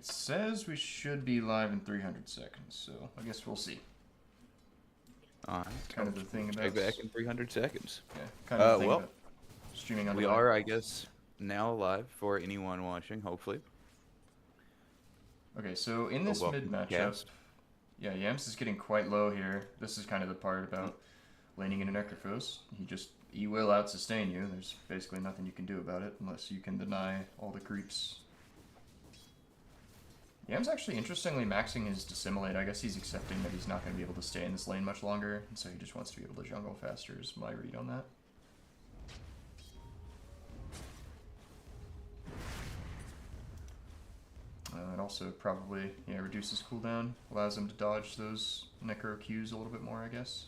It says we should be live in 300 seconds, so I guess we'll see. Alright. Kind of the thing about... Check back in 300 seconds. Yeah, kind of the thing well, about streaming on we delay. are, I guess, now live for anyone watching, hopefully. Okay, so in this mid matchup, yeah, Yams is getting quite low here. This is kind of the part about laning into Necrophos. He will out sustain you. There's basically nothing you can do about it unless you can deny all the creeps. Yam's actually interestingly maxing his dissimilate. I guess he's accepting that he's not going to be able to stay in this lane much longer, and so he just wants to be able to jungle faster is my read on that. It also probably, reduces cooldown, allows him to dodge those Necro Qs a little bit more, I guess.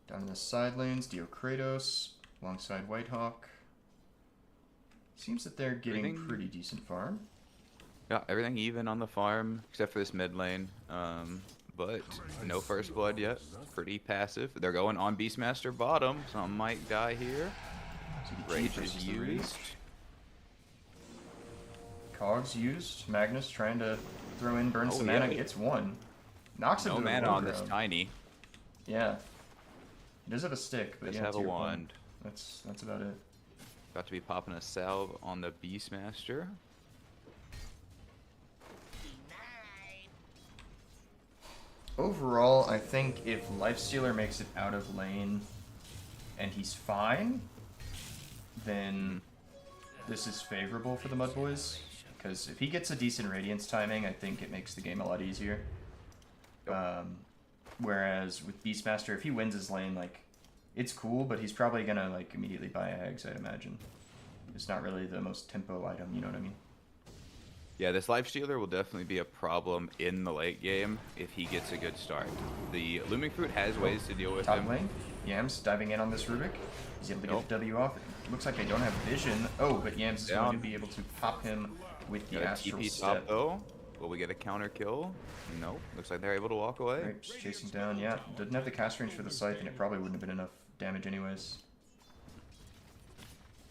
Down in the side lanes, Dio Kratos, alongside Whitehawk. Seems that they're getting pretty decent farm. Yeah, everything even on the farm, except for this mid lane. But no first blood yet. Pretty passive. They're going on Beastmaster bottom. Some might die here. Rage is used. Cogs used. Magnus trying to throw in, burn some mana, gets one. Knocks him to the mana on this tiny. Yeah. He does have a stick, but does yeah, have a wand. That's about it. About to be popping a salve on the Beastmaster. Overall, I think if Lifestealer makes it out of lane and he's fine, then this is favorable for the MUDBOYS. Because if he gets a decent Radiance timing, I think it makes the game a lot easier. Whereas with Beastmaster, if he wins his lane, like, it's cool, but he's probably gonna like immediately buy Ags, I'd imagine. It's not really the most tempo item, you know what I mean? Yeah, this Lifestealer will definitely be a problem in the late game if he gets a good start. The Looming Fruit has ways to deal with him. Top lane, Yams diving in on this Rubik. He's able to get the W off. It looks like they don't have vision. Oh, but Yams is going to be able to pop him with the Astral TP Step. top though. Will we get a counter kill? Nope. Looks like they're able to walk away. Right, just chasing down, yeah. Doesn't have the cast range for the Scythe, and it probably wouldn't have been enough damage anyways.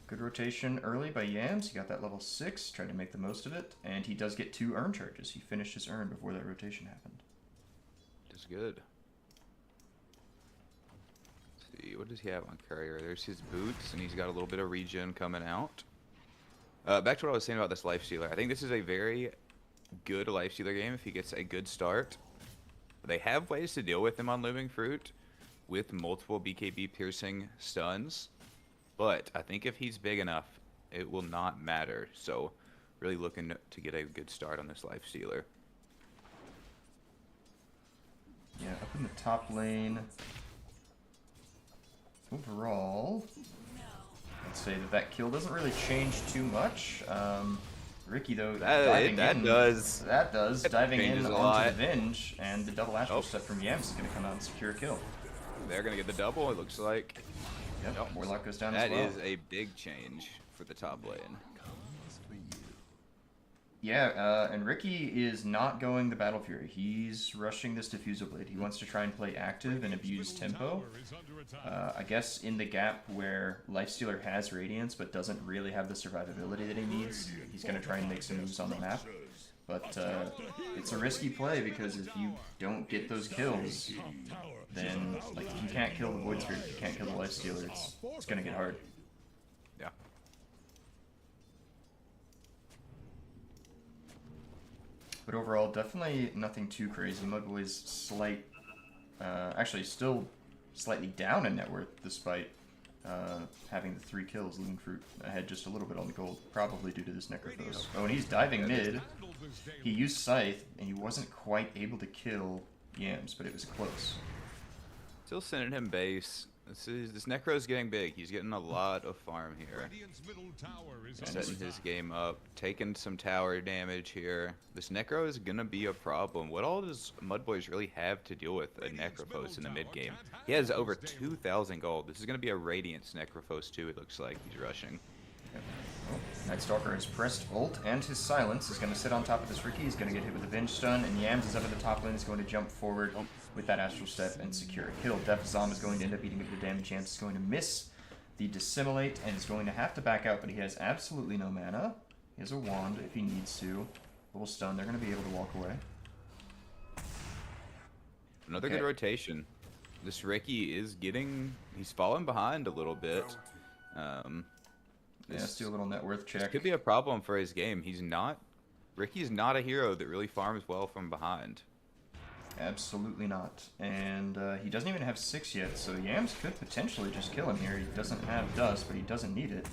Good rotation early by Yams. He got that level 6, tried to make the most of it, and he does get 2 urn charges. He finished his urn before that rotation happened. That's good. Let's see, what does he have on Courier? There's his boots, and he's got a little bit of regen coming out. Back to what I was saying about this Lifestealer. I think this is a very good Lifestealer game if he gets a good start. They have ways to deal with him on Looming Fruit with multiple BKB piercing stuns. But I think if he's big enough, it will not matter. So, really looking to get a good start on this Lifestealer. Yeah, up in the top lane. Overall, I'd say that kill doesn't really change too much. Ricky, though, diving in. That does. Diving in onto the Venge, and the double Astral Step from Yams is going to come out and secure a kill. They're going to get the double, it looks like. Yep, Warlock goes down as well. That is a big change for the top lane. Yeah, and Ricky is not going the Battle Fury. He's rushing this Diffusal Blade. He wants to try and play active and abuse tempo. I guess in the gap where Lifestealer has Radiance but doesn't really have the survivability that he needs, he's going to try and make some moves on the map. But it's a risky play because if you don't get those kills, then like if you can't kill the Void Spirit, if you can't kill the Lifestealer, it's going to get hard. Yeah. But overall, definitely nothing too crazy. MUDBOYS actually still slightly down in net worth despite having the 3 kills. Looming Fruit ahead just a little bit on the gold, probably due to this Necrophos. Oh, and he's diving mid. He used Scythe, and he wasn't quite able to kill Yams, but it was close. Still sending him base. This Necro's getting big. He's getting a lot of farm here. Setting his game up, taking some tower damage here. This Necro is gonna be a problem. What all does MUDBOYS really have to deal with a Necrophos in the mid game? He has over 2,000 gold. This is gonna be a Radiance Necrophos too. It looks like he's rushing. Yep. Oh, Night Stalker has pressed ult, and his silence is going to sit on top of this Ricky. He's going to get hit with a Venge stun, and Yams is up at the top lane. He's going to jump forward with that Astral Step and secure a kill. Def Zom is going to end up eating up the damage. Yams is going to miss the Dissimulate and is going to have to back out, but he has absolutely no mana. He has a wand if he needs to. A little stun. They're going to be able to walk away. Another good rotation. This Ricky is getting... He's fallen behind a little bit. Yeah, let's do a little net worth check. This could be a problem for his game. He's not... Ricky's not a hero that really farms well from behind. Absolutely not. And he doesn't even have 6 yet, so Yams could potentially just kill him here. He doesn't have dust, but he doesn't need it.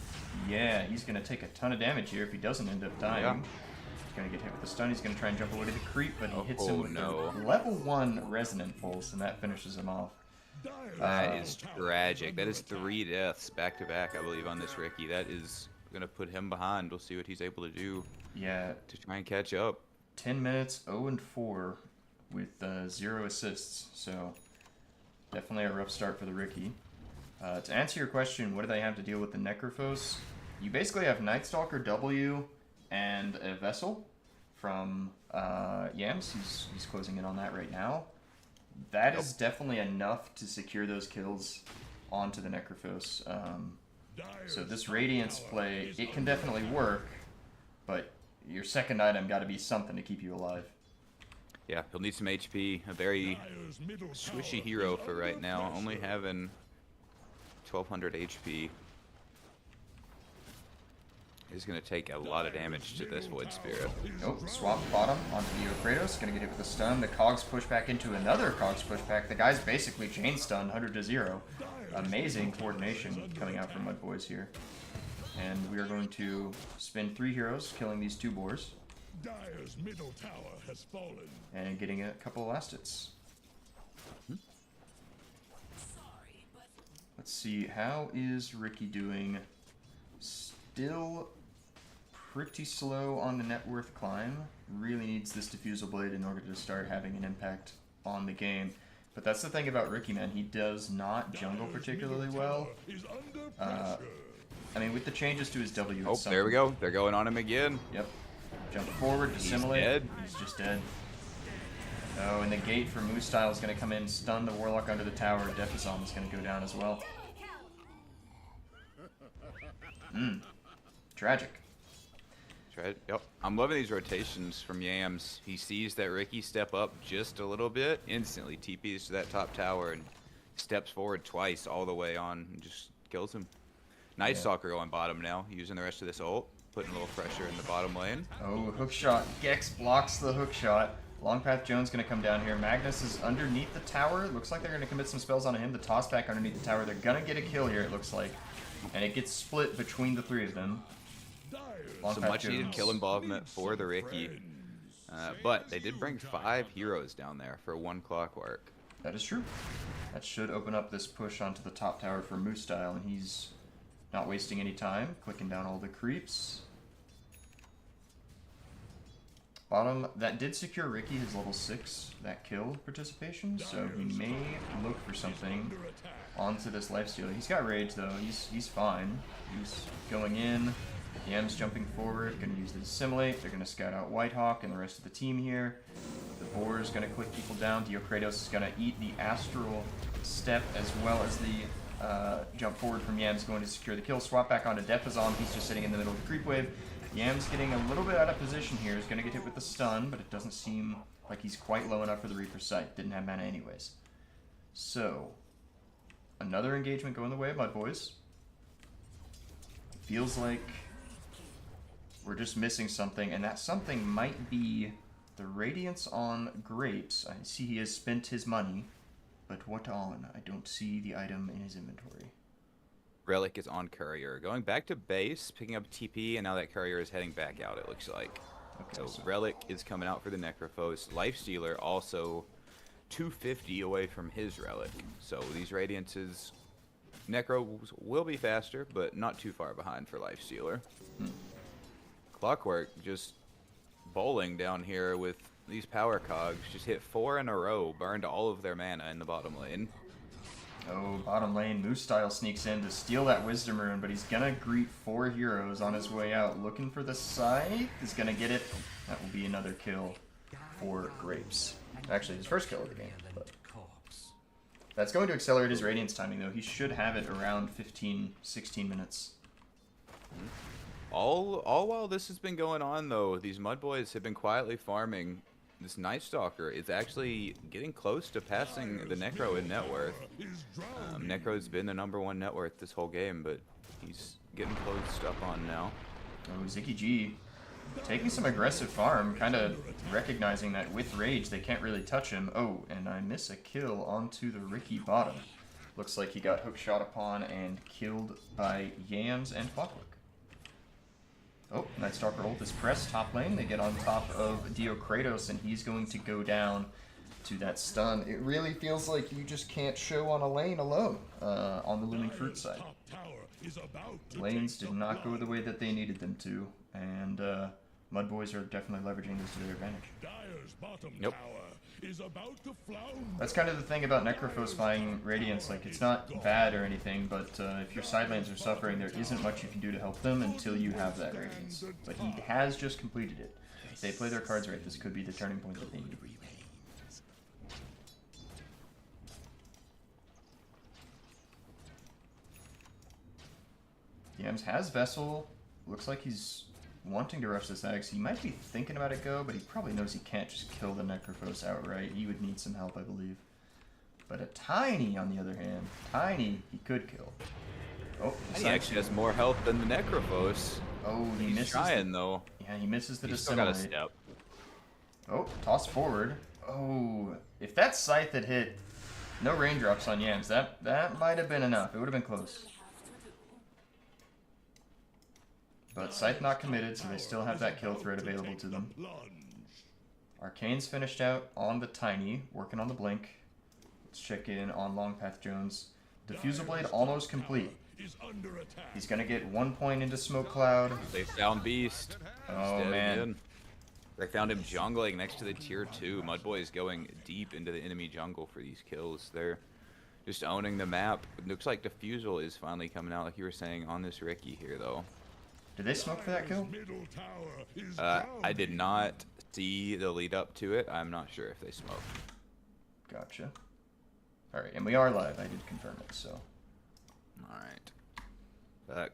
Yeah, he's going to take a ton of damage here if he doesn't end up dying. Yeah. He's going to get hit with the stun. He's going to try and jump away to the creep, but he hits him with a level 1 Resonant Pulse, and that finishes him off. That is tragic. That is 3 deaths back-to-back, I believe, on this Ricky. That is going to put him behind. We'll see what he's able to do to try and catch up. 10 minutes, 0-4. With 0 assists, so definitely a rough start for the Ricky. To answer your question, what do they have to deal with the Necrophos? You basically have Nightstalker W and a Vessel from Yams. He's closing in on that right now. That is definitely enough to secure those kills onto the Necrophos. So this Radiance play, it can definitely work, but your second item got to be something to keep you alive. Yeah, he'll need some HP. A very swishy hero for right now, only having 1200 HP. He's going to take a lot of damage to this Void Spirit. Nope, swap bottom onto the Kratos. Going to get hit with a stun. The Cogs push back into another Cogs pushback. The guy's basically chain stunned, 100-0. Amazing coordination coming out from MUDBOYS here. And we are going to spin 3 heroes, killing these 2 boars. Dire's middle tower has fallen. And getting a couple of last hits. Let's see, how is Ricky doing? Still pretty slow on the net worth climb. Really needs this Diffusal Blade in order to start having an impact on the game. But that's the thing about Ricky, man. He does not jungle particularly well. I mean, with the changes to his W... Oh, there we go. They're going on him again. Yep. Jump forward, Dissimulate. He's dead. He's just dead. Oh, and the gate for Moose Style is going to come in, stun the Warlock under the tower. Defazon is going to go down as well. Tragic. Yep. I'm loving these rotations from Yams. He sees that Ricky step up just a little bit, instantly TPs to that top tower and steps forward twice all the way on and just kills him. Nightstalker going bottom now, using the rest of this ult. Putting a little pressure in the bottom lane. Oh, hook shot. Gex blocks the hook shot. Longpath Jones going to come down here. Magnus is underneath the tower. Looks like they're going to commit some spells on him. The toss back underneath the tower. They're going to get a kill here, it looks like. And it gets split between the 3 of them. Some much needed kill involvement for the Ricky. But they did bring 5 heroes down there for 1 clockwork. That is true. That should open up this push onto the top tower for Moose Style, and he's not wasting any time, clicking down all the creeps. Bottom, that did secure Ricky his level 6, that kill participation, so he may look for something onto this lifesteal. He's got rage though, he's fine. He's going in, Yam's jumping forward, gonna use the Dissimulate, they're gonna scout out Whitehawk and the rest of the team here. The boar is gonna click people down, Kratos is gonna eat the Astral Step as well as the jump forward from Yam's going to secure the kill. Swap back onto Defazon, he's just sitting in the middle of the creep wave. Yam's getting a little bit out of position here. He's going to get hit with the stun, but it doesn't seem like he's quite low enough for the Reaper's Sight. Didn't have mana anyways. So, another engagement going the way of MUDBOYS. Feels like we're just missing something, and that something might be the Radiance on Grapes. I see he has spent his money, but what on? I don't see the item in his inventory. Relic is on Courier. Going back to base, picking up TP, and now that Courier is heading back out, it looks like. Okay, so Relic is coming out for the Necrophos. Lifestealer also 250 away from his Relic. So these Radiances, Necro will be faster, but not too far behind for Lifestealer. Clockwork just bowling down here with these power cogs. Just hit 4 in a row, burned all of their mana in the bottom lane. Oh, bottom lane, Moose Style sneaks in to steal that Wisdom Rune, but he's gonna greet 4 heroes on his way out. Looking for the Scythe, is gonna get it. That will be another kill for Grapes. Actually, his first kill of the game. That's going to accelerate his Radiance timing, though. He should have it around 15, 16 minutes. All while this has been going on, though, these Mud Boys have been quietly farming. This Night Stalker is actually getting close to passing the Necro in net worth. Necro's been the #1 net worth this whole game, but he's getting close up on now. Oh, Ziggy G taking some aggressive farm, kind of recognizing that with Rage they can't really touch him. Oh, and I miss a kill onto the Ricky bottom. Looks like he got hook shot upon and killed by Yams and Clockwork. Oh, Night Stalker ult is pressed top lane. They get on top of Dio Kratos, and he's going to go down to that stun. It really feels like you just can't show on a lane alone on the Looming Fruit side. Lanes did not go the way that they needed them to, and MUDBOYS are definitely leveraging this to their advantage. Nope. That's kind of the thing about Necrophos buying Radiance. Like, it's not bad or anything, but if your side lanes are suffering, there isn't much you can do to help them until you have that Radiance. But he has just completed it. If they play their cards right, this could be the turning point that they need. Yams has Vessel. Looks like he's wanting to rush this Axe. He might be thinking about it go, but he probably knows he can't just kill the Necrophos outright. He would need some help, I believe. But a Tiny, on the other hand, Tiny, he could kill. Oh, he actually has more health than the Necrophos. Oh, he misses. He's trying, though. Yeah, he misses the He's still got a Dissimilate. step. Oh, toss forward. Oh, if that Scythe had hit, no raindrops on Yams, that might have been enough. It would have been close. But Scythe not committed, so they still have that kill threat available to them. Arcane's finished out on the Tiny, working on the Blink. Let's check in on Longpath Jones. Diffusal Blade almost complete. He's going to get 1 point into Smoke Cloud. They found Beast. Oh, man. They found him jungling next to the tier 2. MUDBOYS going deep into the enemy jungle for these kills. They're just owning the map. It looks like Diffusal is finally coming out, like you were saying, on this Ricky here, though. Did they smoke for that kill? I did not see the lead up to it. I'm not sure if they smoked. Gotcha. Alright, and we are live. I did confirm it, so. Alright.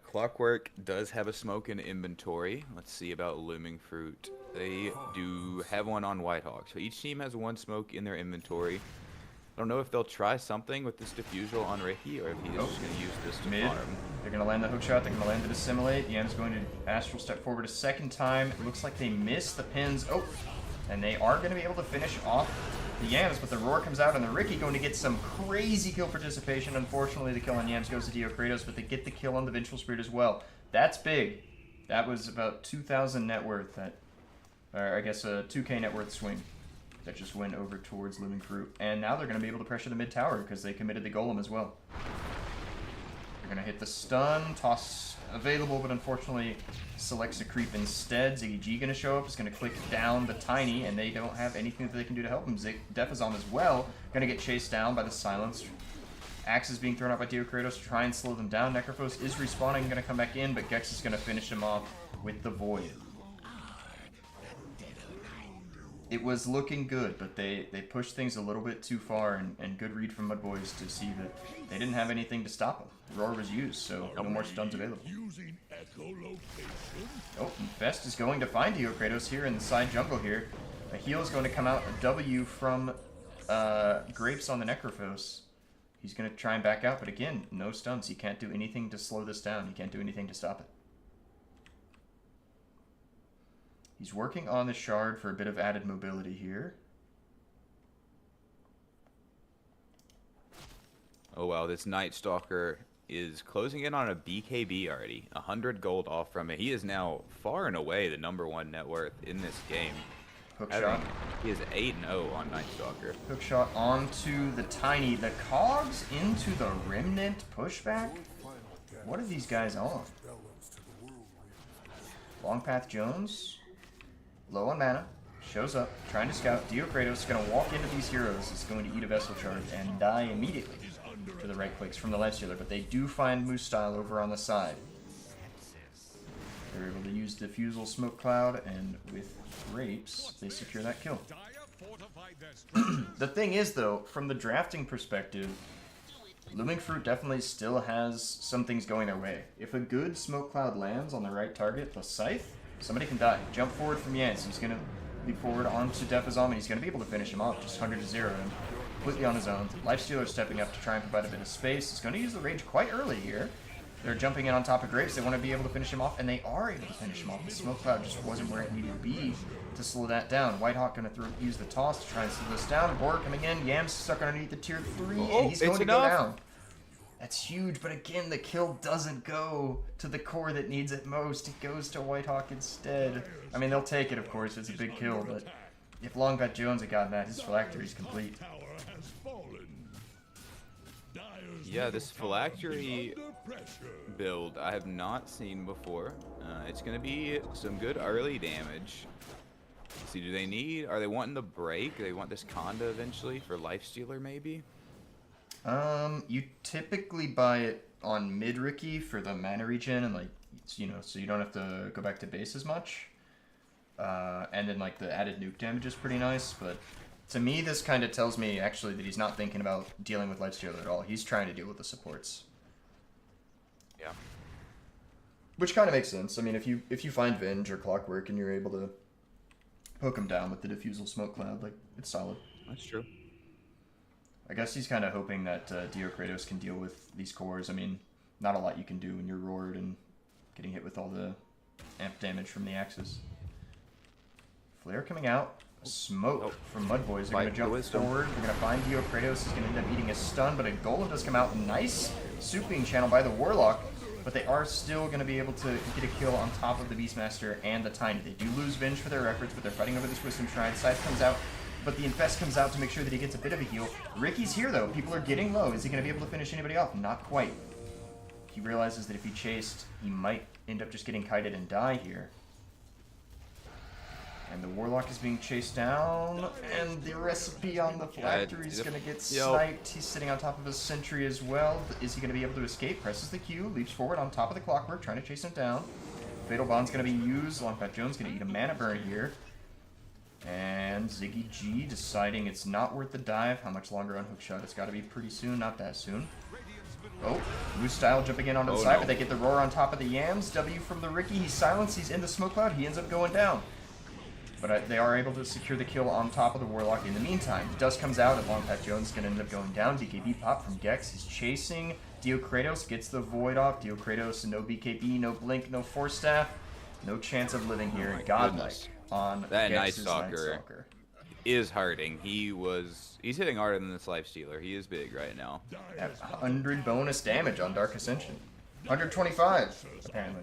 Clockwork does have a smoke in inventory. Let's see about Looming Fruit. They do have one on Whitehawk. So each team has 1 smoke in their inventory. I don't know if they'll try something with this Diffusal on Ricky, or if he's just going to use this to Mid. farm. They're going to land the hookshot. They're going to land the Dissimilate. Yam's going to Astral step forward a second time. It looks like they miss the pins. Oh, and they are going to be able to finish off the Yams, but the Roar comes out, and the Ricky going to get some crazy kill participation. Unfortunately, the kill on Yams goes to Dio Kratos, but they get the kill on the Vengeful Spirit as well. That's big. That was about 2,000 net worth, or I guess a 2k net worth swing that just went over towards Looming Fruit. And now they're going to be able to pressure the mid tower because they committed the Golem as well. They're going to hit the stun, toss available, but unfortunately selects a creep instead. Ziggy G going to show up, is going to click down the Tiny, and they don't have anything that they can do to help him. Def is on as well, going to get chased down by the Silence. Axe is being thrown out by Dio Kratos to try and slow them down. Necrophos is respawning, going to come back in, but Gex is going to finish him off with the Void. It was looking good, but they pushed things a little bit too far, and good read from MUDBOYS to see that they didn't have anything to stop them. Roar was used, so no more stuns available. Oh, and Fest is going to find Dio Kratos here in the side jungle here. A heal is going to come out, a W from Grapes on the Necrophos. He's going to try and back out, but again, no stuns. He can't do anything to slow this down. He can't do anything to stop it. He's working on the shard for a bit of added mobility here. Oh wow, this Night Stalker is closing in on a BKB already. 100 gold off from it. He is now far and away the #1 net worth in this game. Hookshot. He is 8-0 on Night Stalker. Hookshot onto the Tiny. The Cogs into the Remnant pushback? What are these guys on? Longpath Jones. Low on mana, shows up, trying to scout. Dio Kratos is going to walk into these heroes, is going to eat a Vessel Shard and die immediately to the right clicks from the Lifestealer, but they do find Moose Style over on the side. They're able to use Diffusal Smoke Cloud, and with Grapes, they secure that kill. The thing is, though, from the drafting perspective, Looming Fruit definitely still has some things going their way. If a good Smoke Cloud lands on the right target, the Scythe, somebody can die. Jump forward from Yance. He's going to leap forward onto Defazom, and he's going to be able to finish him off, just 100 to 0, and completely on his own. Lifestealer stepping up to try and provide a bit of space. He's going to use the Rage quite early here. They're jumping in on top of Grapes. They want to be able to finish him off, and they are able to finish him off. The Smoke Cloud just wasn't where it needed to be to slow that down. Whitehawk going to use the toss to try and slow this down. Boar coming in. Yam's stuck underneath the tier 3, and he's going to go down. That's huge, but again, the kill doesn't go to the core that needs it most. It goes to Whitehawk instead. I mean, they'll take it, of course. It's a big kill, but if Longbat Jones had gotten that, his phylactery's complete. Yeah, this phylactery build I have not seen before. It's going to be some good early damage. Let's see, do they need... Are they wanting the break? Do they want this Conda eventually for Lifestealer, maybe? You typically buy it on mid Ricky for the mana regen and, like, you know, so you don't have to go back to base as much. And then, like, the added nuke damage is pretty nice, but to me this kind of tells me actually that he's not thinking about dealing with Lifestealer at all. He's trying to deal with the supports. Yeah. Which kind of makes sense. I mean, if you find Venge or Clockwork and you're able to poke him down with the Diffusal Smoke Cloud, like, it's solid. That's true. I guess he's kind of hoping that Dio Kratos can deal with these cores. I mean, not a lot you can do when you're roared and getting hit with all the amp damage from the axes. Flare coming out. Smoke from MUDBOYS. They're going to jump forward. They're going to find Dio Kratos. He's going to end up eating a stun, but a golem does come out. Nice soup being channeled by the Warlock, but they are still going to be able to get a kill on top of the Beastmaster and the Tiny. They do lose Venge for their efforts, but they're fighting over this Wisdom Shrine. Scythe comes out, but the Infest comes out to make sure that he gets a bit of a heal. Ricky's here, though. People are getting low. Is he going to be able to finish anybody off? Not quite. He realizes that if he chased, he might end up just getting kited and die here. And the Warlock is being chased down, and the recipe on the Phylactery is going to get sniped. He's sitting on top of his Sentry as well. Is he going to be able to escape? Presses the Q, leaps forward on top of the Clockwork, trying to chase him down. Fatal Bond's going to be used. Longbat Jones going to eat a mana burn here. And Ziggy G deciding it's not worth the dive. How much longer on Hookshot? It's got to be pretty soon, not that soon. Oh, Moose Style jumping in onto the side, but they get the roar on top of the Yams. W from the Ricky, he's silenced, he's in the Smoke Cloud, he ends up going down. But they are able to secure the kill on top of the Warlock in the meantime. Dust comes out, and Longpat Jones is going to end up going down. BKB pop from Gex, he's chasing Dio Kratos, gets the Void off. Dio Kratos, no BKB, no Blink, no Force Staff. No chance of living here. Godlike on that Gex's Night Stalker is hurting. He's hitting harder than this Lifestealer. He is big right now. At 100 bonus damage on Dark Ascension. 125 apparently.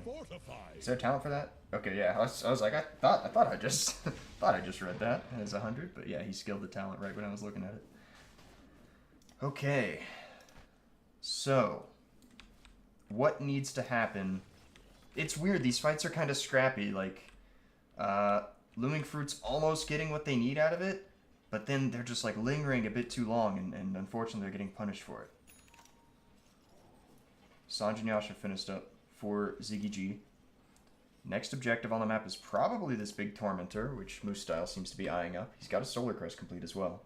Is there a talent for that? Okay, yeah. I was like, I thought I just thought I just read that as 100, but yeah, he skilled the talent right when I was looking at it. Okay. So, what needs to happen? It's weird. These fights are kind of scrappy. Like, Looming Fruit's almost getting what they need out of it, but then they're just like lingering a bit too long, and unfortunately they're getting punished for it. Sanj and Yasha finished up for Ziggy G. Next objective on the map is probably this big Tormentor, which Moose Style seems to be eyeing up. He's got a Solar Crest complete as well.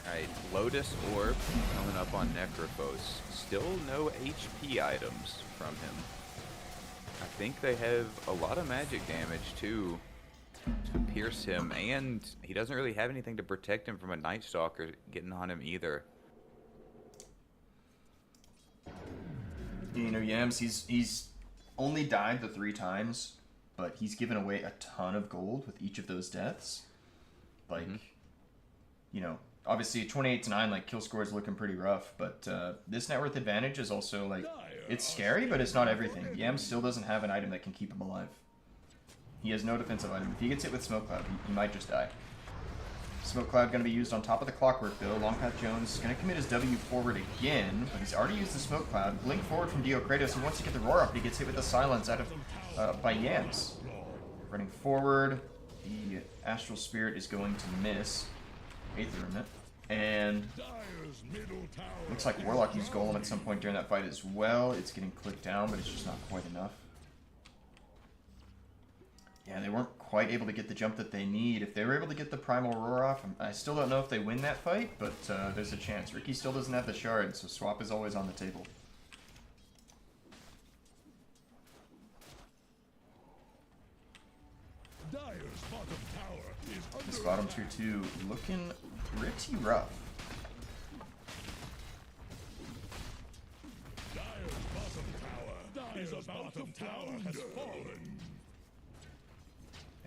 Alright, Lotus Orb coming up on Necrophos. Still no HP items from him. I think they have a lot of magic damage too to pierce him, and he doesn't really have anything to protect him from a Night Stalker getting on him either. You know, Yams, he's only died the 3 times, but he's given away a ton of gold with each of those deaths. Like, you know, obviously 28-9, like, kill score is looking pretty rough, but this net worth advantage is also, like, it's scary, but it's not everything. Yam still doesn't have an item that can keep him alive. He has no defensive item. If he gets hit with Smoke Cloud, he might just die. Smoke Cloud going to be used on top of the Clockwork, though. Longpath Jones is going to commit his W forward again, but he's already used the Smoke Cloud. Blink forward from Dio Kratos, and once you get the roar up, he gets hit with the Silence out of by Yams. Running forward, the Astral Spirit is going to miss. 8th Remnant. And Dire's middle tower looks like Warlock used Golem at some point during that fight as well. It's getting clicked down, but it's just not quite enough. Yeah, they weren't quite able to get the jump that they need. If they were able to get the Primal Roar off, I still don't know if they win that fight, but there's a chance. Ricky still doesn't have the shard, so swap is always on the table. Dire's bottom tower is under This bottom tier 2 looking pretty rough. Dire's bottom tower has fallen.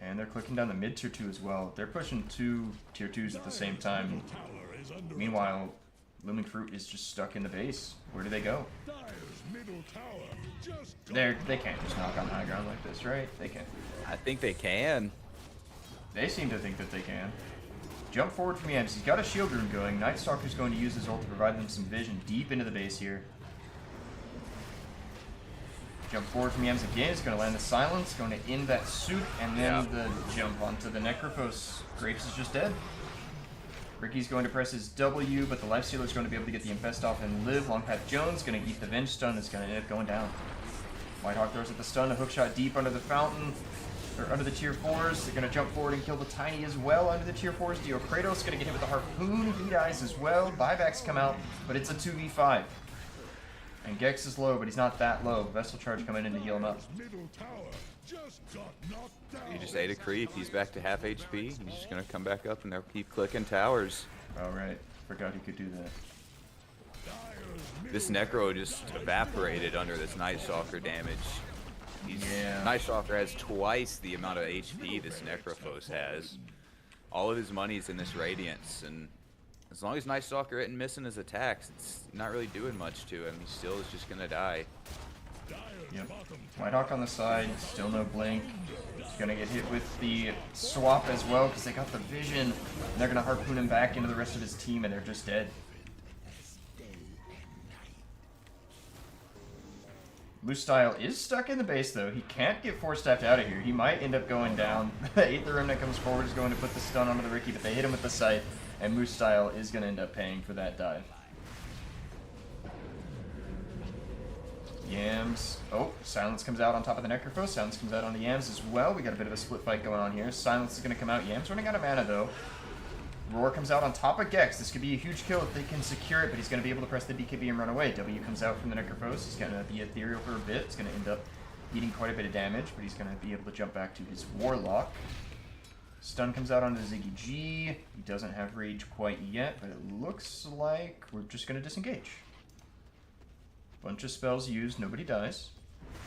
And they're clicking down the mid tier 2 as well. They're pushing 2 tier 2s at the same time. Tower is under Meanwhile, Looming Fruit is just stuck in the base. Where do they go? Dire's middle tower just They can't just knock on high ground like this, right? They can't. I think they can. They seem to think that they can. Jump forward from Yams. He's got a shield room going. Night Stalker's going to use his ult to provide them some vision deep into the base here. Jump forward from Yams again. He's going to land the silence, going to end that suit, and then the jump onto the Necrophos. Grapes is just dead. Ricky's going to press his W, but the Lifestealer's going to be able to get the Infest off and live. Longpath Jones going to eat the Venge stun. It's going to end up going down. Whitehawk throws at the stun, a hookshot deep under the fountain, or under the tier 4s. They're going to jump forward and kill the Tiny as well under the tier 4s. Dio Kratos going to get hit with the Harpoon. He dies as well. Buybacks come out, but it's a 2v5. And Gex is low, but he's not that low. Vessel Charge coming in to heal him up. middle tower just got knocked down. He just ate a creep. He's back to half HP. He's just gonna come back up and they'll keep clicking towers. Alright, forgot he could do that. This Necro just evaporated under this Night Stalker damage. Night Stalker has twice the amount of HP this Necrophos has. All of his money's in this Radiance, and as long as Night Stalker isn't missing his attacks, it's not really doing much to him. He still is just gonna die. Yep. Whitehawk on the side, still no blink. He's gonna get hit with the swap as well because they got the vision. And they're gonna harpoon him back into the rest of his team, and they're just dead. Loose Style is stuck in the base though. He can't get force-staffed out of here. He might end up going down. The Aether Remnant comes forward, is going to put the stun onto the Ricky, but they hit him with the sight, and Moose Style is going to end up paying for that dive. Yams. Oh, Silence comes out on top of the Necrophos. Silence comes out on the Yams as well. We got a bit of a split fight going on here. Silence is going to come out. Yams running out of mana though. Roar comes out on top of Gex. This could be a huge kill if they can secure it, but he's going to be able to press the BKB and run away. W comes out from the Necrophos. He's going to be ethereal for a bit. It's going to end up eating quite a bit of damage, but he's going to be able to jump back to his Warlock. Stun comes out onto Ziggy G. He doesn't have Rage quite yet, but it looks like we're just going to disengage. Bunch of spells used. Nobody dies.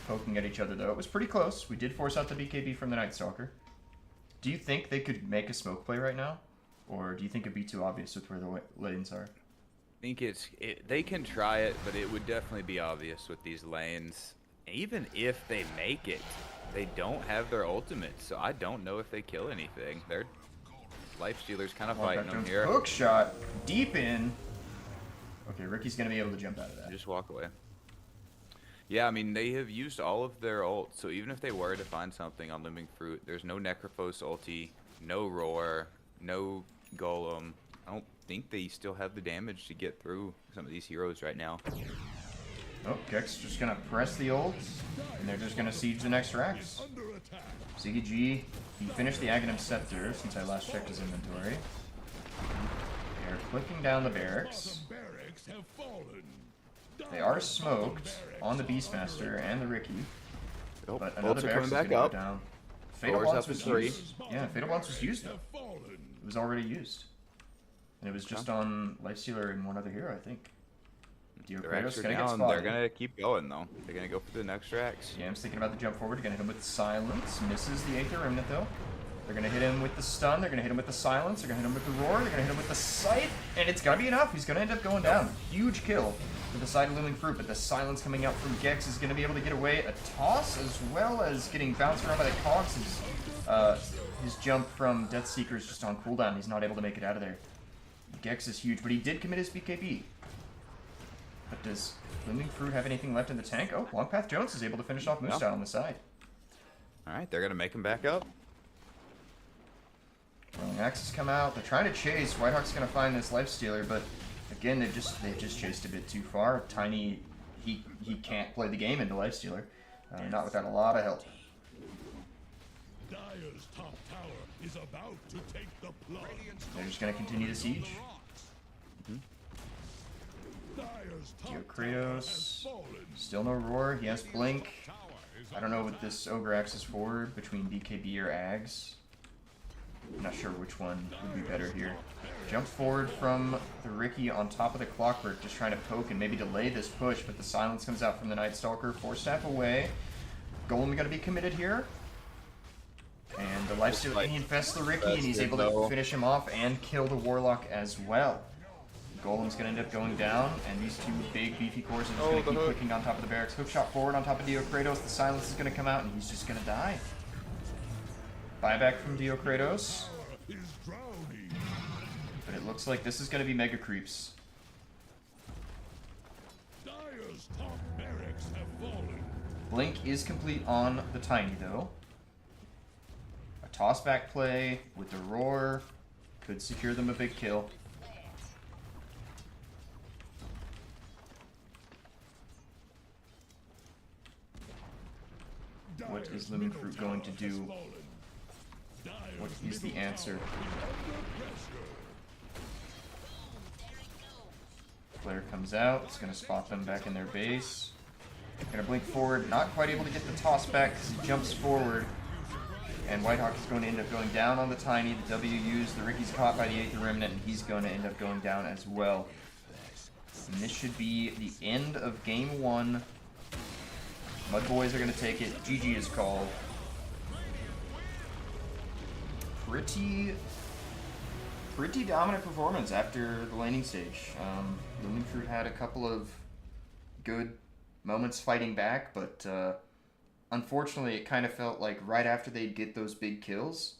Poking at each other, though. It was pretty close. We did force out the BKB from the Night Stalker. Do you think they could make a smoke play right now? Or do you think it'd be too obvious with where the lanes are? I think they can try it, but it would definitely be obvious with these lanes. Even if they make it, they don't have their ultimate, so I don't know if they kill anything. Their Life Stealer's kind of fighting them here. Hook shot deep in. Okay, Ricky's gonna be able to jump out of that. Just walk away. Yeah, I mean, they have used all of their ult, so even if they were to find something on Looming Fruit, there's no Necrophos ulti, no Roar, no Golem. I don't think they still have the damage to get through some of these heroes right now. Oh, Gex just gonna press the ult, and they're just gonna siege the next racks. Ziggy G, he finished the Aghanim Scepter since I last checked his inventory. They're clicking down the barracks. They are smoked on the Beastmaster and the Ricky. Oh, But another ults are barracks coming is back gonna up. go down. Fatal Doors Bonds up in was 3. used. Yeah, Fatal Bonds was used though. It was already used. And it was just on Lifestealer and one other hero, I think. Dio They're Kratos extra gonna get down. spotted. They're gonna keep going though. They're gonna go for the next racks. Yeah, I'm thinking about the jump forward. They're gonna hit him with Silence. Misses the Aether Remnant though. They're gonna hit him with the stun. They're gonna hit him with the Silence. They're gonna hit him with the Roar. They're gonna hit him with the Sight. And it's gonna be enough. He's gonna end up going down. Huge kill for the side of Looming Fruit, but the Silence coming out from Gex is gonna be able to get away. A toss as well as getting bounced around by the cogs. His jump from Deathseeker is just on cooldown. He's not able to make it out of there. Gex is huge, but he did commit his BKB. But does Looming Fruit have anything left in the tank? Oh, Longpath Jones is able to finish off Moose Style on the side. Alright, they're gonna make him back up. Throwing axes come out. They're trying to chase. Whitehawk's gonna find this lifestealer, but again, they just chased a bit too far. Tiny, he can't play the game into lifestealer, not without a lot of help. Dyer's top tower is about to take the plunge. They're just gonna continue the siege. Dyer's top Dio tower has Kratos. fallen. Still no roar. He has blink. I don't know what this ogre axes forward between BKB or Ags. I'm not sure which one would be better here. Jump forward from the Ricky on top of the Clockwork, just trying to poke and maybe delay this push, but the silence comes out from the Night Stalker. Force staff away. Golem gonna be committed here. And the lifestealer he infests the Ricky, and he's able to finish him off and kill the Warlock as well. Golem's gonna end up going down, and these two big beefy cores are just gonna keep clicking on top of the barracks. Hookshot forward on top of Dio Kratos. The silence is gonna come out, and he's just gonna die. Buyback from Dio Kratos. Is drowning. But it looks like this is going to be mega creeps. Dyer's top barracks have fallen. Blink is complete on the Tiny, though. A toss-back play with the Roar could secure them a big kill. What is Looming Fruit going to do? What is the answer? Flare comes out. It's going to spot them back in their base. Going to blink forward. Not quite able to get the toss back because he jumps forward. And Whitehawk is going to end up going down on the Tiny. The WUs. The Ricky's caught by the 8th Remnant, and he's going to end up going down as well. And this should be the end of game 1. MUDBOYS are going to take it. GG is called. Pretty dominant performance after the laning stage. Looming Fruit had a couple of good moments fighting back, but unfortunately it kind of felt like right after they'd get those big kills,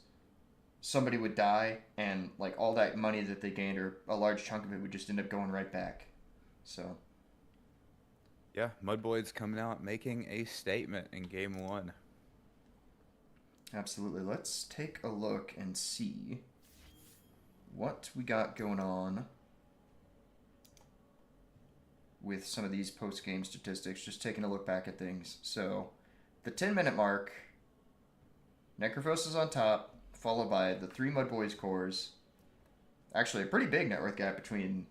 somebody would die, and like all that money that they gained, or a large chunk of it, would just end up going right back. So Yeah, MUDBOYS coming out making a statement in game 1. absolutely. Let's take a look and see what we got going on with some of these post-game statistics. Just taking a look back at things. So, the 10-minute mark, Necrophos is on top, followed by the 3 MUDBOYS cores. Actually, a pretty big net worth gap between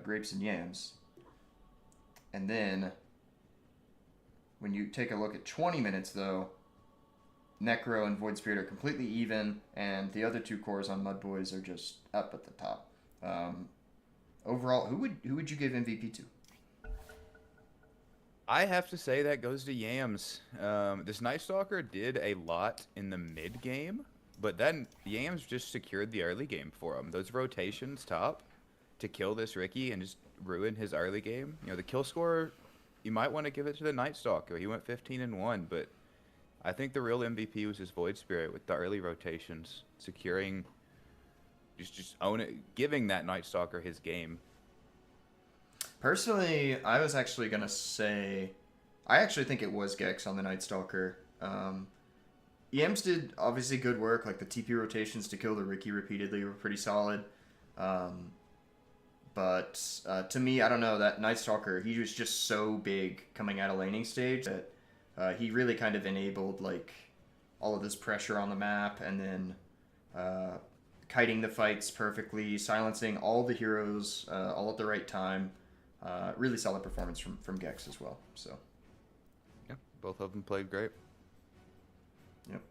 Grapes and Yams. And then, when you take a look at 20 minutes, though, Necro and Void Spirit are completely even, and the other 2 cores on MUDBOYS are just up at the top. Overall, who would you give MVP to? I have to say that goes to Yams. This Night Stalker did a lot in the mid game, but then Yams just secured the early game for him. Those rotations top to kill this Ricky and just ruin his early game. You know, the kill score, you might want to give it to the Night Stalker. He went 15-1, but I think the real MVP was his Void Spirit with the early rotations, securing, just own it, giving that Night Stalker his game. Personally, I was actually going to say, I actually think it was Gex on the Night Stalker. EMs did obviously good work, like the TP rotations to kill the Ricky repeatedly were pretty solid. But to me, I don't know, that Night Stalker, he was just so big coming out of laning stage that he really kind of enabled like all of this pressure on the map, and then kiting the fights perfectly, silencing all the heroes all at the right time. Really solid performance from Gex as well. So, Yeah, both of them played great. yep.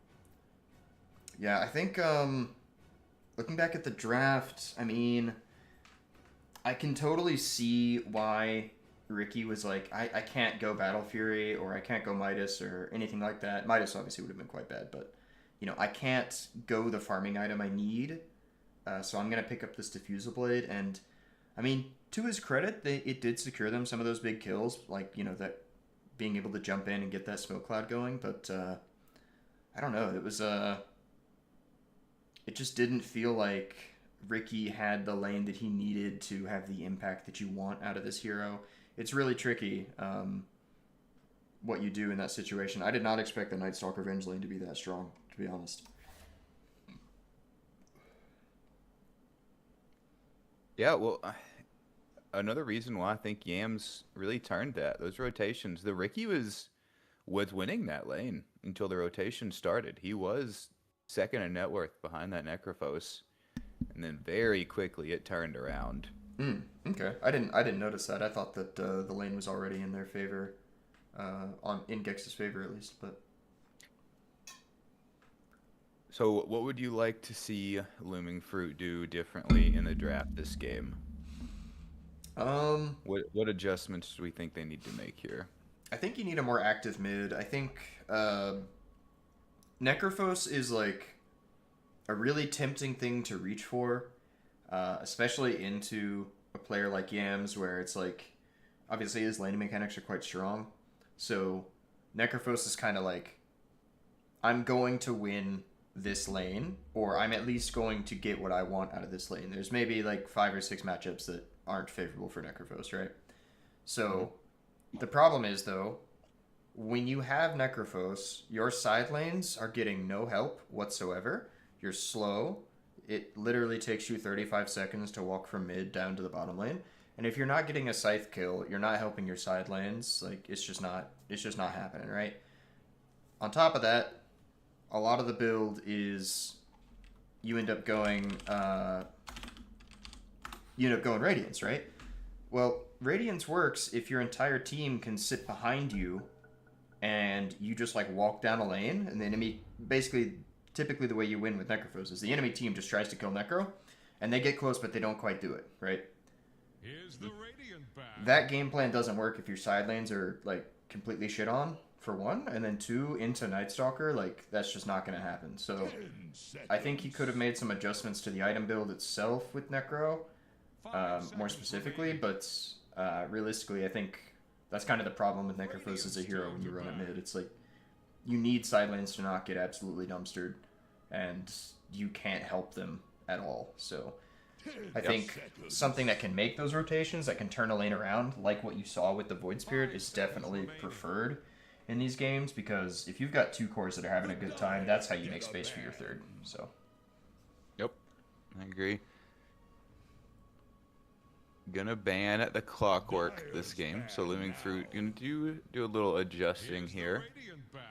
Yeah, I think looking back at the draft, I mean, I can totally see why Ricky was like, I can't go Battle Fury, or I can't go Midas, or anything like that. Midas obviously would have been quite bad, but, you know, I can't go the farming item I need, so I'm going to pick up this Diffusal Blade, and, I mean, to his credit, it did secure them some of those big kills, like, you know, that being able to jump in and get that smoke cloud going, but, I don't know, it was, it just didn't feel like Ricky had the lane that he needed to have the impact that you want out of this hero. It's really tricky what you do in that situation. I did not expect the Night Stalker Revenge lane to be that strong, to be honest. Yeah, well, another reason why I think Yams really turned that, those rotations, the Ricky was winning that lane until the rotation started. He was second in net worth behind that Necrophos, and then very quickly it turned around. Okay. I didn't notice that. I thought that the lane was already in their favor, in Gex's favor at least. But So, what would you like to see Looming Fruit do differently in the draft this game? um, What adjustments do we think they need to make here? I think you need a more active mid. I think Necrophos is like a really tempting thing to reach for, especially into a player like Yams, where it's like obviously his laning mechanics are quite strong. So Necrophos is kind of like, I'm going to win this lane, or I'm at least going to get what I want out of this lane. There's maybe like 5 or 6 matchups that aren't favorable for Necrophos, right? So the problem is though, when you have Necrophos, your side lanes are getting no help whatsoever. You're slow. It literally takes you 35 seconds to walk from mid down to the bottom lane. And if you're not getting a scythe kill, you're not helping your side lanes. Like it's just not happening, right? On top of that, a lot of the build is you end up going Radiance, right? Well, Radiance works if your entire team can sit behind you and you just like walk down a lane, and the enemy basically, typically the way you win with Necrophos is the enemy team just tries to kill Necro, and they get close but they don't quite do it, right? Here's the radiant band. That game plan doesn't work if your side lanes are like completely shit on, for one, and then two, into Night Stalker, like that's just not going to happen. So 10 I think he seconds. could have made some adjustments to the item build itself with Necro, 5 more seconds specifically, remaining. but realistically, I think that's kind of the problem with Necrophos as a hero when you run it mid. It's like you need side lanes to not get absolutely dumpstered, and you can't help them at all. So 10 I think seconds. something that can make those rotations, that can turn a lane around, like what you saw with the Void Spirit, is definitely preferred in these games, because if you've got two cores that are having a good time, that's how you make space for your third. So Yep, I agree. Gonna ban the clockwork this game, so Looming Fruit gonna do a little adjusting Here's the here. radiant band.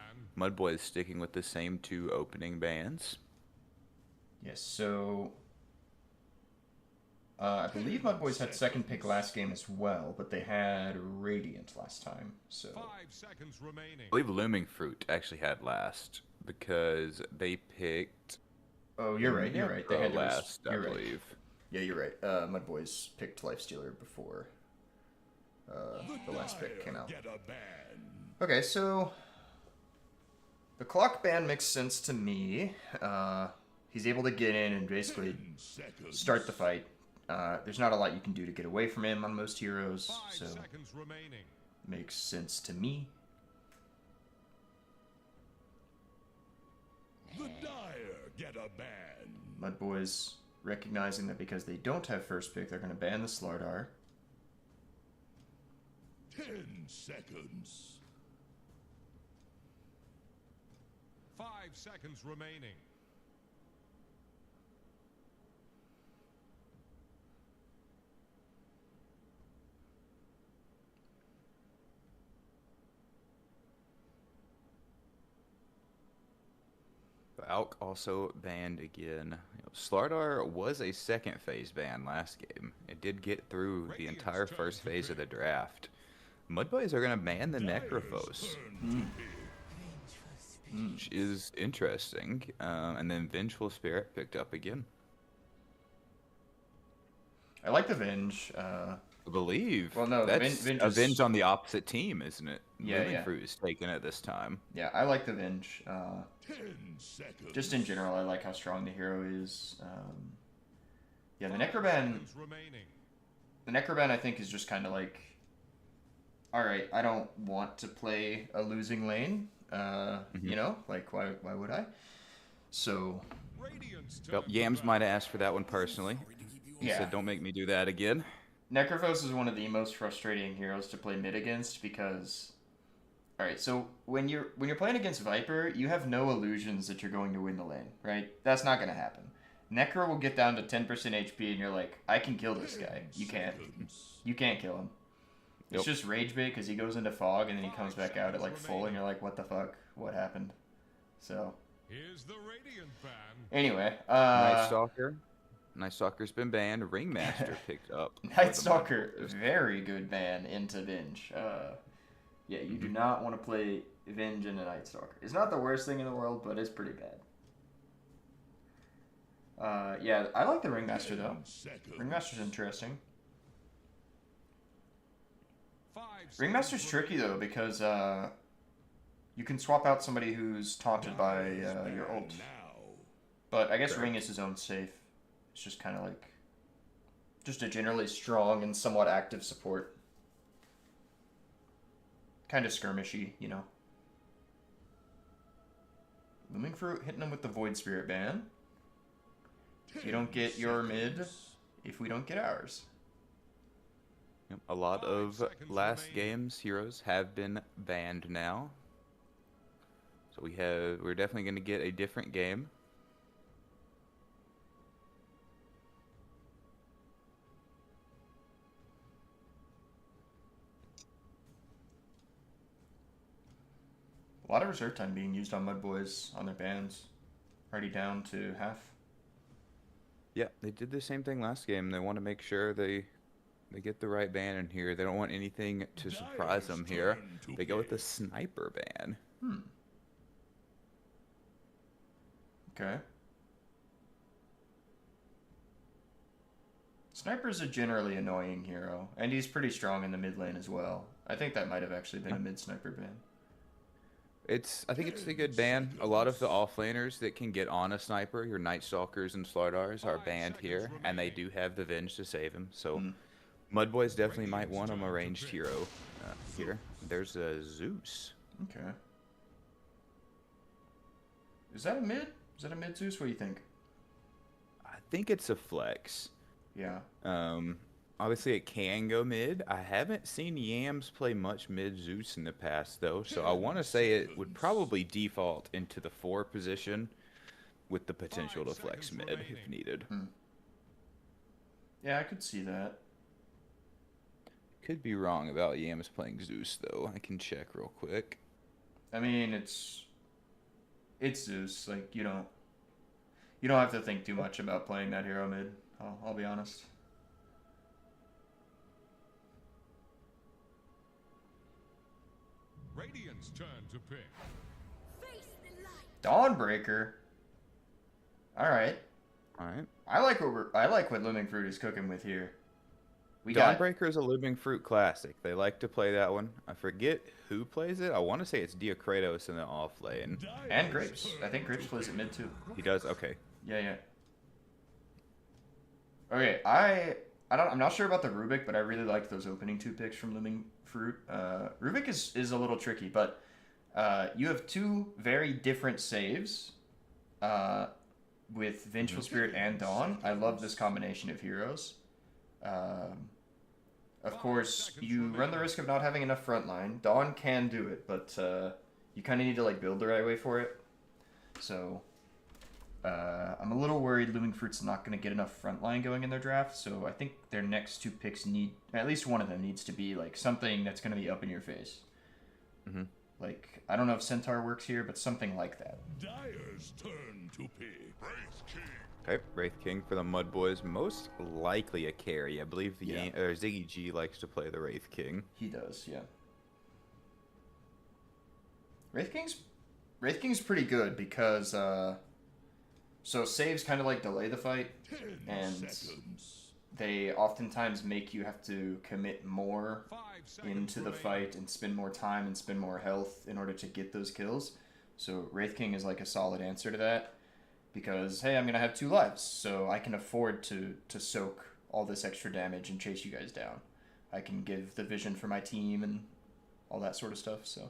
MUDBOYS sticking with the same 2 opening bans. yes, so I believe MUDBOYS had second pick last game as well, but they had Radiant last time. So 5 seconds remaining. I believe Looming Fruit actually had last because they picked oh, you're right. You're right. They had last, I you're right. believe. Yeah, you're right. MUDBOYS picked Lifestealer before the last pick came out. Get a ban. Okay, so the clock ban makes sense to me. He's able to get in and basically 10 seconds. start the fight. There's not a lot you can do to get away from him on most heroes, 5 so seconds remaining. makes sense to me. The Dire get a ban. MUDBOYS recognizing that because they don't have first pick, they're going to ban the Slardar. 10 seconds. 5 seconds remaining. Valk also banned again. Slardar was a second phase ban last game. It did get through the entire first phase of the draft. MUDBOYS are going to ban the Necrophos, which is interesting. And then Vengeful Spirit picked up again. I like the Venge. I believe. Well, no, that's Venge a is- Venge on the opposite team, isn't it? Yeah, Looming yeah. Fruit is taking it this time. Yeah, I like the Venge. 10 seconds. Just in general, I like how strong the hero is. Yeah, the Necroban. Remaining. The Necroban, I think, is just kind of like, all right, I don't want to play a losing lane. You know, like why would I? So Radiant's Yep. turn Yams back. might have asked for that one personally. He yeah, said, "Don't make me do that again." Necrophos is one of the most frustrating heroes to play mid against because, all right, so when you're playing against Viper, you have no illusions that you're going to win the lane, right? That's not going to happen. Necro will get down to 10% HP, and you're like, I can kill this guy. You can't. You can't kill him. It's just rage bait because he goes into fog and then he comes back out at like full, and you're like, what the fuck? What happened? So. Here's the Radiant fan. Anyway, Night Stalker. Night Stalker's been banned. Ringmaster picked up. Night Stalker, very good ban into Venge. Yeah, you do not want to play Venge into Night Stalker. It's not the worst thing in the world, but it's pretty bad. Yeah, I like the Ringmaster though. Ringmaster's interesting. Ringmaster's tricky though because you can swap out somebody who's taunted by your ult. But I guess Ring is his own safe. It's just kind of like just a generally strong and somewhat active support. Kind of skirmishy, you know. Looming Fruit hitting him with the Void Spirit ban. You don't get your mid if we don't get ours. Yep, a lot of last game's heroes have been banned now. So we're definitely going to get a different game. A lot of reserve time being used on MUDBOYS on their bans. Already down to half. Yeah, they did the same thing last game. They want to make sure they get the right ban in here. They don't want anything to surprise them here. They go with the sniper ban. Okay. Sniper's a generally annoying hero, and he's pretty strong in the mid lane as well. I think that might have actually been a mid sniper ban. I think it's a good ban. A lot of the offlaners that can get on a sniper, your Night Stalkers and Slardars, are banned here, and they do have the Venge to save him. So MUDBOYS definitely might want him a ranged hero here. There's a Zeus. Okay. Is that a mid? Is that a mid Zeus? What do you think? I think it's a flex. Yeah. Obviously, it can go mid. I haven't seen Yams play much mid Zeus in the past, though, so I want to say it would probably default into the 4 position with the potential to flex mid if needed. Yeah, I could see that. Could be wrong about Yams playing Zeus, though. I can check real quick. I mean, it's Zeus. Like, you don't have to think too much about playing that hero mid. I'll be honest. Radiant's turn to pick. Dawnbreaker. All right. All right. I like what Looming Fruit is cooking with here. We got Dawnbreaker is a Looming Fruit classic. They like to play that one. I forget who plays it. I want to say it's Diokratos in the off lane. And Grapes. I think Grapes plays it mid too. He does. Okay. Yeah. Okay, I'm not sure about the Rubik, but I really like those opening 2 picks from Looming Fruit. Rubik is a little tricky, but you have 2 very different saves with Vengeful Spirit and Dawn. I love this combination of heroes. Of course, you run the risk of not having enough frontline. Dawn can do it, but you kind of need to like build the right way for it. So I'm a little worried Looming Fruit's not going to get enough frontline going in their draft, so I think their next 2 picks at least one of them needs to be like something that's going to be up in your face. Like, I don't know if Centaur works here, but something like that. Dyer's turn to pick. Wraith King. Okay, Wraith King for the MUDBOYS. Most likely a carry. I believe Ziggy G likes to play the Wraith King. He does, yeah. Wraith King's pretty good because so saves kind of like delay the fight, and they oftentimes make you have to commit more into the fight and spend more time and spend more health in order to get those kills. So Wraith King is like a solid answer to that because, hey, I'm going to have 2 lives, so I can afford to soak all this extra damage and chase you guys down. I can give the vision for my team and all that sort of stuff, so...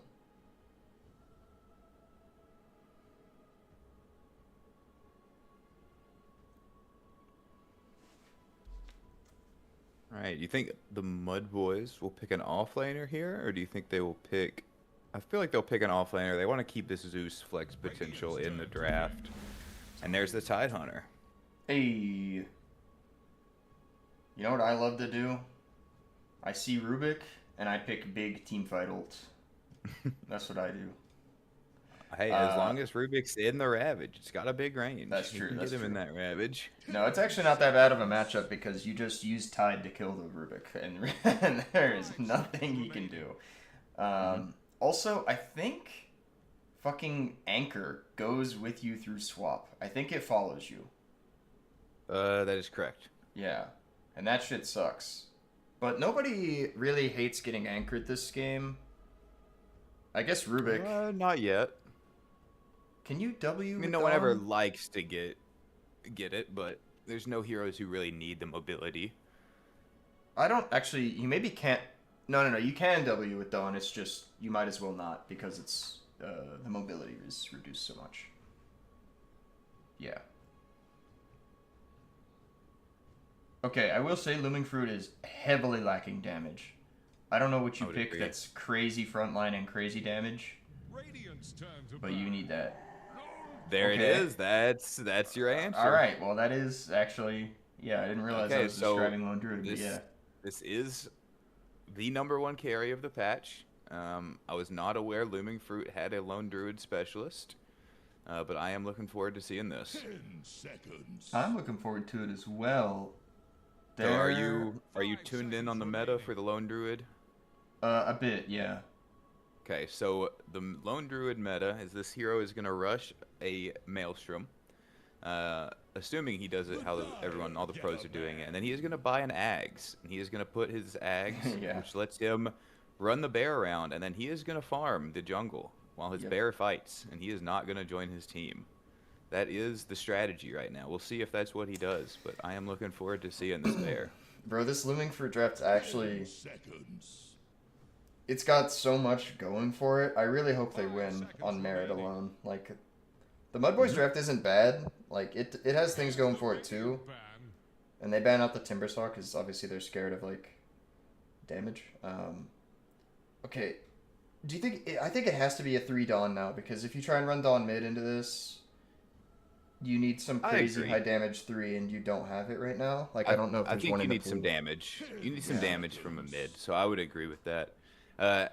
Alright, do you think the MUDBOYS will pick an offlaner here, or do you think they will pick... I feel like they'll pick an offlaner. They want to keep this Zeus flex potential in the draft. And there's the Tidehunter. Hey, you know what I love to do? I see Rubik and I pick big team fight ult. That's what I do. Hey, as Uh, long as Rubik's in the Ravage, it's got a big range. that's You true. can get That's him in true. that Ravage. No, it's actually not that bad of a matchup because you just use Tide to kill the Rubik, and, and there is nothing he can do. Hmm. Also, I think fucking Anchor goes with you through swap. I think it follows you. That is correct. Yeah, and that shit sucks. But nobody really hates getting anchored this game. I guess Rubik. Not yet. Can you I W mean, with no one ever Dawn? likes to get it, but there's no heroes who really need the mobility. I don't actually. You maybe can't. No, no, no. You can W with Dawn. It's just you might as well not because it's the mobility is reduced so much. Yeah. Okay, I will say Looming Fruit is heavily lacking damage. I don't know what I you would pick agree. that's crazy frontline and crazy damage, Radiant's turn to but you burn. need that. There it Okay. is. That's your All answer. right. Well, that is actually. Yeah, I didn't realize I Okay, was so describing Lone Druid, but this yeah. this is the #1 carry of the patch. I was not aware Looming Fruit had a Lone Druid specialist, but I am looking forward to seeing this. 10 seconds. I'm looking forward to it as well. So are There, you tuned in on the meta for the Lone Druid? a bit, yeah. Okay, so the Lone Druid meta is this hero is gonna rush a Maelstrom, assuming he does it how all the pros are doing it, and then he is gonna buy an Ags, and he is gonna put his Ags, Yeah. which lets him run the bear around, and then he is gonna farm the jungle while his Yep. bear fights, and he is not gonna join his team. That is the strategy right now. We'll see if that's what he does, but I am looking forward to seeing this bear. Bro, this Looming Fruit draft's actually. 10 seconds. It's got so much going for it. I really hope they win on merit alone. Like, the MUDBOYS draft isn't bad. Like, it has things going for it too. Ban. And they ban out the Timbersaw because obviously they're scared of, like, damage. Okay. Do you think. I think it has to be a 3 Dawn now because if you try and run Dawn mid into this, you need some I crazy agree. high damage 3 and you don't have it right now. Like, I don't know if I there's think one you in the need some pool. damage. You need some Yeah. damage from a mid, so I would agree with that. Uh,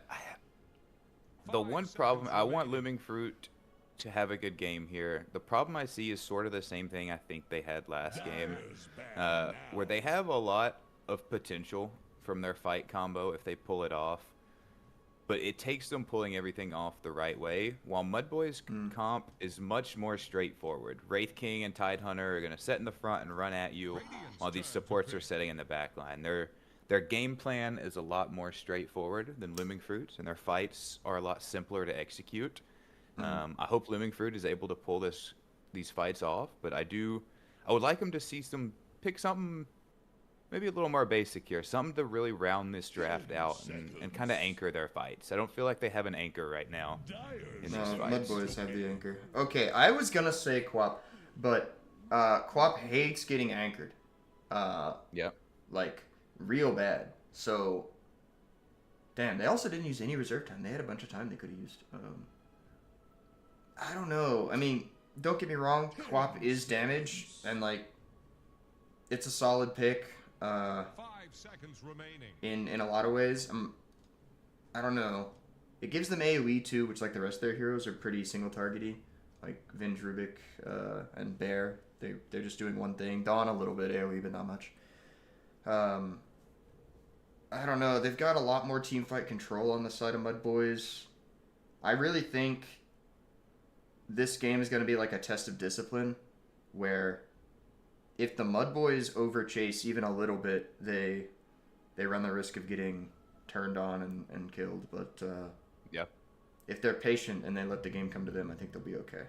the one problem I want Looming Fruit to have a good game here. The problem I see is sort of the same thing I think they had last game, Dyer's ban where they have a lot of potential from their fight combo if they pull it off, but it takes them pulling everything off the right way. While Mudboy's comp is much more straightforward. Wraith King and Tide Hunter are gonna set in the front and run at you, while these supports are setting in the back line. Their game plan is a lot more straightforward than Looming Fruit, and their fights are a lot simpler to execute. I hope Looming Fruit is able to pull these fights off, but I would like them to see pick something maybe a little more basic here, something to really round this draft out and kind of anchor their fights. I don't feel like they have an anchor right now in Dyer's these No, fights. MUDBOYS have the anchor. Okay, I was gonna say Quap, but Quap hates getting anchored. Yep. Like, real bad. So, damn, they also didn't use any reserve time. They had a bunch of time they could have used. I don't know. I mean, don't get me wrong, Quap is damage, and, like, it's a solid pick 5 seconds remaining. in a lot of ways. I don't know. It gives them AoE too, which, like, the rest of their heroes are pretty single-targety. Like, Vinge, Rubik, and Bear. They're just doing one thing. Dawn a little bit AoE, but not much. I don't know. They've got a lot more team fight control on the side of MUDBOYS. I really think this game is going to be like a test of discipline, where if the MUDBOYS overchase even a little bit, they run the risk of getting turned on and killed. But Yep. if they're patient and they let the game come to them, I think they'll be okay.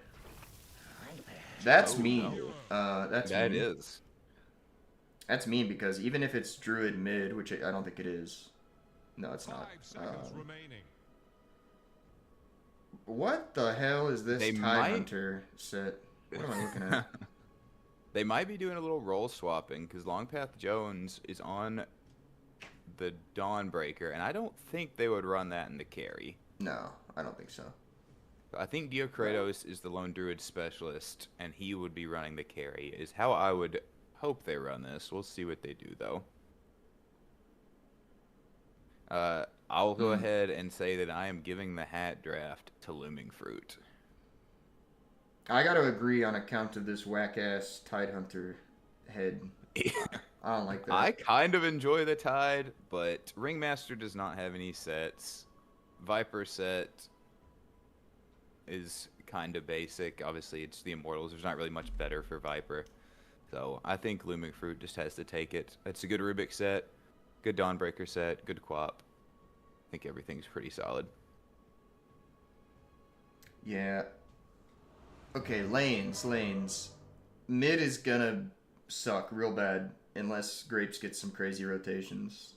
That's mean. That's That mean. is. That's mean because even if it's Druid mid, which I don't think it is. No, it's 5 not. seconds remaining. What the hell is this They Tide might- Hunter set? What am I looking at? They might be doing a little role swapping because Longpath Jones is on the Dawnbreaker, and I don't think they would run that into carry. No, I don't think so. I think Diokratos is the lone druid specialist, and he would be running the carry, is how I would hope they run this. We'll see what they do, though. I'll go ahead and say that I am giving the hat draft to Looming Fruit. I gotta agree on account of this whack-ass Tidehunter head. I don't like that. I kind of enjoy the Tide, but Ringmaster does not have any sets. Viper set is kind of basic. Obviously, it's the Immortals. There's not really much better for Viper. So I think Looming Fruit just has to take it. It's a good Rubik set, good Dawnbreaker set, good Quap. I think everything's pretty solid. Yeah. Okay, lanes. Mid is gonna suck real bad unless Grapes gets some crazy rotations.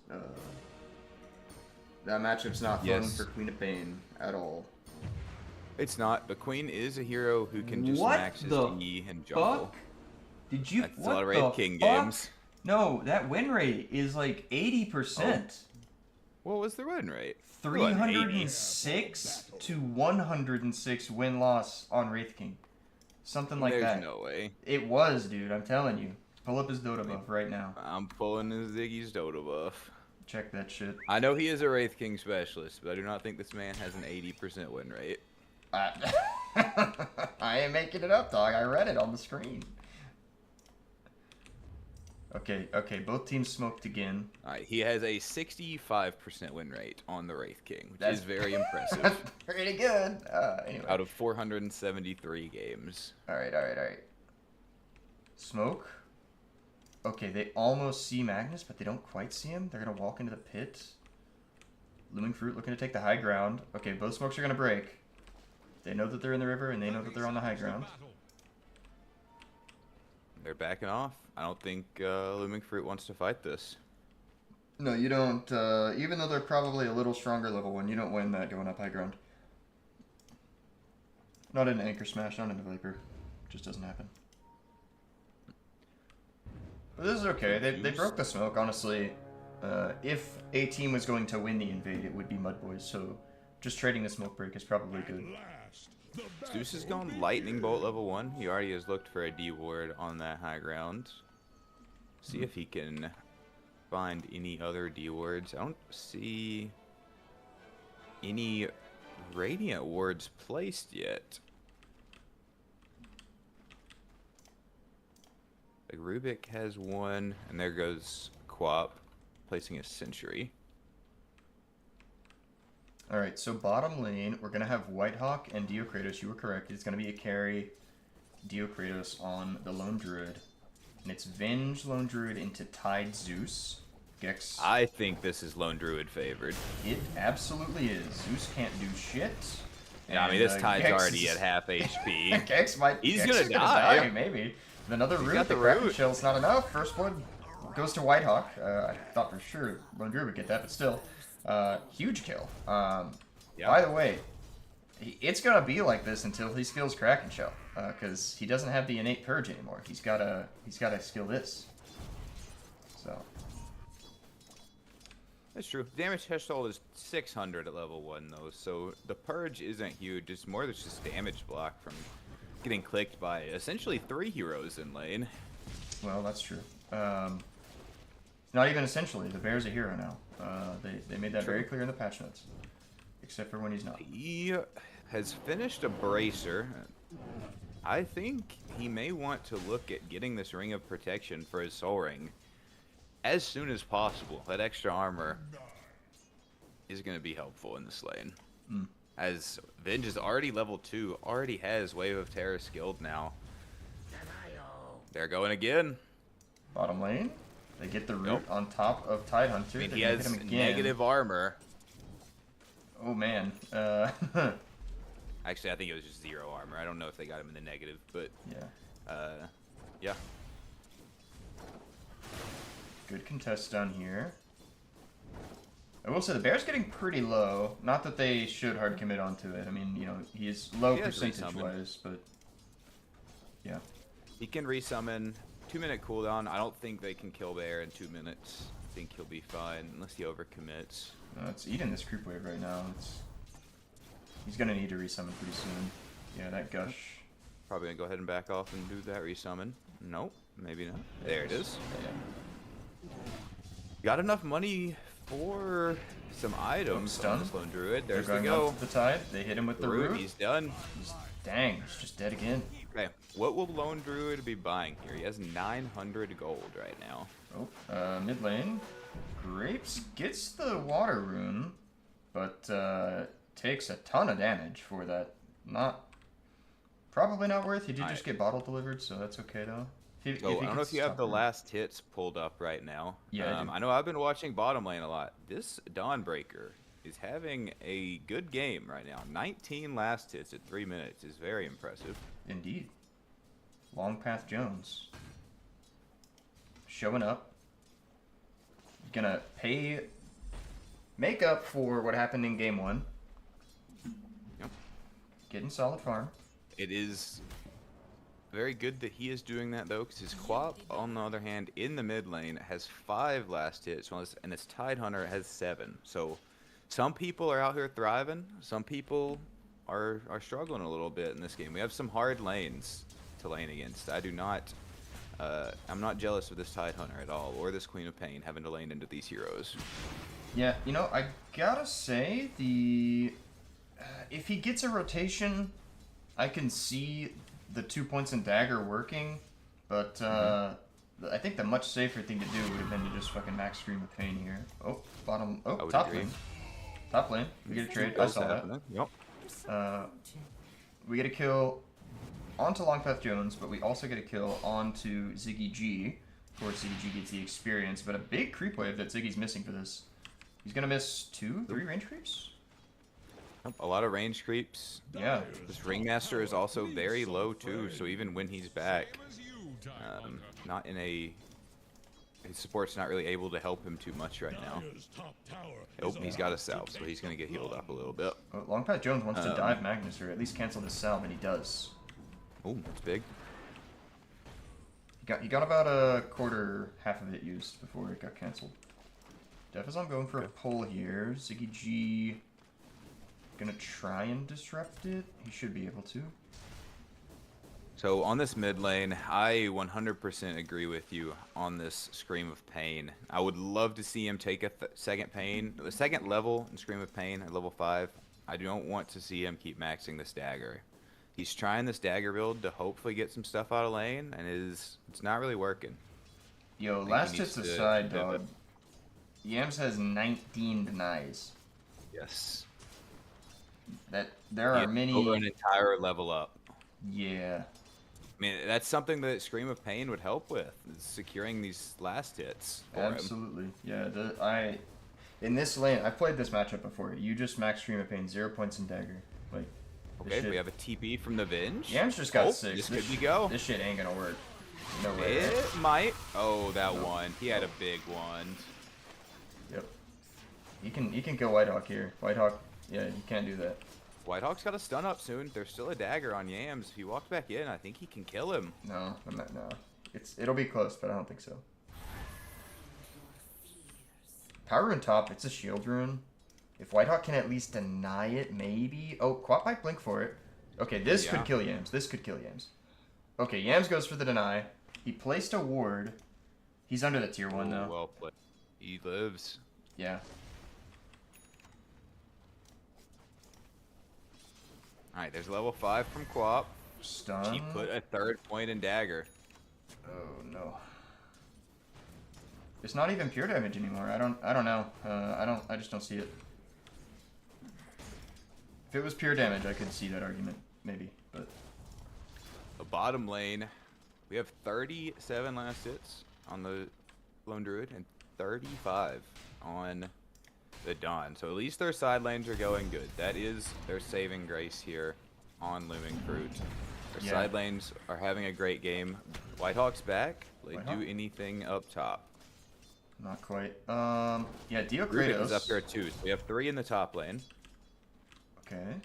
That matchup's not fun for Queen of Pain at all. It's not, but Queen is a hero who can just What max his the E and jungle. Fuck? Did you? That's a What lot of the Wraith King fuck? games. No, that win rate is like 80%. What was the win rate? 306 to 106 win-loss on Wraith King. Something like that. There's no way. It was, dude. I'm telling you. Pull up his Dota buff right now. I'm pulling his Ziggy's Dota buff. Check that shit. I know he is a Wraith King specialist, but I do not think this man has an 80% win rate. I ain't making it up, dog. I read it on the screen. Okay, both teams smoked again. Alright, he has a 65% win rate on the Wraith King, which is very impressive. That's pretty good. Anyway. Out of 473 games. Alright. Smoke. Okay, they almost see Magnus, but they don't quite see him. They're going to walk into the pit. Looming Fruit looking to take the high ground. Okay, both smokes are going to break. They know that they're in the river, and they know that they're on the high ground. They're backing off. I don't think Looming Fruit wants to fight this. No, you don't. Even though they're probably a little stronger level 1, you don't win that going up high ground. Not in Anchor Smash, not in the Viper. Just doesn't happen. But this is okay. They broke the smoke, honestly. If a team was going to win the invade, it would be MUDBOYS, so just trading the smoke break is probably good. Zeus has gone Lightning Bolt level 1. He already has looked for a D ward on that high ground. See if he can find any other D wards. I don't see any Radiant wards placed yet. Like Rubik has one, and there goes Quap placing a sentry. Alright, so bottom lane, we're going to have Whitehawk and Diokratos. You were correct. It's going to be a carry Diokratos on the Lone Druid. And it's Venge Lone Druid into Tide Zeus. Gex. I think this is Lone Druid favored. It absolutely is. Zeus can't do shit. Yeah, I mean, this Tide's Gex already at half HP. Gex might. He's Gex gonna is die. maybe. With another root, got the the Kraken root. Shell's not enough. First blood goes to Whitehawk. I thought for sure Lone Druid would get that, but still. Huge kill. By the way, it's gonna be like this until he skills Kraken Shell, because he doesn't have the innate purge anymore. He's gotta skill this. So. That's true. Damage threshold is 600 at level 1, though, so the purge isn't huge. It's more than just damage block from getting clicked by essentially 3 heroes in lane. Well, that's true. Not even essentially. The Bear's a hero now. They made that very clear in the patch notes. Except for when he's not. He has finished a Bracer. I think he may want to look at getting this Ring of Protection for his Soul Ring as soon as possible. That extra armor is going to be helpful in this lane. As Venge is already level 2, already has Wave of Terror skilled now. They're going again. Bottom lane. They get the root on top of Tidehunter. I mean, he has negative armor. Oh, man. Actually, I think it was just 0 armor. I don't know if they got him in the negative, but... Yeah. Yeah. Good contest down here. I will say the Bear's getting pretty low. Not that they should hard commit onto it. I mean, you know, he is low percentage-wise, but... Yeah. He can resummon. 2-minute cooldown. I don't think they can kill Bear in 2 minutes. I think he'll be fine unless he overcommits. It's eating this creep wave right now. He's gonna need to resummon pretty soon. Yeah, that gush. Probably gonna go ahead and back off and do that resummon. Nope, maybe not. There it is. Yeah. Got enough money for some items on this lone druid. There's the They're going go. up to the tide. They hit him with the root. He's done. Dang, he's just dead again. Okay, what will lone druid be buying here? He has 900 gold right now. Oh, mid lane. Grapes gets the water rune, but takes a ton of damage for that. Probably not worth. He did just get bottle delivered, so that's okay though. If I don't know if you have the last hits pulled up right now. Yeah, I know I've been watching bottom lane a lot. This Dawnbreaker is having a good game right now. 19 last hits at 3 minutes is very impressive. Indeed. Long Path Jones. Showing up. Gonna make up for what happened in game 1. Yep. Getting solid farm. It is very good that he is doing that though, because his Quap, on the other hand, in the mid lane has 5 last hits, and his Tidehunter has 7. So some people are out here thriving. Some people are struggling a little bit in this game. We have some hard lanes to lane against. I'm not jealous of this Tidehunter at all, or this Queen of Pain having to lane into these heroes. Yeah, you know, I gotta say, if he gets a rotation, I can see the 2 points in dagger working, but I think the much safer thing to do would have been to just fucking max Stream of Pain here. Oh, top lane. Top lane. We get a trade. I saw that. Yep. We get a kill onto Longpath Jones, but we also get a kill onto Ziggy G. Of course, Ziggy G gets the experience, but a big creep wave that Ziggy's missing for this. He's gonna miss 2, 3 range creeps? A lot of range creeps. Yeah. This Ringmaster is also very low too, so even when he's back, not in a... His support's not really able to help him too much right now. Oh, he's got a salve, so he's gonna get healed up a little bit. Oh, Longpath Jones wants to dive Magnus, or at least cancel his salve, and he does. Oh, that's big. He got about a quarter, half of it used before it got canceled. Defazon going for a pull here. Ziggy G gonna try and disrupt it. He should be able to. So on this mid lane, I 100% agree with you on this Scream of Pain. I would love to see him take a second level in Scream of Pain at level 5. I don't want to see him keep maxing this dagger. He's trying this dagger build to hopefully get some stuff out of lane, and it's not really working. Yo, last hits aside, dog. Yams has 19 denies. Yes. There are many. Over an entire level up. Yeah. I mean, that's something that Scream of Pain would help with, is securing these last hits for him. Absolutely. Yeah, in this lane, I played this matchup before. You just max Stream of Pain, 0 points in dagger. Like, okay, we have a TP from the Venge. Yams just got 6. This could be go. This shit ain't gonna work. No way. It might. Oh, that one. He had a big one. Yep. He can kill Whitehawk here. Whitehawk, yeah, you can't do that. Whitehawk's got a stun up soon. There's still a dagger on Yams. If he walks back in, I think he can kill him. No. It'll be close, but I don't think so. Power rune top, it's a shield rune. If Whitehawk can at least deny it, maybe. Oh, Quap might blink for it. Okay, this could kill Yams. This could kill Yams. Okay, Yams goes for the deny. He placed a ward. He's under the tier 1 now. Well played. He lives. Yeah. Alright, there's level 5 from Quap. Stun. He put a 3rd point in dagger. Oh no. It's not even pure damage anymore. I don't know. I just don't see it. If it was pure damage, I could see that argument, maybe, but The bottom lane, we have 37 last hits on the Lone Druid and 35 on the Dawn. So at least their side lanes are going good. That is their saving grace here on Looming Fruit. Their side lanes are having a great game. Whitehawk's back. Will they do anything up top? Not quite. Yeah, Dio Kratos is up here too. So we have 3 in the top lane. Okay.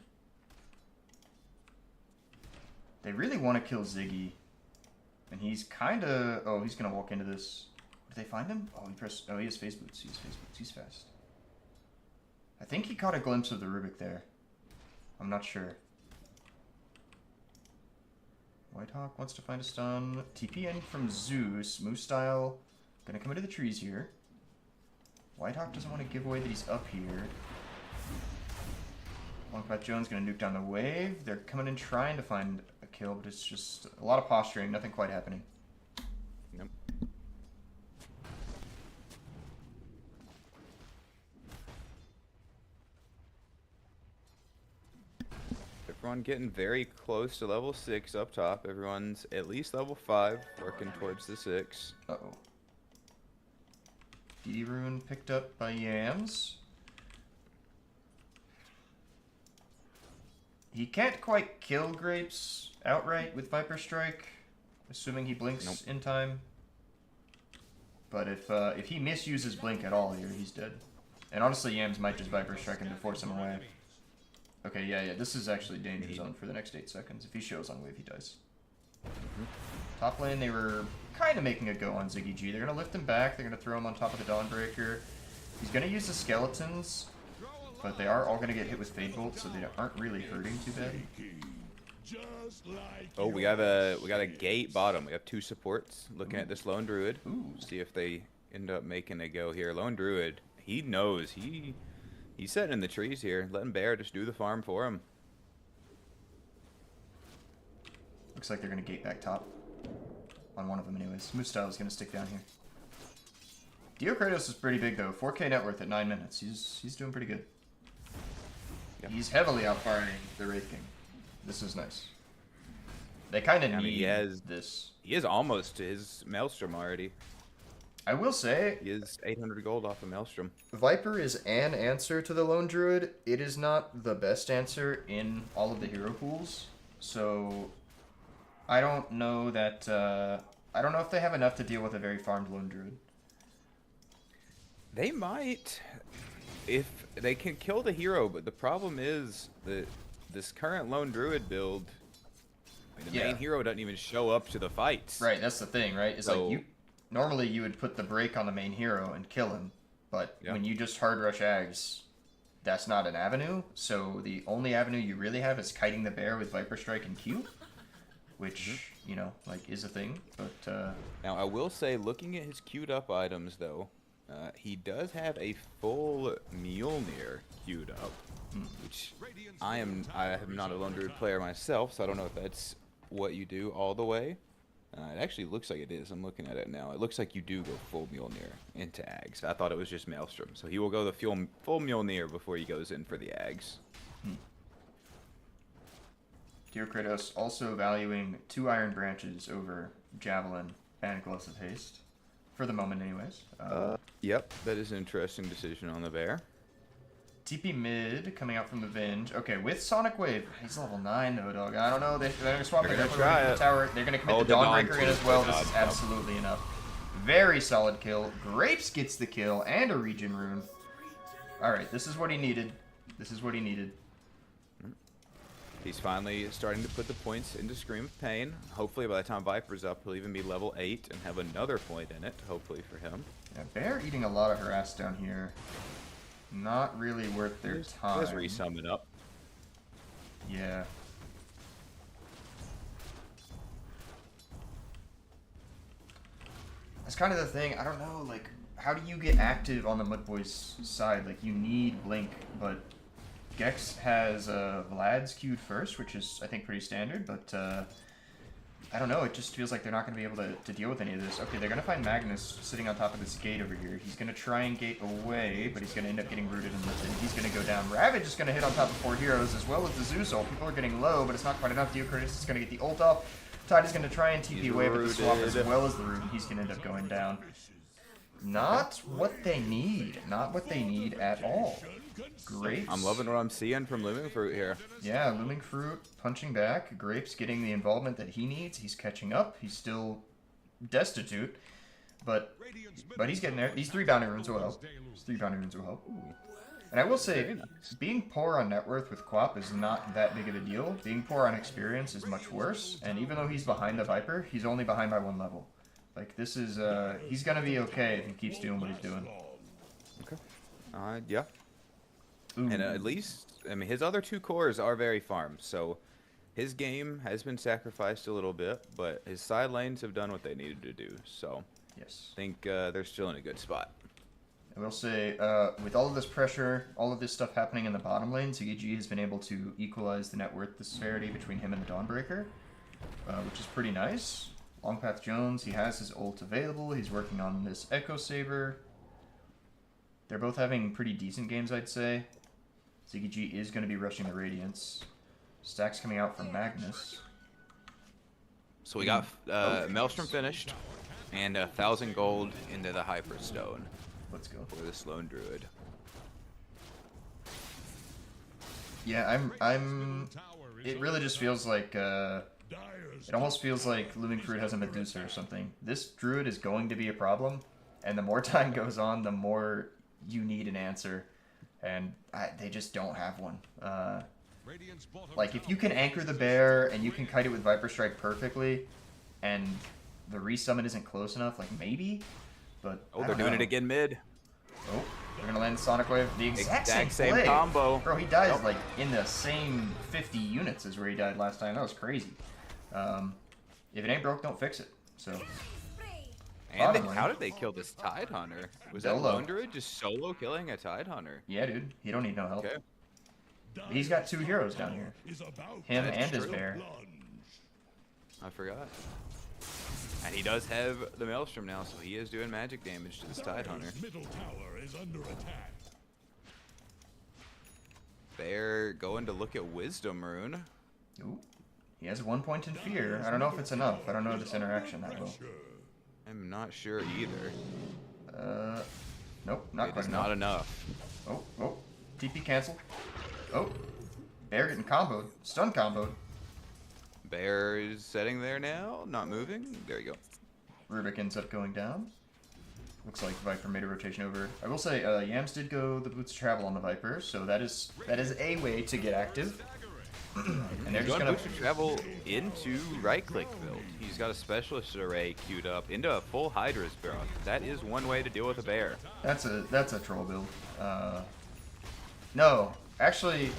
They really want to kill Ziggy. And he's kind of... Oh, he's going to walk into this. Did they find him? Oh, he has phase boots. He's fast. I think he caught a glimpse of the Rubik there. I'm not sure. Whitehawk wants to find a stun. TP in from Zeus. Moose style. Gonna come into the trees here. Whitehawk doesn't want to give away that he's up here. Longpath Jones gonna nuke down the wave. They're coming in trying to find a kill, but it's just a lot of posturing, nothing quite happening. Yep. Everyone getting very close to level 6 up top. Everyone's at least level 5, working towards the 6. Uh-oh. DD Rune picked up by Yams. He can't quite kill Grapes outright with Viper Strike, assuming he blinks in time. But if he misuses Blink at all here, he's dead. And honestly, Yams might just Viper Strike him to force him away. Okay, yeah, this is actually danger zone for the next 8 seconds. If he shows on wave, he dies. Top lane, they were kind of making a go on Ziggy G. They're going to lift him back. They're going to throw him on top of the Dawnbreaker. He's going to use the skeletons, but they are all going to get hit with Fade Bolt, so they aren't really hurting too bad. Oh, we got a gate bottom. We have 2 supports looking at this Lone Druid. Ooh. See if they end up making a go here. Lone Druid, he knows. He's sitting in the trees here, letting Bear just do the farm for him. Looks like they're going to gate back top. On one of them anyways. Moose Style is going to stick down here. Dio Kratos is pretty big though. 4k net worth at 9 minutes. He's doing pretty good. Yep. He's heavily outfiring the Wraith King. This is nice. They kind of need this. He is almost to his Maelstrom already. I will say, he is 800 gold off of Maelstrom. Viper is an answer to the Lone Druid. It is not the best answer in all of the hero pools. So I don't know that. I don't know if they have enough to deal with a very farmed Lone Druid. They might, if they can kill the hero, but the problem is that this current Lone Druid build, the main hero doesn't even show up to the fights. Right, that's the thing, right? It's like normally you would put the break on the main hero and kill him, but when you just hard rush Ags, that's not an avenue. So the only avenue you really have is kiting the bear with Viper Strike and Q, which you know, like, is a thing. But now I will say, looking at his queued up items though, he does have a full Mjolnir queued up, which I am not a Lone Druid player myself, so I don't know if that's what you do all the way. It actually looks like it is. I'm looking at it now. It looks like you do go full Mjolnir into Ags. I thought it was just Maelstrom. So he will go the full Mjolnir before he goes in for the Ags. Dear Kratos also valuing 2 Iron Branches over Javelin and Aggressive Haste. For the moment anyways. Yep, that is an interesting decision on the bear. TP mid coming out from the Venge. Okay, with Sonic Wave. He's level 9 though, dog. I don't know. They're going to swap the tower. They're going to commit the Dawnbreaker in as well. This is absolutely enough. Very solid kill. Grapes gets the kill and a regen rune. Alright, this is what he needed. This is what he needed. He's finally starting to put the points into Scream of Pain. Hopefully by the time Viper's up, he'll even be level 8 and have another point in it, hopefully for him. Yeah, Bear eating a lot of harass down here. Not really worth their time. Just resummon up. Yeah. That's kind of the thing. I don't know, like, how do you get active on the MUDBOYS side? Like, you need Blink, but Gex has Vlad's queued first, which is, I think, pretty standard, but I don't know. It just feels like they're not going to be able to deal with any of this. Okay, they're going to find Magnus sitting on top of this gate over here. He's going to try and gate away, but he's going to end up getting rooted and lifted. He's going to go down. Ravage is going to hit on top of 4 heroes, as well as the Zeus ult. People are getting low, but it's not quite enough. Diocratus is going to get the ult off. Tide is going to try and TP away, but the swap as well as the root. He's going to end up going down. Not what they need. Not what they need at all. Grapes. I'm loving what I'm seeing from Looming Fruit here. Yeah, Looming Fruit punching back. Grapes getting the involvement that he needs. He's catching up. He's still destitute, but he's getting there. These 3 bounty runes will help. These 3 bounty runes will help. Ooh. And I will say, being poor on net worth with Quap is not that big of a deal. Being poor on experience is much worse. And even though he's behind the Viper, he's only behind by 1 level. Like, this is, he's gonna be okay if he keeps doing what he's doing. Okay. Yeah. Ooh. And at least I mean, his other 2 cores are very farm, so his game has been sacrificed a little bit, but his side lanes have done what they needed to do. So Yes. I think they're still in a good spot. I will say, with all of this pressure, all of this stuff happening in the bottom lane, ZiggyG has been able to equalize the net worth disparity between him and the Dawnbreaker, which is pretty nice. Longpath Jones, he has his ult available. He's working on this Echo Saber. They're both having pretty decent games, I'd say. ZiggyG is going to be rushing the Radiance. Stacks coming out from Magnus. So we got Maelstrom finished, and 1,000 gold into the Hyperstone Let's go. for the Lone Druid. Yeah, it really just feels like, it almost feels like Looming Fruit has a Medusa or something. This Druid is going to be a problem, and the more time goes on, the more you need an answer, and they just don't have one. Like, if you can anchor the bear, and you can kite it with Viper Strike perfectly, and the resummon isn't close enough, like, maybe, but Oh, they're doing it again mid. Oh, they're gonna land Sonic Wave. The exact same play. combo. Bro, he dies like in the same 50 units as where he died last time. That was crazy. If it ain't broke, don't fix it. So. And Bottom lane. how did they kill this Tide Hunter? Was that Solo. Lone Druid just solo killing a Tide Hunter? Yeah, dude. He don't need no help. Okay. He's got 2 heroes down here. Him That's and his true. bear. I forgot. And he does have the Maelstrom now, so he is doing magic damage to this Tide Hunter. Middle tower is under attack. They're going to look at Wisdom Rune. Ooh. He has 1 point in fear. I don't know if it's enough. I don't know this interaction that well. I'm not sure either. Nope, not It quite is enough. not enough. Oh. TP cancel. Oh. Bear getting comboed. Stun comboed. Bear is sitting there now, not moving. There you go. Rubik ends up going down. Looks like Viper made a rotation over. I will say, Yams did go the Boots of Travel on the Viper, so that is a way to get active. And they're He's just going gonna. to travel into right-click build. He's got a Specialist Array queued up into a full Hydra's build. That is one way to deal with a bear. That's a troll build. No, actually,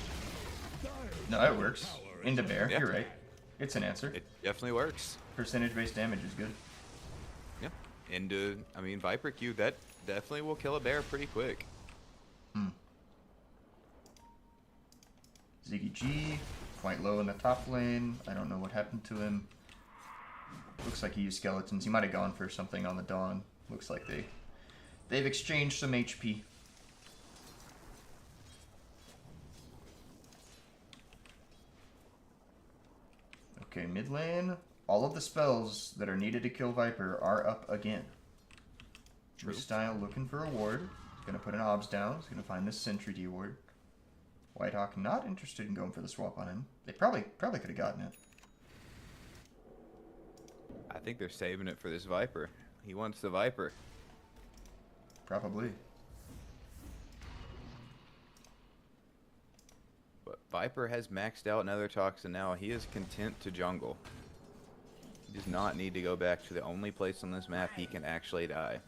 no, it works. Into bear. Yeah. You're right. It's an answer. It definitely works. Percentage-based damage is good. Yeah. Into, I mean, Viper Q, that definitely will kill a bear pretty quick. ZiggyG, quite low in the top lane. I don't know what happened to him. Looks like he used skeletons. He might have gone for something on the Dawn. Looks like they've exchanged some HP. Okay, mid lane. All of the spells that are needed to kill Viper are up again. True Style looking for a ward. He's gonna put an obs down. He's gonna find this Sentry D ward. Whitehawk not interested in going for the swap on him. They probably could have gotten it. I think they're saving it for this Viper. He wants the Viper. Probably. But Viper has maxed out Nether Toxin now. He is content to jungle. He does not need to go back to the only place on this map he can actually die.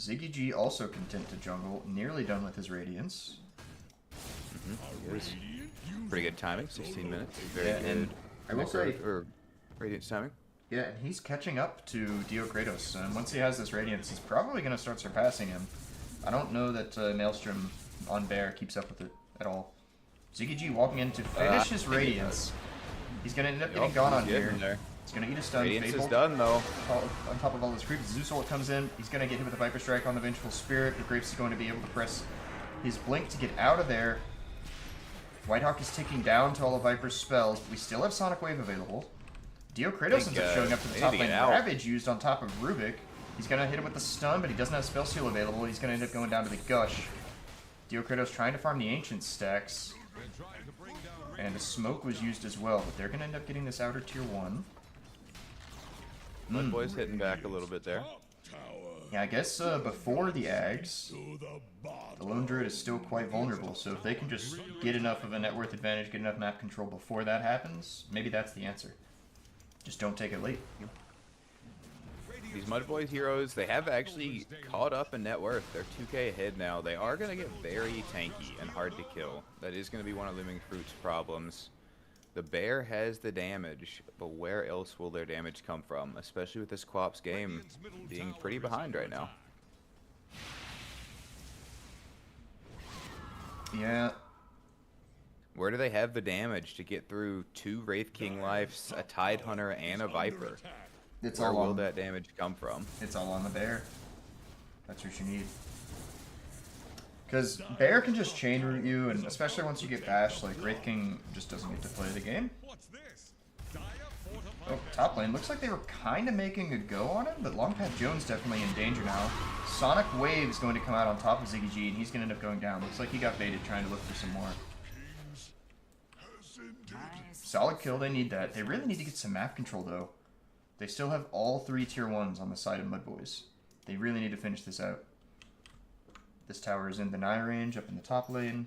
ZiggyG also content to jungle. Nearly done with his Radiance. It is pretty good timing. 16 minutes. Very Yeah, good. and I will say- or Radiance timing. Yeah, and he's catching up to Dio Kratos. And once he has this Radiance, he's probably going to start surpassing him. I don't know that Maelstrom on Bear keeps up with it at all. ZiggyG walking in to finish his Radiance. He's going to end up getting gone on here. There. He's going to eat a stun. Radiance Fable. is done though. On top of all this creep, Zeus ult comes in. He's going to get hit with a Viper Strike on the Vengeful Spirit. The Grapes is going to be able to press his Blink to get out of there. Whitehawk is ticking down to all of Viper's spells, but we still have Sonic Wave available. Dio Kratos ends up showing up to the they top need to lane. get out. Ravage used on top of Rubik. He's going to hit him with the stun, but he doesn't have Spell Seal available. He's going to end up going down to the Gush. Dio Kratos trying to farm the Ancient stacks. And a Smoke was used as well, but they're going to end up getting this outer tier 1. MUDBOYS hitting back a little bit there. Yeah, I guess before the Ags, the Lone Druid is still quite vulnerable, so if they can just get enough of a net worth advantage, get enough map control before that happens, maybe that's the answer. Just don't take it late. these MUDBOYS heroes, they have actually caught up in net worth. They're 2k ahead now. They are going to get very tanky and hard to kill. That is going to be one of Looming Fruit's problems. The bear has the damage, but where else will their damage come from? Especially with this co-op's game being pretty behind right now. Yeah. Where do they have the damage to get through 2 Wraith King lives, a Tide Hunter, and a Viper? It's Where all will on, that damage come from? It's all on the bear. That's what you need. Because bear can just chain root you, and especially once you get bashed, like Wraith King just doesn't get to play the game. Oh, top lane. Looks like they were kind of making a go on it, but Long Path Jones definitely in danger now. Sonic Wave is going to come out on top of Ziggy G, and he's going to end up going down. Looks like he got baited trying to look for some more. Solid kill, they need that. They really need to get some map control, though. They still have all 3 tier 1s on the side of MUDBOYS. They really need to finish this out. This tower is in the Nine range, up in the top lane.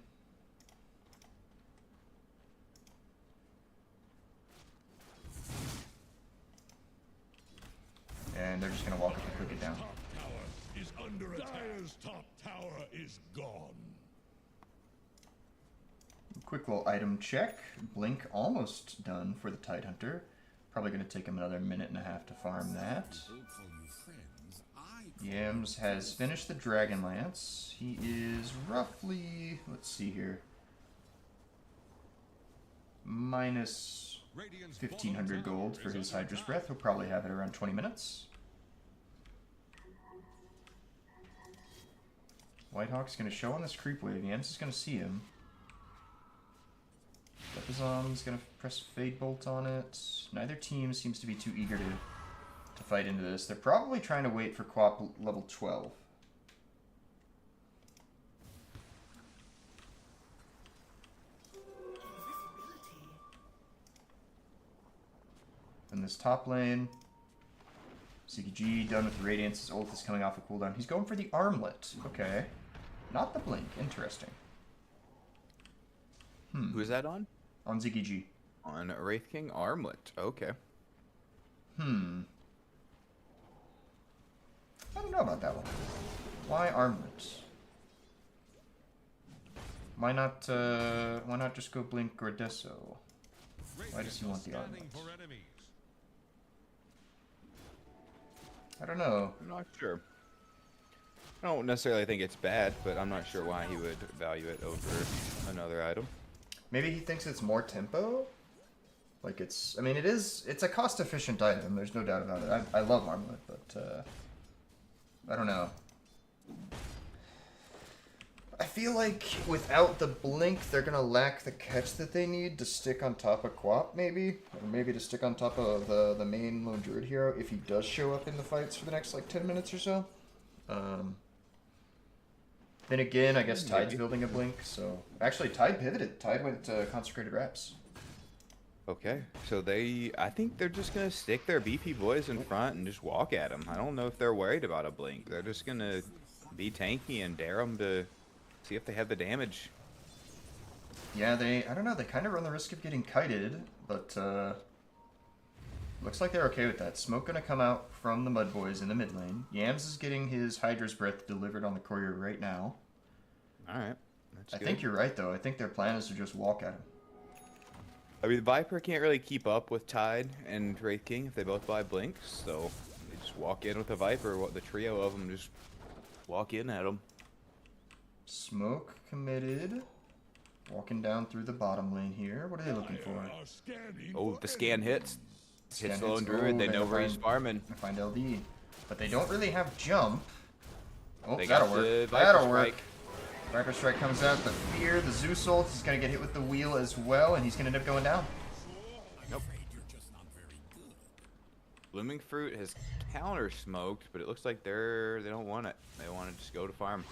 And they're just going to walk up and click it down. Dire's top tower is gone. Quick little item check. Blink almost done for the Tide Hunter. Probably going to take him another minute and a half to farm that. Yams has finished the Dragonlance. He is roughly, let's see here, minus 1,500 gold for his Hydra's Breath. He'll probably have it around 20 minutes. Whitehawk's going to show on this creep wave. Yams is going to see him. Lepizon's going to press Fade Bolt on it. Neither team seems to be too eager to fight into this. They're probably trying to wait for Quap level 12. In this top lane, CKG done with the Radiance. His ult is coming off a cooldown. He's going for the Armlet. Okay. Not the Blink. Interesting. Who is that on? On Ziggy G. On Wraith King Armlet. Okay. I don't know about that one. Why Armlet? Why not just go Blink or Deso? Why does he want the Armlet? I don't know. I'm not sure. I don't necessarily think it's bad, but I'm not sure why he would value it over another item. Maybe he thinks it's more tempo? Like it's, I mean, it's a cost-efficient item, there's no doubt about it. I love Armlet, but, I don't know. I feel like without the Blink, they're gonna lack the catch that they need to stick on top of Quap, maybe? Or maybe to stick on top of the main Lone Druid hero if he does show up in the fights for the next, like, 10 minutes or so. Then again, I guess Tide's building a Blink, so... Actually, Tide pivoted. Tide went to Consecrated Wraps. Okay, so I think they're just going to stick their beefy boys in front and just walk at them. I don't know if they're worried about a Blink. They're just going to be tanky and dare them to see if they have the damage. Yeah, I don't know, they kind of run the risk of getting kited, but, looks like they're okay with that. Smoke gonna come out from the MUDBOYS in the mid lane. Yams is getting his Hydra's Breath delivered on the courier right now. Alright, that's good. I think you're right, though. I think their plan is to just walk at him. I mean, Viper can't really keep up with Tide and Wraith King if they both buy Blinks, so they just walk in with the Viper. The trio of them just walk in at them. Smoke committed. Walking down through the bottom lane here. What are they looking for? Oh, the scan hits. Hits the Lone hits. Druid, Oh, they know where he's farming. I find LD. But they don't really have jump. Oh, They that'll got work. the Viper That'll work. Strike. Viper Strike comes out. The Fear, the Zeus ult. He's going to get hit with the wheel as well, and he's going to end up going down. Nope. Looming Fruit has counter smoked, but it looks like they don't want it. They want to just go to farm.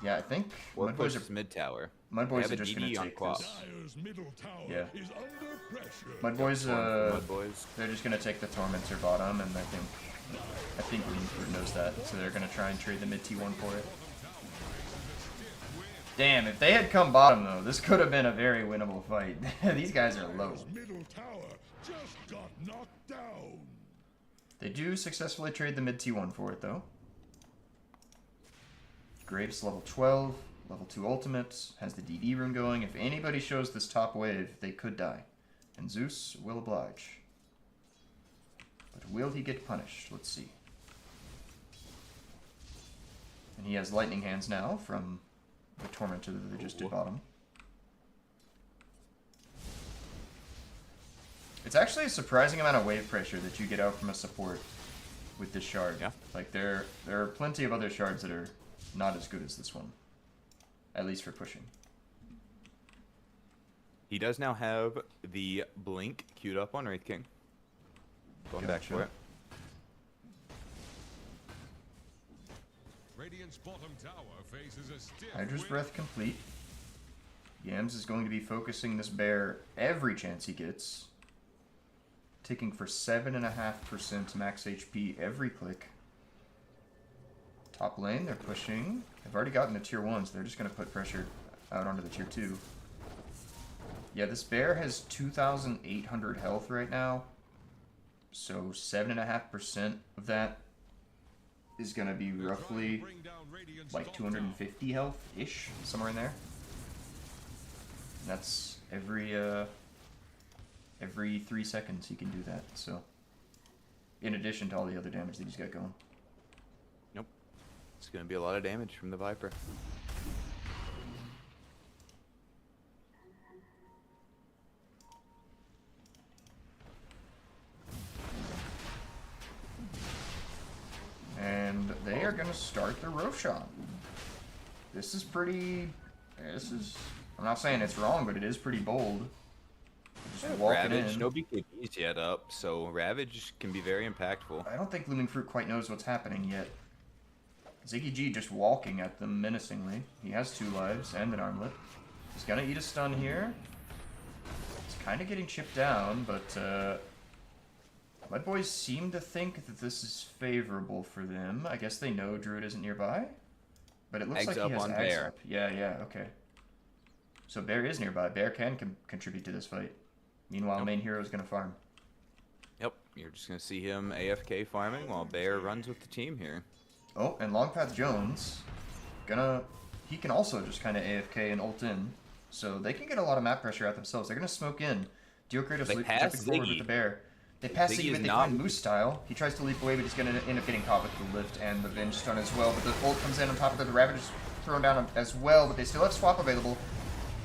Yeah, I think Or push MUDBOYS this mid tower. are just going to take Quap. this. Middle tower Yeah. is under pressure. MUDBOYS, they're just going to take the Tormentor bottom, and I think Looming Fruit knows that, so they're going to try and trade the mid T1 for it. Damn, if they had come bottom, though, this could have been a very winnable fight. These guys are low. Middle tower just got knocked down. They do successfully trade the mid T1 for it, though. Graves level 12, level 2 ultimate, has the DD rune going. If anybody shows this top wave, they could die. And Zeus will oblige. But will he get punished? Let's see. And he has lightning hands now from the Tormentor that they just did bottom. It's actually a surprising amount of wave pressure that you get out from a support with this shard. Yeah. Like there are plenty of other shards that are not as good as this one. At least for pushing. He does now have the blink queued up on Wraith King. Going back for it. Radiant's bottom tower faces a stiff Hydra's wind. Breath complete. Yams is going to be focusing this bear every chance he gets. Ticking for 7.5% max HP every click. Top lane, they're pushing. They've already gotten the tier 1s. They're just going to put pressure out onto the tier 2. Yeah, this bear has 2,800 health right now. So 7.5% of that is going to be roughly like 250 health-ish, somewhere in there. That's every 3 seconds he can do that, so. In addition to all the other damage that he's got going. Nope. It's going to be a lot of damage from the Viper. And they are going to start the Roshan. This is pretty... I'm not saying it's wrong, but it is pretty bold. Just walking Ravage, in. no BKBs yet up, so Ravage can be very impactful. I don't think Looming Fruit quite knows what's happening yet. Ziggy G just walking at them menacingly. He has 2 lives and an armlet. He's gonna eat a stun here. He's kind of getting chipped down, but MUDBOYS seem to think that this is favorable for them. I guess they know Druid isn't nearby. But it looks Eggs like up he has on Eggs Bear. up. Yeah, okay. So Bear is nearby. Bear can contribute to this fight. Meanwhile, main hero is gonna farm. Yep, you're just going to see him AFK farming while Bear runs with the team here. Oh, and Longpath Jones, he can also just kind of AFK and ult in, so they can get a lot of map pressure at themselves. They're gonna smoke in. Dio Kratos They pass jumping forward with Ziggy. the bear. They pass Ziggy Ziggy, is but they not- find Moose style. He tries to leap away, but he's gonna end up getting caught with the lift and the Venge stun as well. But the ult comes in on top of it. The Ravage is thrown down as well, but they still have swap available.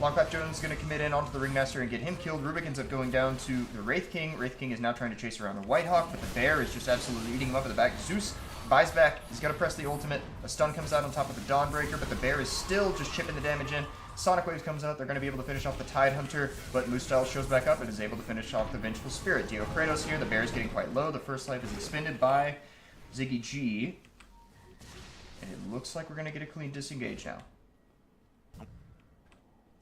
Longpath Jones is going to commit in onto the Ringmaster and get him killed. Rubik ends up going down to the Wraith King. Wraith King is now trying to chase around the Whitehawk, but the bear is just absolutely eating him up at the back. Zeus buys back. He's going to press the ultimate. A stun comes out on top of the Dawnbreaker, but the bear is still just chipping the damage in. Sonic Waves comes out. They're going to be able to finish off the Tide Hunter, but Moose Style shows back up and is able to finish off the Vengeful Spirit. Dio Kratos here. The bear is getting quite low. The first life is expended by Ziggy G. And it looks like we're going to get a clean disengage now.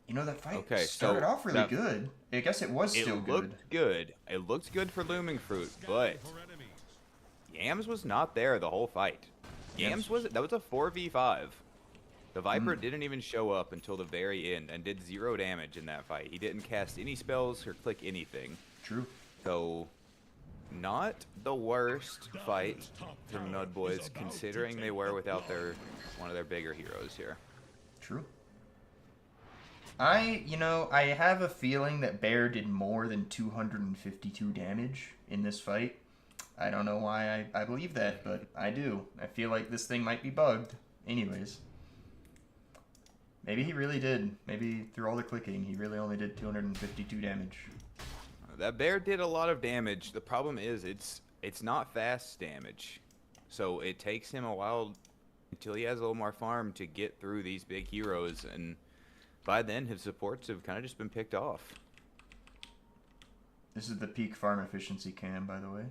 You know, that fight started off really good. I guess it was still good. It looked good. It looked good for Looming Fruit, but Yams was not there the whole fight. That was a 4v5. The Viper didn't even show up until the very end and did 0 damage in that fight. He didn't cast any spells or click anything. True. So, not the worst fight from MUDBOYS, considering they were without one of their bigger heroes here. True. I have a feeling that Bear did more than 252 damage in this fight. I don't know why I believe that, but I do. I feel like this thing might be bugged. Anyways. Maybe he really did. Maybe through all the clicking, he really only did 252 damage. That bear did a lot of damage. The problem is it's not fast damage. So it takes him a while until he has a little more farm to get through these big heroes, and by then his supports have kind of just been picked off. This is the peak farm efficiency cam, by the way.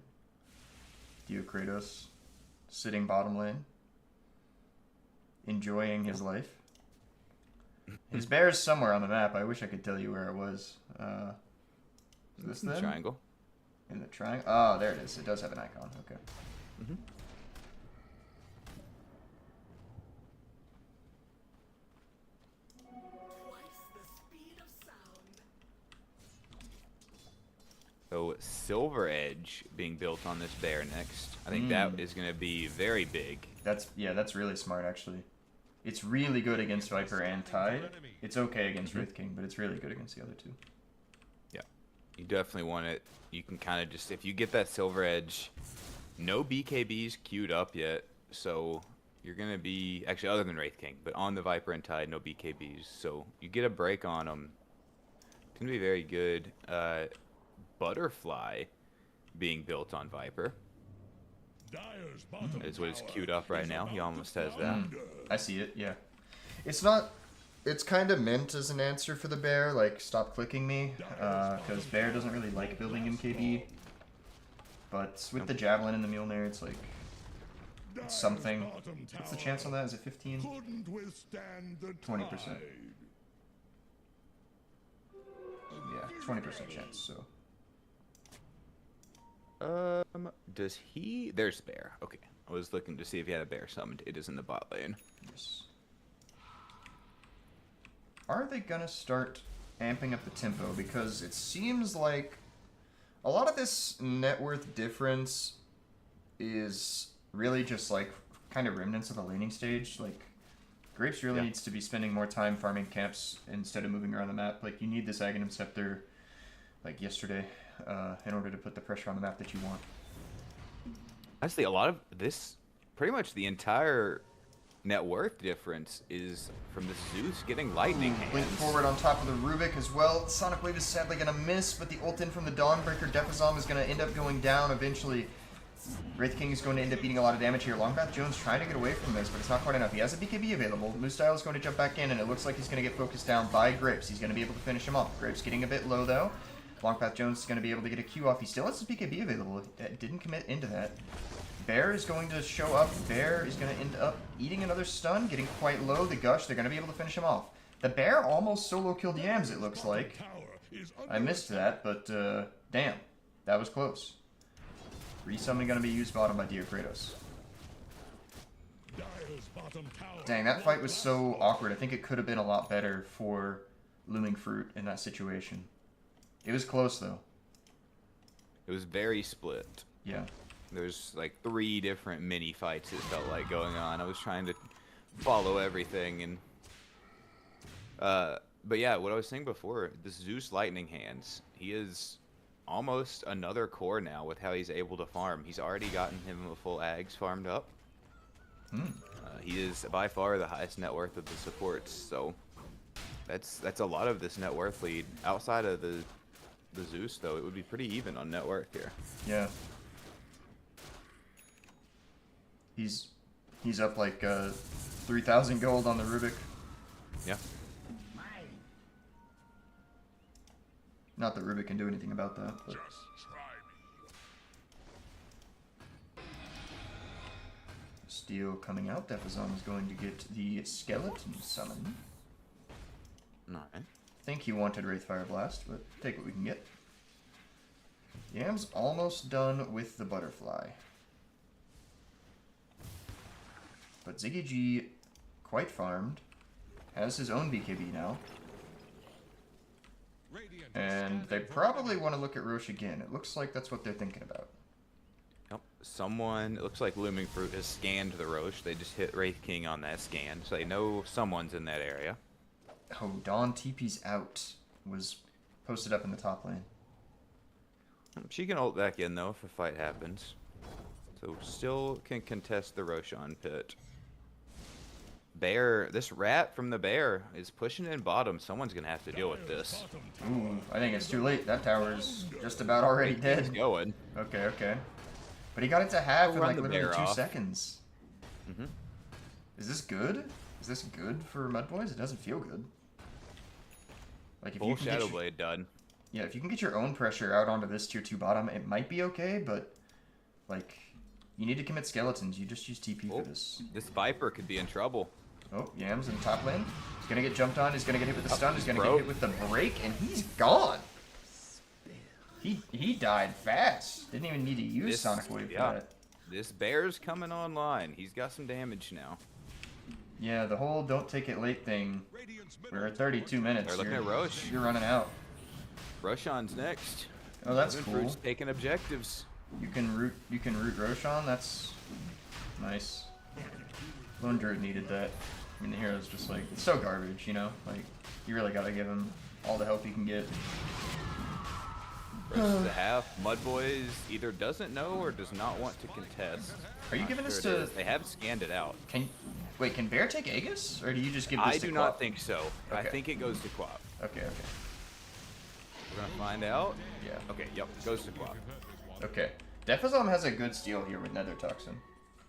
Dio Kratos sitting bottom lane, enjoying his life. His bear is somewhere on the map. I wish I could tell you where it was. Is this In the them? triangle. In the triangle? Oh, there it is. It does have an icon. Okay. Mm-hmm. So Silver Edge being built on this bear next. I think that is going to be very big. That's really smart actually. It's really good against Viper and Tide. It's okay against Wraith King, but it's really good against the other two. Yeah, you definitely want it. You can kind of just, if you get that Silver Edge, no BKBs queued up yet, so you're going to be, actually other than Wraith King, but on the Viper and Tide, no BKBs. So you get a break on them. It's going to be very good. Butterfly being built on Viper. Is what is queued up right now. He almost has that. I see it, yeah. It's not... It's kind of meant as an answer for the bear, like, stop clicking me, because bear doesn't really like building MKB. But with the Javelin and the Mjolnir, it's like... It's something. What's the chance on that? Is it 15? 20%. Yeah, 20% chance, so... Does he... There's bear. Okay. I was looking to see if he had a bear summoned. It is in the bot lane. Yes. Are they gonna start amping up the tempo? Because it seems like a lot of this net worth difference is really just like kind of remnants of the laning stage. Like, Grapes really needs to be spending more time farming camps instead of moving around the map. Like, you need this Aghanim Scepter, like yesterday, in order to put the pressure on the map that you want. Honestly, a lot of this, pretty much the entire net worth difference is from the Zeus getting lightning hands. Blink forward on top of the Rubik as well. Sonic Wave is sadly going to miss, but the ult in from the Dawnbreaker Defazam is going to end up going down eventually. Wraith King is going to end up eating a lot of damage here. Longpath Jones trying to get away from this, but it's not quite enough. He has a BKB available. Moostyle is going to jump back in, and it looks like he's going to get focused down by Grapes. He's going to be able to finish him off. Grapes getting a bit low, though. Longpath Jones is going to be able to get a Q off. He still has his BKB available. Didn't commit into that. Bear is going to show up. Bear is going to end up eating another stun, getting quite low. The Gush, they're going to be able to finish him off. The Bear almost solo killed Yams, it looks like. I missed that, but damn, that was close. Resummoning going to be used bottom by Kratos. Dang, that fight was so awkward. I think it could have been a lot better for Looming Fruit in that situation. It was close, though. It was very split. Yeah. There's like 3 different mini fights it felt like going on. I was trying to follow everything and but yeah, what I was saying before, this Zeus Lightning Hands, he is almost another core now with how he's able to farm. He's already gotten him a full Ags farmed up. He is by far the highest net worth of the supports, so that's a lot of this net worth lead. Outside of the Zeus though, it would be pretty even on net worth here. Yeah. He's up like 3,000 gold on the Rubik. Yeah. Not that Rubik can do anything about that, but... Steel coming out. Defazon is going to get the Skeleton Summon. Alright. I think he wanted Wraithfire Blast, but take what we can get. Yam's almost done with the Butterfly. But Ziggy G, quite farmed, has his own BKB now. And they probably want to look at Roche again. It looks like that's what they're thinking about. Nope. Someone, it looks like Looming Fruit has scanned the Roche. They just hit Wraith King on that scan, so they know someone's in that area. Oh, Dawn TP's out. Was posted up in the top lane. She can ult back in, though, if a fight happens. So still can contest the Roshan pit. Bear, this rat from the Bear is pushing in bottom. Someone's going to have to deal with this. Ooh, I think it's too late. That tower's just about already dead. He's going. Okay, okay. But he got it to half in Run like the literally bear 2 off. seconds. Is this good? Is this good for MUDBOYS? It doesn't feel good. Like if Full you can Shadow get Blade done. yeah, if you can get your own pressure out onto this tier 2 bottom, it might be okay, but like you need to commit skeletons. You just use TP for this. This Viper could be in trouble. Oh, Yams in top lane. He's gonna get jumped on. He's gonna get hit with the stun. He's gonna get hit with the break, and he's gone. He died fast. Didn't even need to use Sonic Wave for that. This Bear's coming online. He's got some damage now. Yeah, the whole don't take it late thing. We're at 32 minutes. They're looking at Roche. You're running out. Roshan's next. Oh, that's Looming cool. Fruit's taking objectives. You can root Roshan. That's nice. Lone Druid needed that. I mean, the hero's just like, it's so garbage, you know? Like, you really gotta give him all the help you can get. Rest of the half, MUDBOYS either doesn't know or does not want to contest. Are you Not giving sure this it to... is. They have scanned it out. Wait, can Bear take Aegis? Or do you just give this I to do Quap? not think so. I Okay. think it goes to Quap. Okay. We're gonna find out. Yeah. Okay, yep, goes to Quap. Okay. Defazom has a good steal here with Nether Toxin.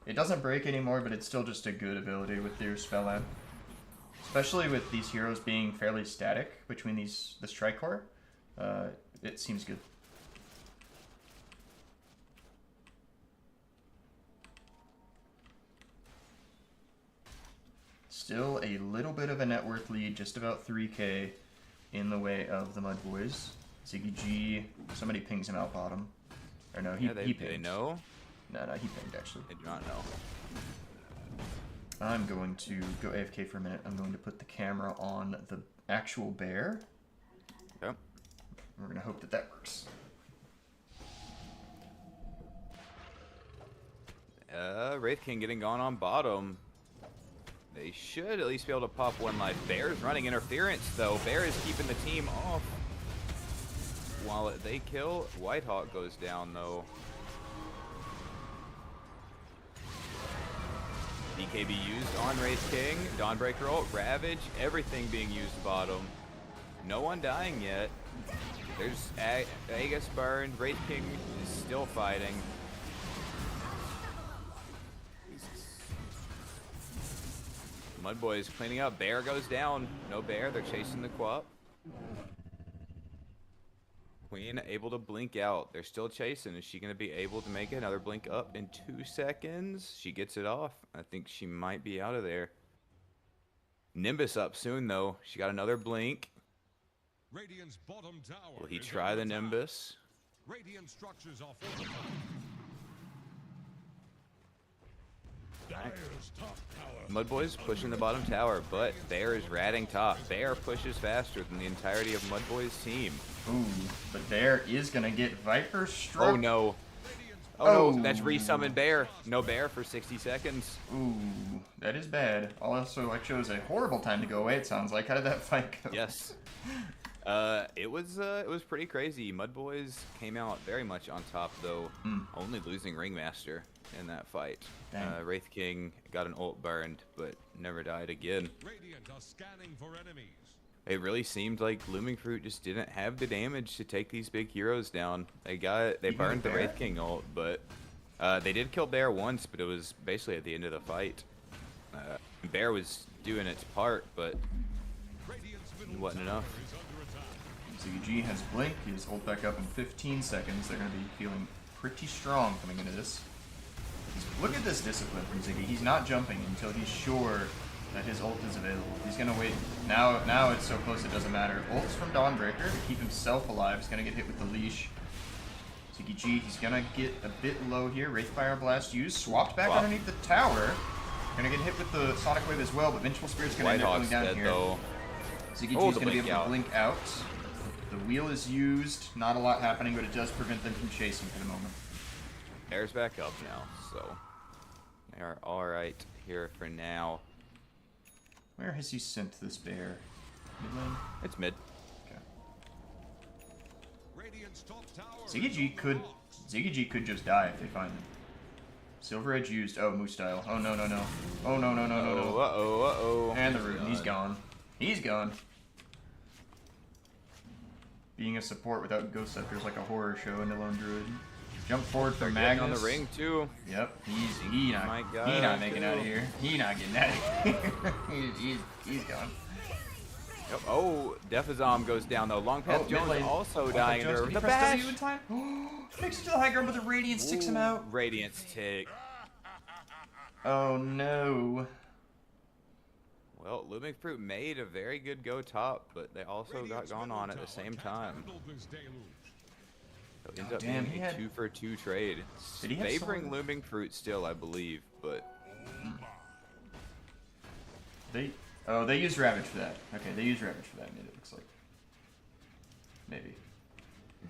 It doesn't break anymore, but it's still just a good ability with your spell land. Especially with these heroes being fairly static between this Tricore. It seems good. Still a little bit of a net worth lead, just about 3k in the way of the MUDBOYS. Ziggy G, somebody pings him out bottom. Or no, he pinged. They know? No, he pinged actually. They do not know. I'm going to go AFK for a minute. I'm going to put the camera on the actual bear. Yep. We're going to hope that works. Wraith King getting gone on bottom. They should at least be able to pop one life. Bear's running interference, though. Bear is keeping the team off. While they kill, Whitehawk goes down, though. BKB used on Wraith King. Dawnbreaker ult, Ravage, everything being used bottom. No one dying yet. There's Aegis burned. Wraith King is still fighting. MUDBOYS cleaning up. Bear goes down. No Bear. They're chasing the Quap. Queen able to blink out. They're still chasing. Is she going to be able to make another blink up in 2 seconds? She gets it off. I think she might be out of there. Nimbus up soon, though. She got another blink. Radiant's bottom tower. Will he try the Nimbus? Radiant structures are fortified. Dire's top tower. MUDBOYS pushing the bottom tower, but Bear is ratting top. Bear pushes faster than the entirety of MUDBOYS' team. Ooh, but Bear is going to get Viper struck. Oh no. Oh no, that's resummon Bear. No Bear for 60 seconds. Ooh, that is bad. Also, I chose a horrible time to go away, it sounds like. How did that fight go? Yes. It was pretty crazy. MUDBOYS came out very much on top, though, only losing Ringmaster in that fight. Wraith King got an ult burned, but never died again. Radiant are scanning for enemies. It really seemed like Looming Fruit just didn't have the damage to take these big heroes down. They burned the Wraith King ult, but they did kill Bear once, but it was basically at the end of the fight. Bear was doing its part, but it wasn't enough. Ziggy G has Blink. He has ult back up in 15 seconds. They're going to be feeling pretty strong coming into this. Look at this discipline from Ziggy. He's not jumping until he's sure that his ult is available. He's going to wait. Now it's so close it doesn't matter. Ult's from Dawnbreaker to keep himself alive. He's going to get hit with the leash. Ziggy G, he's going to get a bit low here. Wraithfire Blast used. Swapped back underneath the tower. Going to get hit with the Sonic Wave as well, but Vengeful Spirit's going to end up going down here. Though. Ziggy G's going to be able to blink out. The wheel is used. Not a lot happening, but it does prevent them from chasing for the moment. Bear's back up now, so they are alright here for now. Where has he sent this bear? Mid lane? It's mid. Okay. Radiant's top tower. Ziggy G could just die if they find him. Silver Edge used. Oh, Moose style. Oh no. Oh no. Uh-oh. And the Rune. He's gone. He's gone. Being a support without Ghost Scepter is like a horror show in the Lone Druid. Jump forward for Magnus. On the ring too. Yep, he not making out of here. He not getting out of here. he's gone. Yep. Oh, Defazom goes down though. Long Path Jones also dying there. Did The he press bash. W in time? Makes it to the high ground, but the Radiance takes him out. Radiance tick. Oh no. Well, Looming Fruit made a very good go top, but they also got gone on at the same time. It ends up being a 2-for-2 trade. Favoring Looming Fruit still, I believe, but they used Ravage for that. Okay, they used Ravage for that mid, it looks like. Maybe.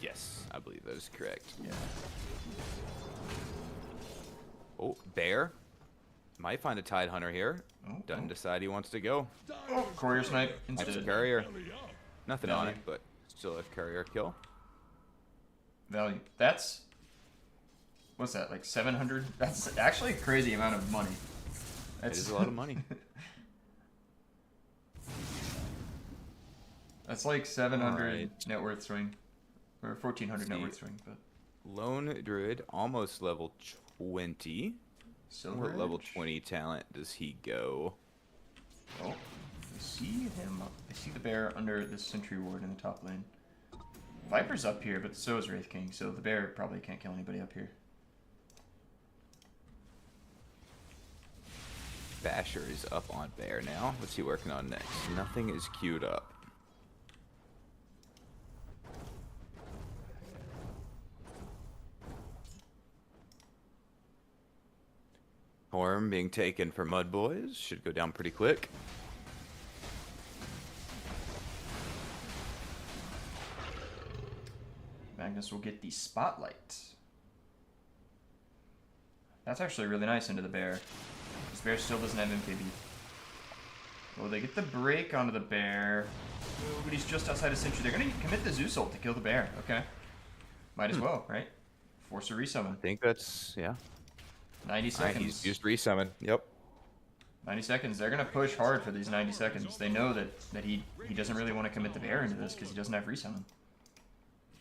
Yes, I believe that is correct. Yeah. Oh, bear. Might find a tide hunter here. Oh, Doesn't oh. decide he wants to go. Oh, courier snipe That's a instead. courier. Belly up. Nothing on Value. it, but still a courier kill. Value. That's... What's that, like 700? That's actually a crazy amount of money. It is a lot of money. That's like 700 Alright. net worth swing. Or 1400 net See. worth swing, but... Lone Druid, almost level 20. Silver What level Edge? 20 talent does he go? Oh, I see him. I see the bear under this sentry ward in the top lane. Viper's up here, but so is Wraith King, so the bear probably can't kill anybody up here. Basher is up on bear now. What's he working on next? Nothing is queued up. Horn being taken for MUDBOYS. Should go down pretty quick. Magnus will get the spotlight. That's actually really nice into the bear. This bear still doesn't have MKB. Oh, they get the break onto the bear. Oh, but he's just outside of sentry. They're gonna commit the Zeus ult to kill the bear. Okay. Might as well, right? Force a resummon. I think that's, yeah. 90 Alright, seconds. he's used resummon. Yep. 90 seconds. They're gonna push hard for these 90 seconds. They know that he doesn't really want to commit the bear into this because he doesn't have resummon.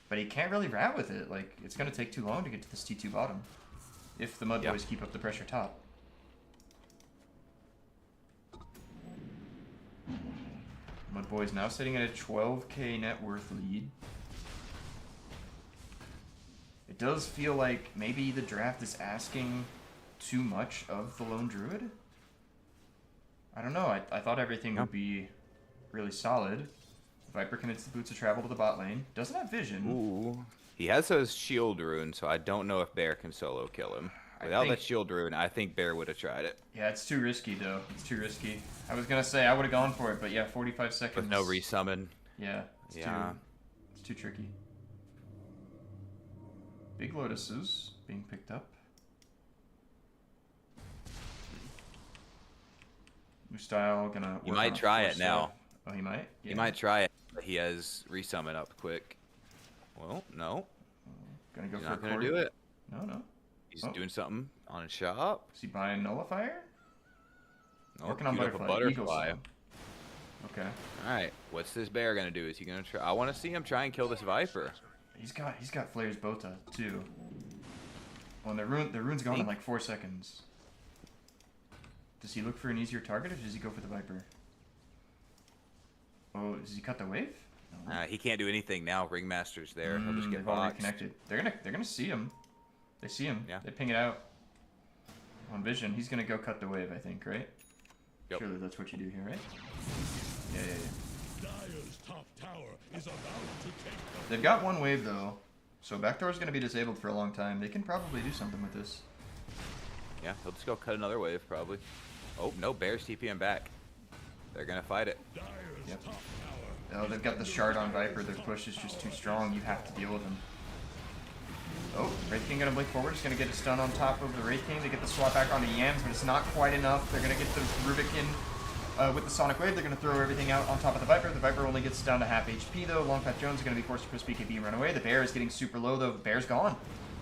But he can't really rat with it. Like, it's gonna take too long to get to this T2 bottom. If the MUDBOYS Yep. keep up the pressure top. MUDBOYS now sitting at a 12k net worth lead. It does feel like maybe the draft is asking too much of the Lone Druid. I don't know. I thought everything would be really solid. Viper commits the boots of travel to the bot lane. Doesn't have vision. Ooh. He has his shield rune, so I don't know if bear can solo kill him. Without that shield rune, I think bear would have tried it. Yeah, it's too risky though. It's too risky. I was gonna say I would have gone for it, but yeah, 45 seconds. With no resummon. Yeah. It's too tricky. Big Lotuses being picked up. New style gonna. He work might on a try force it now. swipe. Oh, he might. Yeah. He might try it, but he has resummon up quick. Well, no. Gonna go He's for not a gonna cord. do it. No. He's Oh. doing something on his shop. Is he buying Nullifier? Oh, Working on queued up Butterfly. a Eagle butterfly. Song. Okay. Alright, what's this bear gonna do? Is he gonna try? I want to see him try and kill this Viper. He's got Flair's Bota too. Oh, and the rune's going in like 4 seconds. Does he look for an easier target or does he go for the Viper? Oh, does he cut the wave? No. He can't do anything now. Ringmaster's there. He'll just get They've already boxed. connected. They're gonna see him. They see him. Yeah. They ping it out. On vision, he's gonna go cut the wave, I think, right? Yep. Surely that's what you do here, right? Yeah. Dyer's top tower is about to take the They've got one wave though, so backdoor's gonna be disabled for a long time. They can probably do something with this. Yeah, he'll just go cut another wave probably. Oh no, bear's TPing back. They're gonna fight it. Dyer's Yep. top tower. Oh, they've got the shard on Viper. Their push is just too strong. You have to deal with them. Oh, Wraith King gonna blink forward. He's gonna get a stun on top of the Wraith King. They get the swap back onto Yams, but it's not quite enough. They're gonna get the Rubik in with the Sonic Wave. They're gonna throw everything out on top of the Viper. The Viper only gets down to half HP though. Long Path Jones is gonna be forced to press BKB and run away. The Bear is getting super low though. The Bear's gone.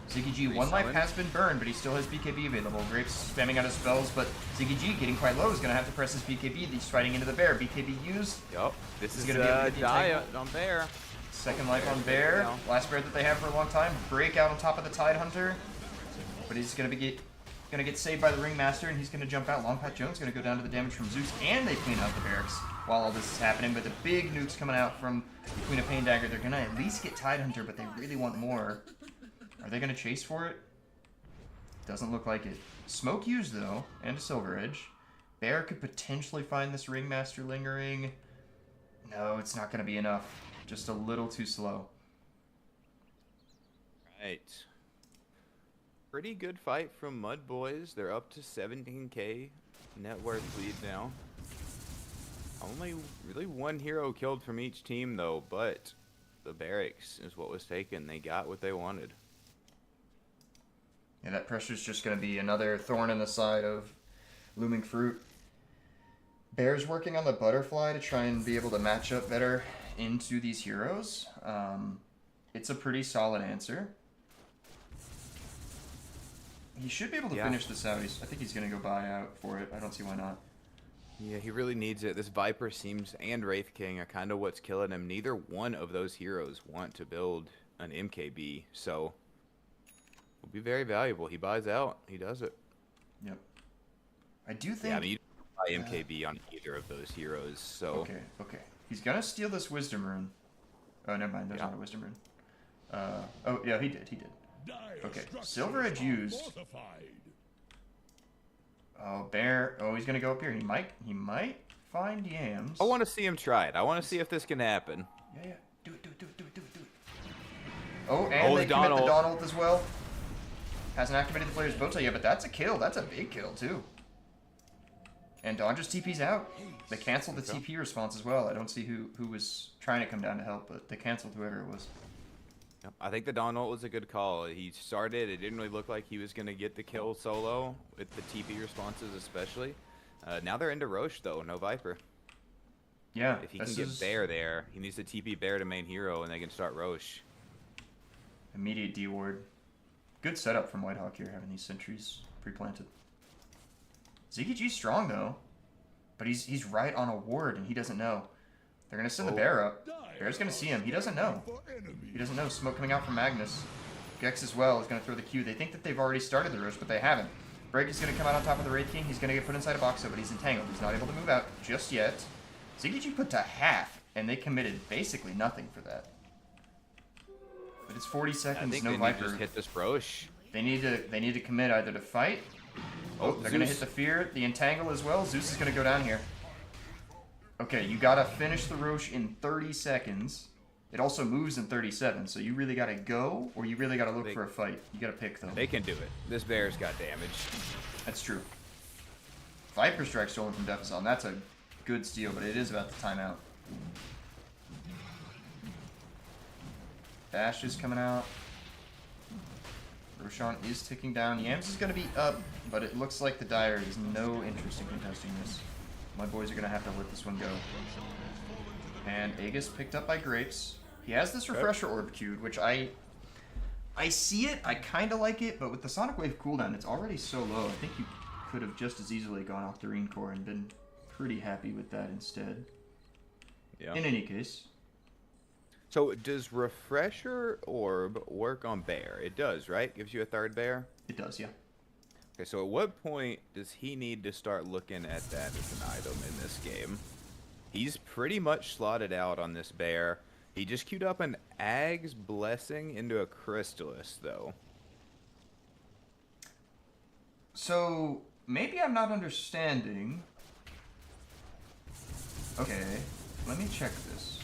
Ziggy G, one life Resummon. has been burned, but he still has BKB available. Grapes spamming out his spells, but Ziggy G getting quite low is gonna have to press his BKB. He's fighting into the Bear. BKB used. Yup. This He's is gonna be able to get the Dia attack. on bear. Second life on Bear. down. Last Bear that they have for a long time. Break out on top of the Tide Hunter. But he's gonna get saved by the Ringmaster, and he's gonna jump out. Long Path Jones gonna go down to the damage from Zeus, and they clean out the barracks while all this is happening. But the big nukes coming out from the Queen of Pain Dagger. They're gonna at least get Tide Hunter, but they really want more. Are they gonna chase for it? Doesn't look like it. Smoke used though, and a Silver Edge. Bear could potentially find this Ringmaster lingering. No, it's not gonna be enough. Just a little too slow. Right. Pretty good fight from MUDBOYS. They're up to 17k net worth lead now. Only really one hero killed from each team though, but The barracks is what was taken. They got what they wanted. Yeah, that pressure's just going to be another thorn in the side of Looming Fruit. Bear's working on the butterfly to try and be able to match up better into these heroes. It's a pretty solid answer. He should be able to finish this out. I think he's going to go buy out for it. I don't see why not. Yeah, he really needs it. This Viper seems, and Wraith King are kind of what's killing him. Neither one of those heroes want to build an MKB, so will be very valuable. He buys out. He does it. Yep. I do think... Yeah, I mean, you don't buy MKB on either of those heroes, so... Okay. He's going to steal this Wisdom Rune. Oh, never mind. There's not a Wisdom Rune. Oh, yeah, he did. Okay, Silver Edge used... Oh, Bear. Oh, he's gonna go up here. He might find Yams. I want to see him try it. I want to see if this can happen. Yeah. Do it. Oh, and they commit the Donald as well. Hasn't activated the player's bow tie yet, but that's a kill. That's a big kill, too. And Dawn just TP's out. They canceled the TP response as well. I don't see who was trying to come down to help, but they canceled whoever it was. Yep. I think the Donald was a good call. He started. It didn't really look like he was going to get the kill solo, with the TP responses especially. Now they're into Roche, though. No Viper. Yeah. If he can get Bear there, he needs to TP Bear to main hero, and they can start Roche. Immediate D-ward. Good setup from Whitehawk here, having these sentries pre-planted. ZKG's strong, though. But he's right on a ward, and he doesn't know. They're going to send the Bear up. Bear's going to see him. He doesn't know. He doesn't know. Smoke coming out from Magnus. Gex as well is going to throw the Q. They think that they've already started the rush, but they haven't. Break is going to come out on top of the Wraith King. He's going to get put inside a box, but he's entangled. He's not able to move out just yet. ZKG put to half, and they committed basically nothing for that. But it's 40 seconds, no Viper. Just hit this Roche. They need to commit either to fight. Oh, they're going to hit the Fear, the Entangle as well. Zeus is going to go down here. Okay, you gotta finish the Roche in 30 seconds. It also moves in 37, so you really gotta go, or you really gotta look for a fight. You gotta pick, though. They can do it. This Bear's got damage. That's true. Viper Strike stolen from Defazon. That's a good steal, but it is about the timeout. Bash is coming out. Roshan is ticking down. Yams is gonna be up, but it looks like the Dire has no interest in contesting this. My boys are going to have to let this one go. And Aegis picked up by Grapes. He has this Refresher Orb queued, which I see it. I kind of like it, but with the Sonic Wave cooldown, it's already so low. I think you could have just as easily gone off the Reen Core and been pretty happy with that instead. Yeah. In any case. So does Refresher Orb work on Bear? It does, right? Gives you a third Bear? It does, yeah. Okay, so at what point does he need to start looking at that as an item in this game? He's pretty much slotted out on this Bear. He just queued up an Ag's Blessing into a Crystallis, though. So, maybe I'm not understanding. Okay, let me check this.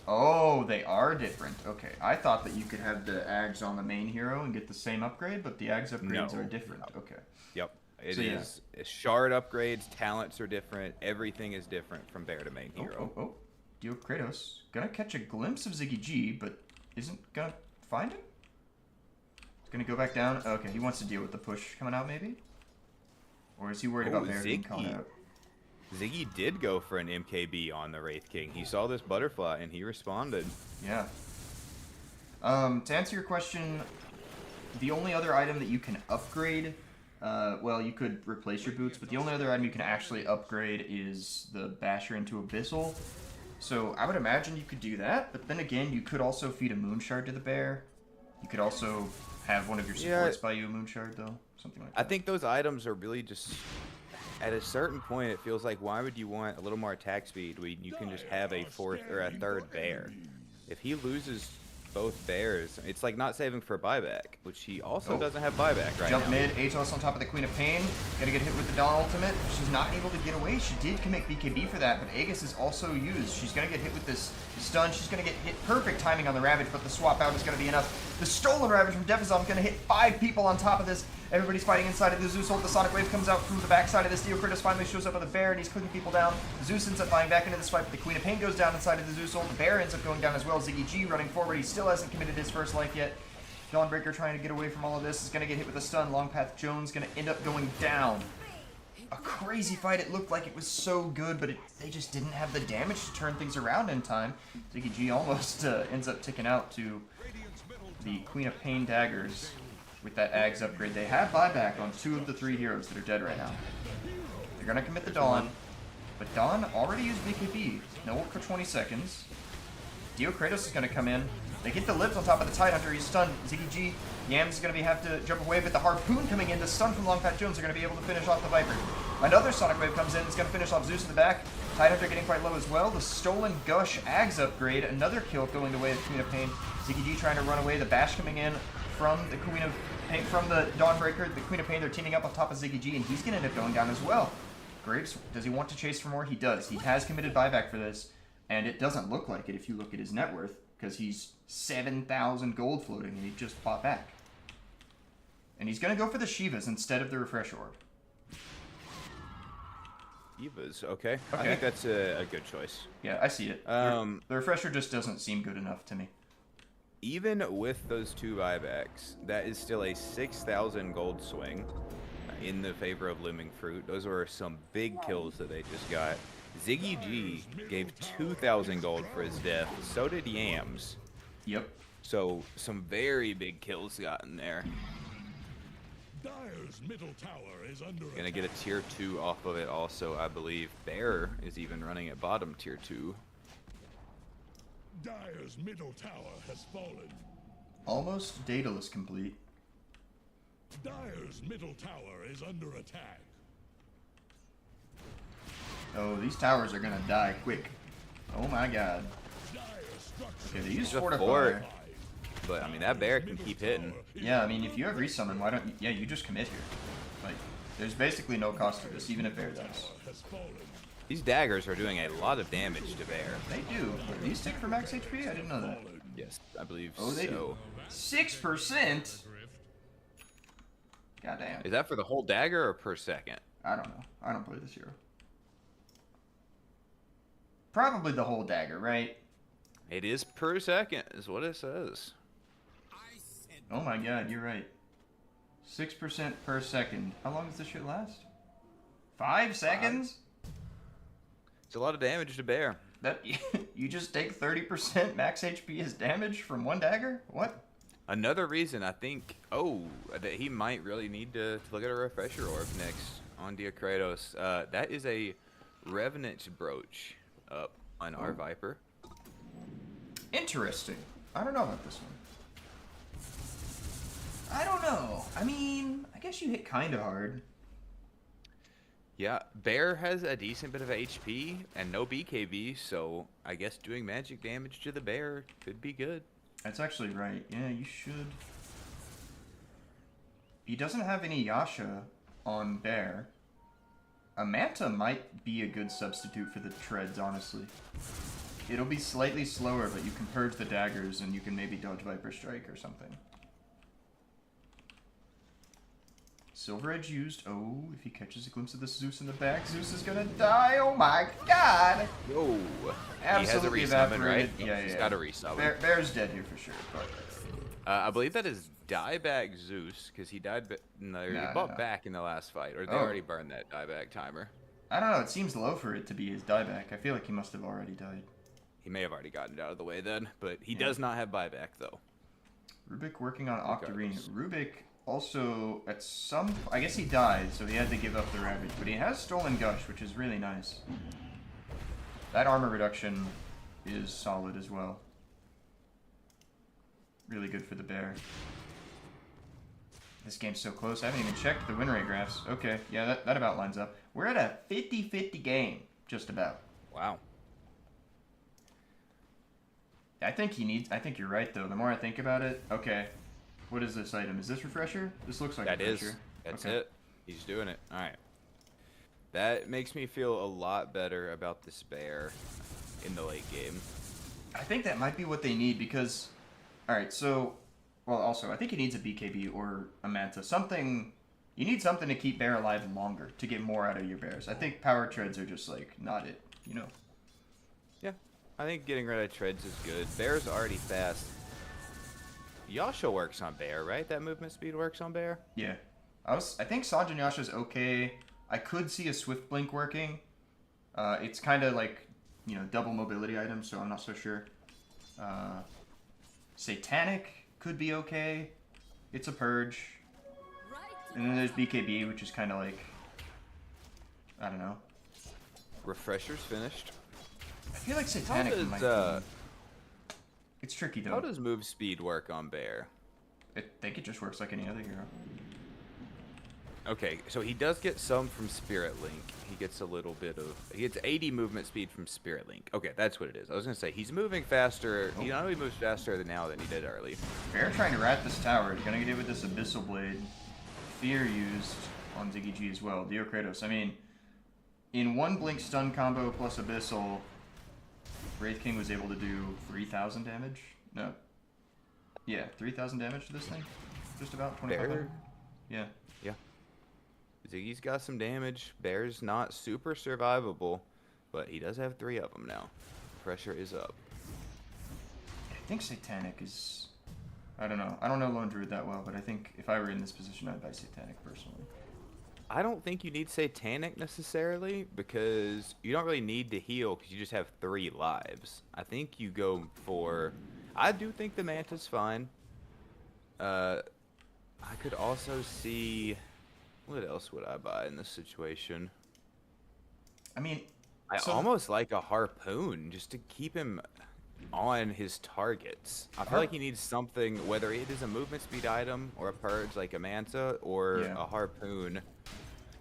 Oh, they are different. Okay, I thought that you could have the Ags on the main hero and get the same upgrade, but the Ags upgrades are different. No. Okay. Yep. It is. Shard upgrades, talents are different. Everything is different from Bear to main hero. Oh. Dio Kratos. Gonna catch a glimpse of Ziggy G, but isn't gonna find him? He's gonna go back down. Okay, he wants to deal with the push coming out, maybe? Or is he worried about Bear being called out? Ziggy did go for an MKB on the Wraith King. He saw this butterfly and he responded. Yeah. To answer your question, the only other item that you can upgrade, well, you could replace your boots, but the only other item you can actually upgrade is the Basher into Abyssal. So I would imagine you could do that, but then again, you could also feed a Moonshard to the Bear. You could also have one of your supports buy you a Moonshard, though. Something like that. I think those items are really just... At a certain point, it feels like, why would you want a little more attack speed when you can just have a fourth or a third Bear? If he loses both Bears, it's like not saving for buyback, which he also doesn't have buyback right now. Jump mid, Atos on top of the Queen of Pain. Gonna get hit with the Dawn ultimate. She's not able to get away. She did commit BKB for that, but Aegis is also used. She's gonna get hit with this stun. She's gonna get hit perfect timing on the Ravage, but the swap out is gonna be enough. The stolen Ravage from Defazon is gonna hit 5 people on top of this, Everybody's fighting inside of the Zeus ult. The Sonic Wave comes out from the backside of this. Deocritus finally shows up with a bear, and he's clicking people down. Zeus ends up flying back into this fight, but the Queen of Pain goes down inside of the Zeus ult. The bear ends up going down as well. Ziggy G running forward. He still hasn't committed his first life yet. Dawnbreaker trying to get away from all of this is going to get hit with a stun. Longpath Jones going to end up going down. A crazy fight. It looked like it was so good, but they just didn't have the damage to turn things around in time. Ziggy G almost ends up ticking out to the Queen of Pain daggers with that Ags upgrade. They have buyback on 2 of the 3 heroes that are dead right now. They're going to commit the Dawn, but Dawn already used BKB. No ult for 20 seconds. Deocritus is going to come in. They get the lift on top of the Tidehunter. He's stunned. Ziggy G. Yams is going to have to jump away, but the Harpoon coming in, the stun from Longpath Jones are going to be able to finish off the Viper. Another Sonic Wave comes in. It's going to finish off Zeus in the back. Tidehunter getting quite low as well. The Stolen Gush Ags upgrade. Another kill going the way of Queen of Pain. Ziggy G trying to run away. The Bash coming in from the Queen of Pain, from the Dawnbreaker. The Queen of Pain, they're teaming up on top of Ziggy G, and he's going to end up going down as well. Graves, does he want to chase for more? He does. He has committed buyback for this, and it doesn't look like it if you look at his net worth, because he's 7,000 gold floating, and he just bought back. And he's going to go for the Shivas instead of the Refresh Orb. Shivas, okay. I think that's a good choice. Yeah, I see it. The Refresher just doesn't seem good enough to me. Even with those 2 buybacks, that is still a 6,000 gold swing in the favor of Looming Fruit. Those were some big kills that they just got. Ziggy G gave 2,000 gold for his death. So did Yams. Yep. So some very big kills gotten there. Dire's middle tower is under Gonna get a tier 2 off of it also, I believe. Bear is even running at bottom tier 2. Dire's middle tower has fallen. Almost Daedalus complete. Dire's middle tower is under attack. Oh, these towers are gonna die quick. Oh my god. Okay, they use Fortify. But I mean, that bear can keep hitting. Yeah, I mean, if you have resummon, why don't you... Yeah, you just commit here. Like, there's basically no cost to this, even if Bear does. These daggers are doing a lot of damage to Bear. They do. These tick for max HP? I didn't know that. Yes, I believe so. Oh, they do. 6%? Goddamn. Is that for the whole dagger or per second? I don't know. I don't play this hero. Probably the whole dagger, right? It is per second, is what it says. Oh my god, you're right. 6% per second. How long does this shit last? 5 seconds? It's a lot of damage to Bear. That you just take 30% max HP as damage from one dagger? What? Another reason I think, that he might really need to look at a refresher orb next on Deocritus. That is a Revenant brooch up on our Viper. Interesting. I don't know about this one. I don't know. I mean, I guess you hit kind of hard. Yeah, Bear has a decent bit of HP and no BKB, so I guess doing magic damage to the Bear could be good. That's actually right. Yeah, you should. He doesn't have any Yasha on Bear. A Manta might be a good substitute for the Treads, honestly. It'll be slightly slower, but you can purge the daggers and you can maybe dodge Viper Strike or something. Silver Edge used. Oh, if he catches a glimpse of this Zeus in the back, Zeus is gonna die. Oh my god! Yo, Absolutely he has a resummon, evaporated. right? Yeah, He's got a resummon. Bear's dead here for sure. But I believe that is dieback Zeus, because he died. No, he bought back in the last fight, or they already burned that dieback timer. I don't know. It seems low for it to be his dieback. I feel like he must have already died. He may have already gotten it out of the way then, but he does not have buyback though. Rubik working on Octarine. Rubik also at some... I guess he died, so he had to give up the Ravage. But he has Stolen Gush, which is really nice. That armor reduction is solid as well. Really good for the Bear. This game's so close. I haven't even checked the win rate graphs. Okay, yeah, that about lines up. We're at a 50-50 game, just about. Wow. I think you're right, though. The more I think about it... Okay. What is this item? Is this Refresher? This looks like Refresher. That's it. He's doing it. Alright. That makes me feel a lot better about this Bear in the late game. I think that might be what they need, because... Alright, so... Well, also, I think he needs a BKB or a Manta. Something You need something to keep bear alive longer, to get more out of your bears. I think power treads are just, like, not it, you know? Yeah, I think getting rid of treads is good. Bear's already fast. Yasha works on bear, right? That movement speed works on bear? Yeah. I think Sajin Yasha's okay. I could see a Swift Blink working. It's kind of like, you know, double mobility item, so I'm not so sure. Satanic could be okay. It's a purge. And then there's BKB, which is kind of like, I don't know. Refresher's finished. I feel like Satanic might be... It's tricky, though. How does move speed work on bear? I think it just works like any other hero. Okay, so he does get some from Spirit Link. He gets a little bit of... He gets 80 movement speed from Spirit Link. Okay, that's what it is. I was going to say, he's moving faster. He not only moves faster now than he did early. Bear trying to rat this tower. He's going to get it with this Abyssal Blade. Fear used on Ziggy G as well. Dio Kratos. I mean, in one Blink stun combo plus Abyssal, Wraith King was able to do 3,000 damage. No. Yeah, 3,000 damage to this thing. Just about 2,500. Yeah. Yeah. Ziggy's got some damage. Bear's not super survivable, but he does have 3 of them now. Pressure is up. I think Satanic is... I don't know. I don't know Lone Druid that well, but I think if I were in this position, I'd buy Satanic personally. I don't think you need Satanic necessarily, because you don't really need to heal because you just have 3 lives. I think you go for... I do think the Manta's fine. I could also see... What else would I buy in this situation? I mean... I almost like a Harpoon, just to keep him on his targets. I feel like he needs something, whether it is a movement speed item, or a purge like a Manta, or a Harpoon.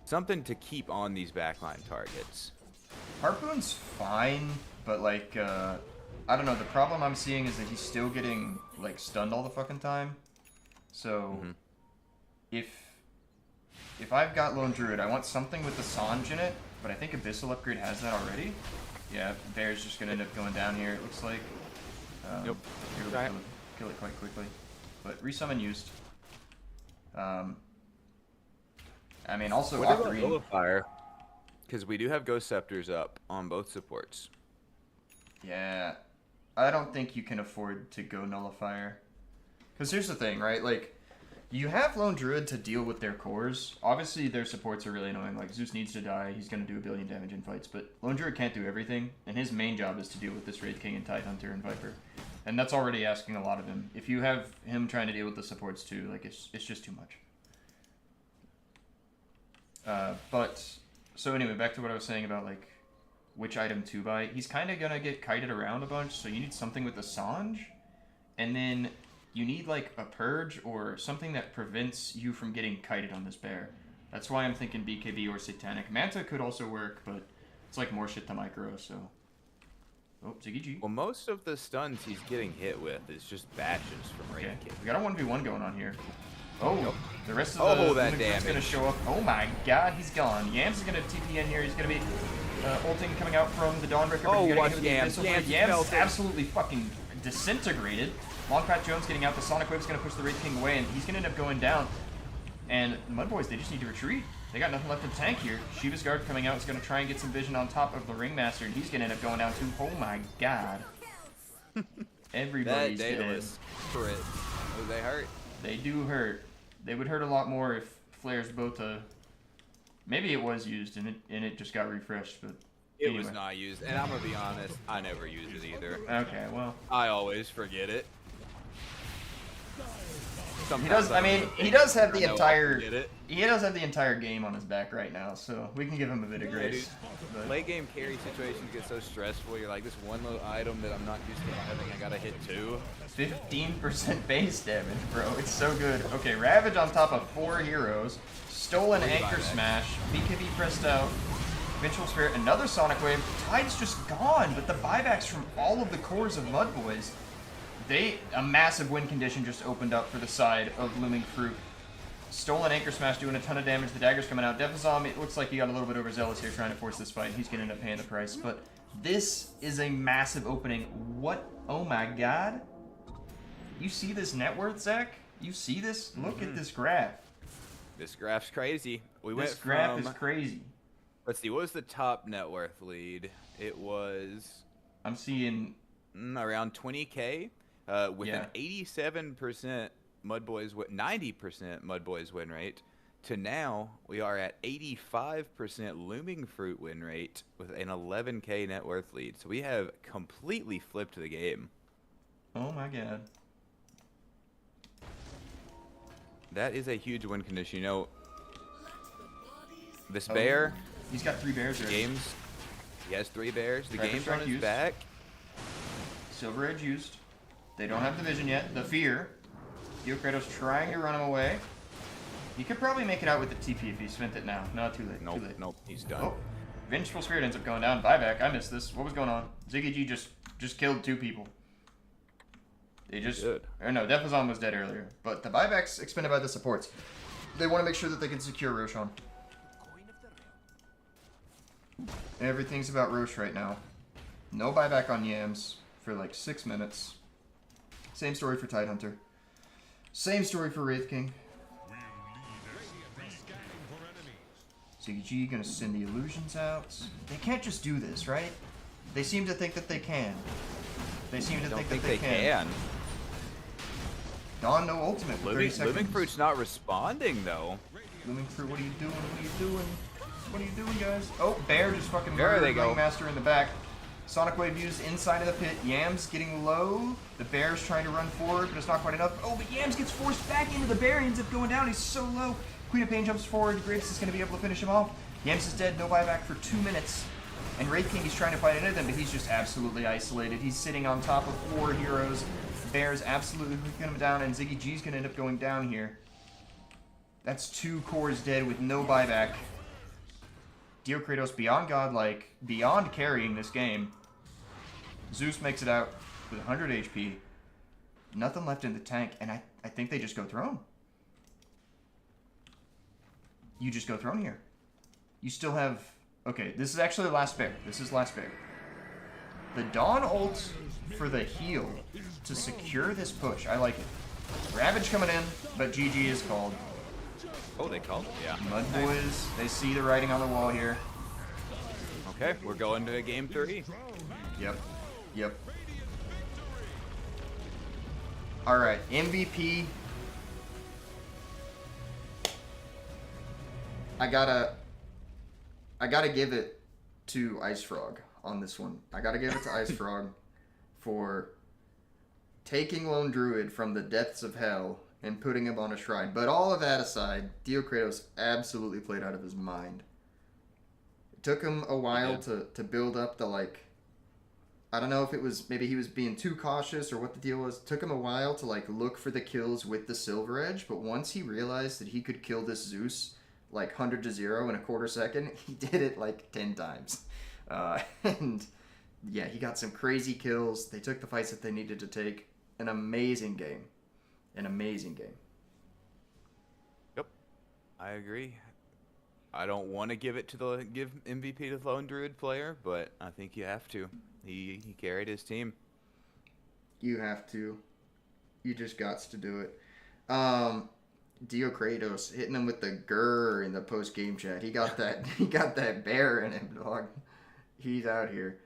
Something to keep on these backline targets. Harpoon's fine, but like, I don't know, the problem I'm seeing is that he's still getting, like, stunned all the fucking time. So, if I've got Lone Druid, I want something with the Sanj in it, but I think Abyssal Upgrade has that already. Yeah, Bear's just gonna end up going down here, it looks like. Yep. Kill it quite quickly. But resummon used. I mean, also what about Nullifier? Because we do have Ghost Scepters up on both supports. Yeah, I don't think you can afford to go Nullifier. Because here's the thing, right? Like, you have Lone Druid to deal with their cores. Obviously, their supports are really annoying. Like, Zeus needs to die. He's going to do 1 billion damage in fights. But Lone Druid can't do everything. And his main job is to deal with this Wraith King and Tidehunter and Viper. And that's already asking a lot of him. If you have him trying to deal with the supports too, like, it's just too much. So anyway, back to what I was saying about, like, which item to buy. He's kind of going to get kited around a bunch. So you need something with the Sanj. And then... you need, like, a purge or something that prevents you from getting kited on this bear. That's why I'm thinking BKB or Satanic. Manta could also work, but it's, like, more shit to micro, so... Oh, Ziggy G. Well, most of the stuns he's getting hit with is just bashes from Wraith King. We got a 1v1 going on here. Oh, the rest of the that damage going to show up. Oh my god, he's gone. Yams is going to TP in here. He's going to be ulting coming out from the Dawnbreaker. Oh, watch Yams. Yams absolutely fucking disintegrated. Longpat Jones getting out. The Sonic Wave's going to push the Wraith King away, and he's going to end up going down. And MUDBOYS, they just need to retreat. They got nothing left in the tank here. Shiva's Guard coming out is going to try and get some vision on top of the Ringmaster, and he's going to end up going down too. Oh my god. Everybody's dead. That Daedalus crit. Oh, they hurt. They do hurt. They would hurt a lot more if Flare's Bota... Maybe it was used, and it just got refreshed, but... It was not used, and I'm going to be honest, I never used it either. Okay, well... I always forget it. He does. I mean, he does have the entire. He does have the entire game on his back right now, so we can give him a bit of grace. Dude, late game carry situations get so stressful. You're like, this one little item that I'm not used to having, I gotta hit 2. 15% base damage, bro. It's so good. Okay, Ravage on top of 4 heroes. Stolen Anchor Smash. BKB pressed out. Vengeful Spirit. Another Sonic Wave. Tide's just gone, but the buybacks from all of the cores of MUDBOYS. A massive win condition just opened up for the side of Looming Fruit. Stolen Anchor Smash doing a ton of damage. The dagger's coming out. Defazom, it looks like he got a little bit overzealous here trying to force this fight. He's going to end up paying the price. But this is a massive opening. What? Oh my god. You see this net worth, Zach? You see this? Look at this graph. This graph's crazy. We This went graph from, is crazy. let's see, what was the top net worth lead? It was I'm seeing. around 20K, with Yeah. an 87% MUDBOYS, 90% MUDBOYS win rate. To now, we are at 85% Looming Fruit win rate with an 11K net worth lead. So we have completely flipped the game. Oh my god. That is a huge win condition. You know, this Oh, bear, He's got 3 bears already. games, he has 3 bears. The Trapper game's strike on his used. back. Silver Edge used. They don't have the vision yet. The fear. Kratos trying to run him away. He could probably make it out with the TP if he spent it now. No, too late. Nope, Too late. nope, he's done. Oh, Vengeful Spirit ends up going down. Buyback. I missed this. What was going on? Ziggy G just killed 2 people. They just. Good. Or no, Defazon was dead earlier. But the buyback's expended by the supports. They want to make sure that they can secure Roshan. Everything's about Rosh right now. No buyback on Yams for like 6 minutes. Same story for Tidehunter. Same story for Wraith King. Ziggy G gonna send the illusions out. They can't just do this, right? They seem to think that they can. They seem to I don't think think that they can. Dawn, no ultimate. For 30 seconds. Living Fruit's not responding, though. Looming Fruit, what are you doing? What are you doing? What are you doing, guys? Oh, Bear just fucking There murdered they go. Ringmaster in the back. Sonic Wave used inside of the pit. Yams getting low. The Bear's trying to run forward, but it's not quite enough. Oh, but Yams gets forced back into the Bear. He ends up going down. He's so low. Queen of Pain jumps forward. Graves is going to be able to finish him off. Yams is dead. No buyback for 2 minutes. And Wraith King is trying to fight into them, but he's just absolutely isolated. He's sitting on top of 4 heroes. Bear's absolutely hooking him down, and Ziggy G's going to end up going down here. That's 2 cores dead with no buyback. Kratos beyond godlike, beyond carrying this game. Zeus makes it out with 100 HP. Nothing left in the tank, and I think they just go throne. You just go throne here. You still have... Okay, this is actually the last bear. This is last bear. The Dawn ult for the heal to secure this push. I like it. Ravage coming in, but GG is called. Oh, they called? Yeah. MUDBOYS, they see the writing on the wall here. Okay, we're going to game 3. Yep. Yep. Alright, MVP. I gotta give it to Ice Frog on this one. I gotta give it to Ice Frog for taking Lone Druid from the depths of hell and putting him on a shrine. But all of that aside, Kratos absolutely played out of his mind. It took him a while to build up the, like... I don't know if it was... Maybe he was being too cautious or what the deal was. It took him a while to, like, look for the kills with the Silver Edge. But once he realized that he could kill this Zeus, like, 100-0 in a quarter second, he did it, like, 10 times. And, yeah, he got some crazy kills. They took the fights that they needed to take. An amazing game. An amazing game. Yep, I agree. I don't want to give MVP to the Lone Druid player, but I think you have to. He carried his team. You have to. You just got to do it. Kratos hitting him with the grrr in the post game chat. He got that. He got that bear in him, dog. He's out here.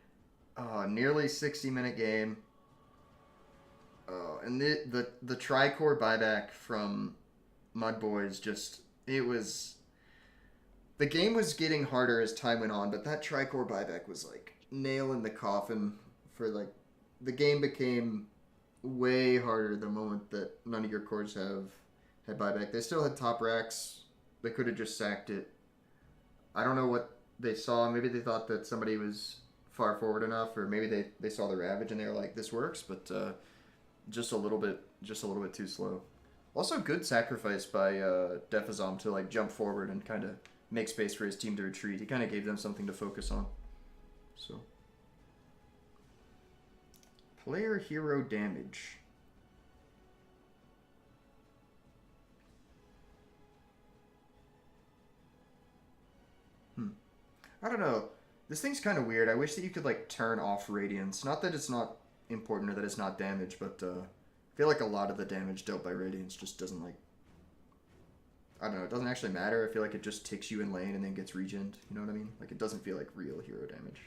Nearly 60-minute game. And the tri-core buyback from MUDBOYS just, it was... The game was getting harder as time went on, but that tri-core buyback was like nail in the coffin for like... The game became way harder the moment that none of your cores had buyback. They still had top racks. They could have just sacked it. I don't know what they saw. Maybe they thought that somebody was far forward enough, or maybe they saw the Ravage and they were like, this works, but... Just a little bit too slow. Also, good sacrifice by Defazon to like jump forward and kind of make space for his team to retreat. He kind of gave them something to focus on. So, player hero damage. I don't know. This thing's kind of weird. I wish that you could like turn off Radiance. Not that it's not important or that it's not damage, but I feel like a lot of the damage dealt by Radiance just doesn't like I don't know. It doesn't actually matter. I feel like it just ticks you in lane and then gets regened. You know what I mean? Like it doesn't feel like real hero damage.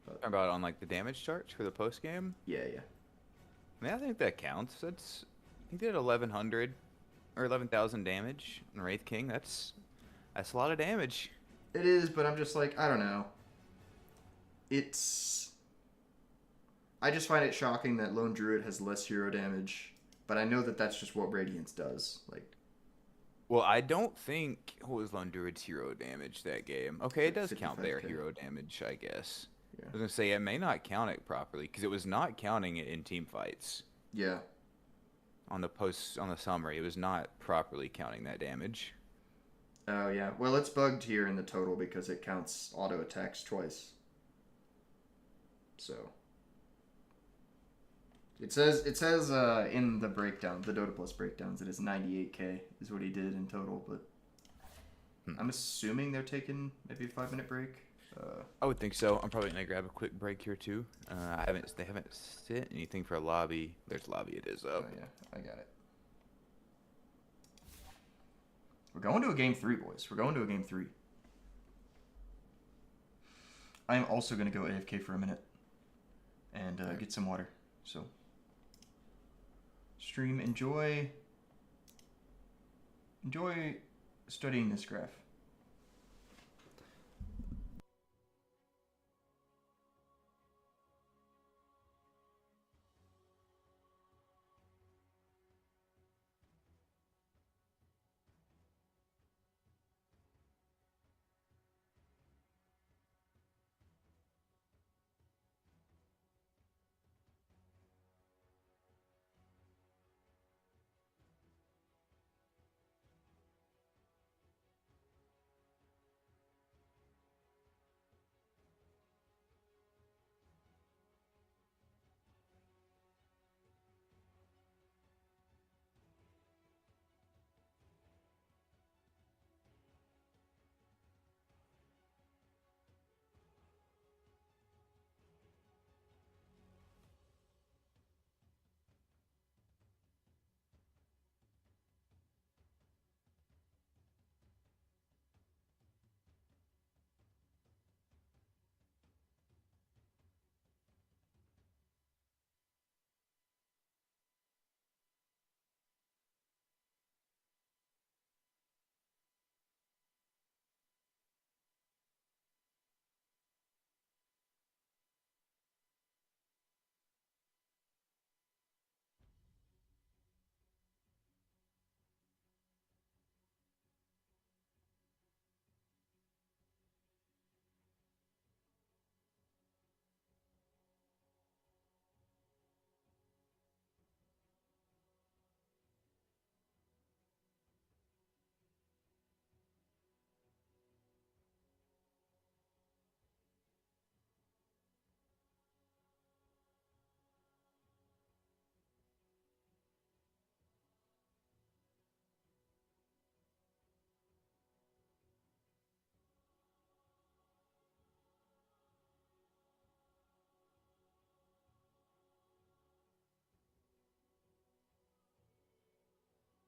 Talking about on like the damage charts for the post game. Yeah, yeah. I mean, I think that counts. That's I think they did 1100 or 11,000 damage on Wraith King. That's a lot of damage. It is, but I'm just like, I don't know. It's... I just find it shocking that Lone Druid has less hero damage, but I know that that's just what Radiance does. Like, Well, I don't think what was Lone Druid's hero damage that game. Okay, it like does count their 55K. hero damage, I guess. Yeah. I was gonna say it may not count it properly because it was not counting it in team fights. Yeah. On the summary, it was not properly counting that damage. Oh, yeah. Well, it's bugged here in the total because it counts auto attacks twice. So... It says in the breakdown, the Dota Plus breakdowns, it is 98k is what he did in total, but I'm assuming they're taking maybe a 5-minute break. I would think so. I'm probably gonna grab a quick break here too. They haven't sent anything for a lobby. There's lobby. It is up. Oh yeah, I got it. We're going to a game 3, boys. We're going to a game 3. I am also gonna go AFK for a minute and get some water. So. Stream, enjoy studying this graph.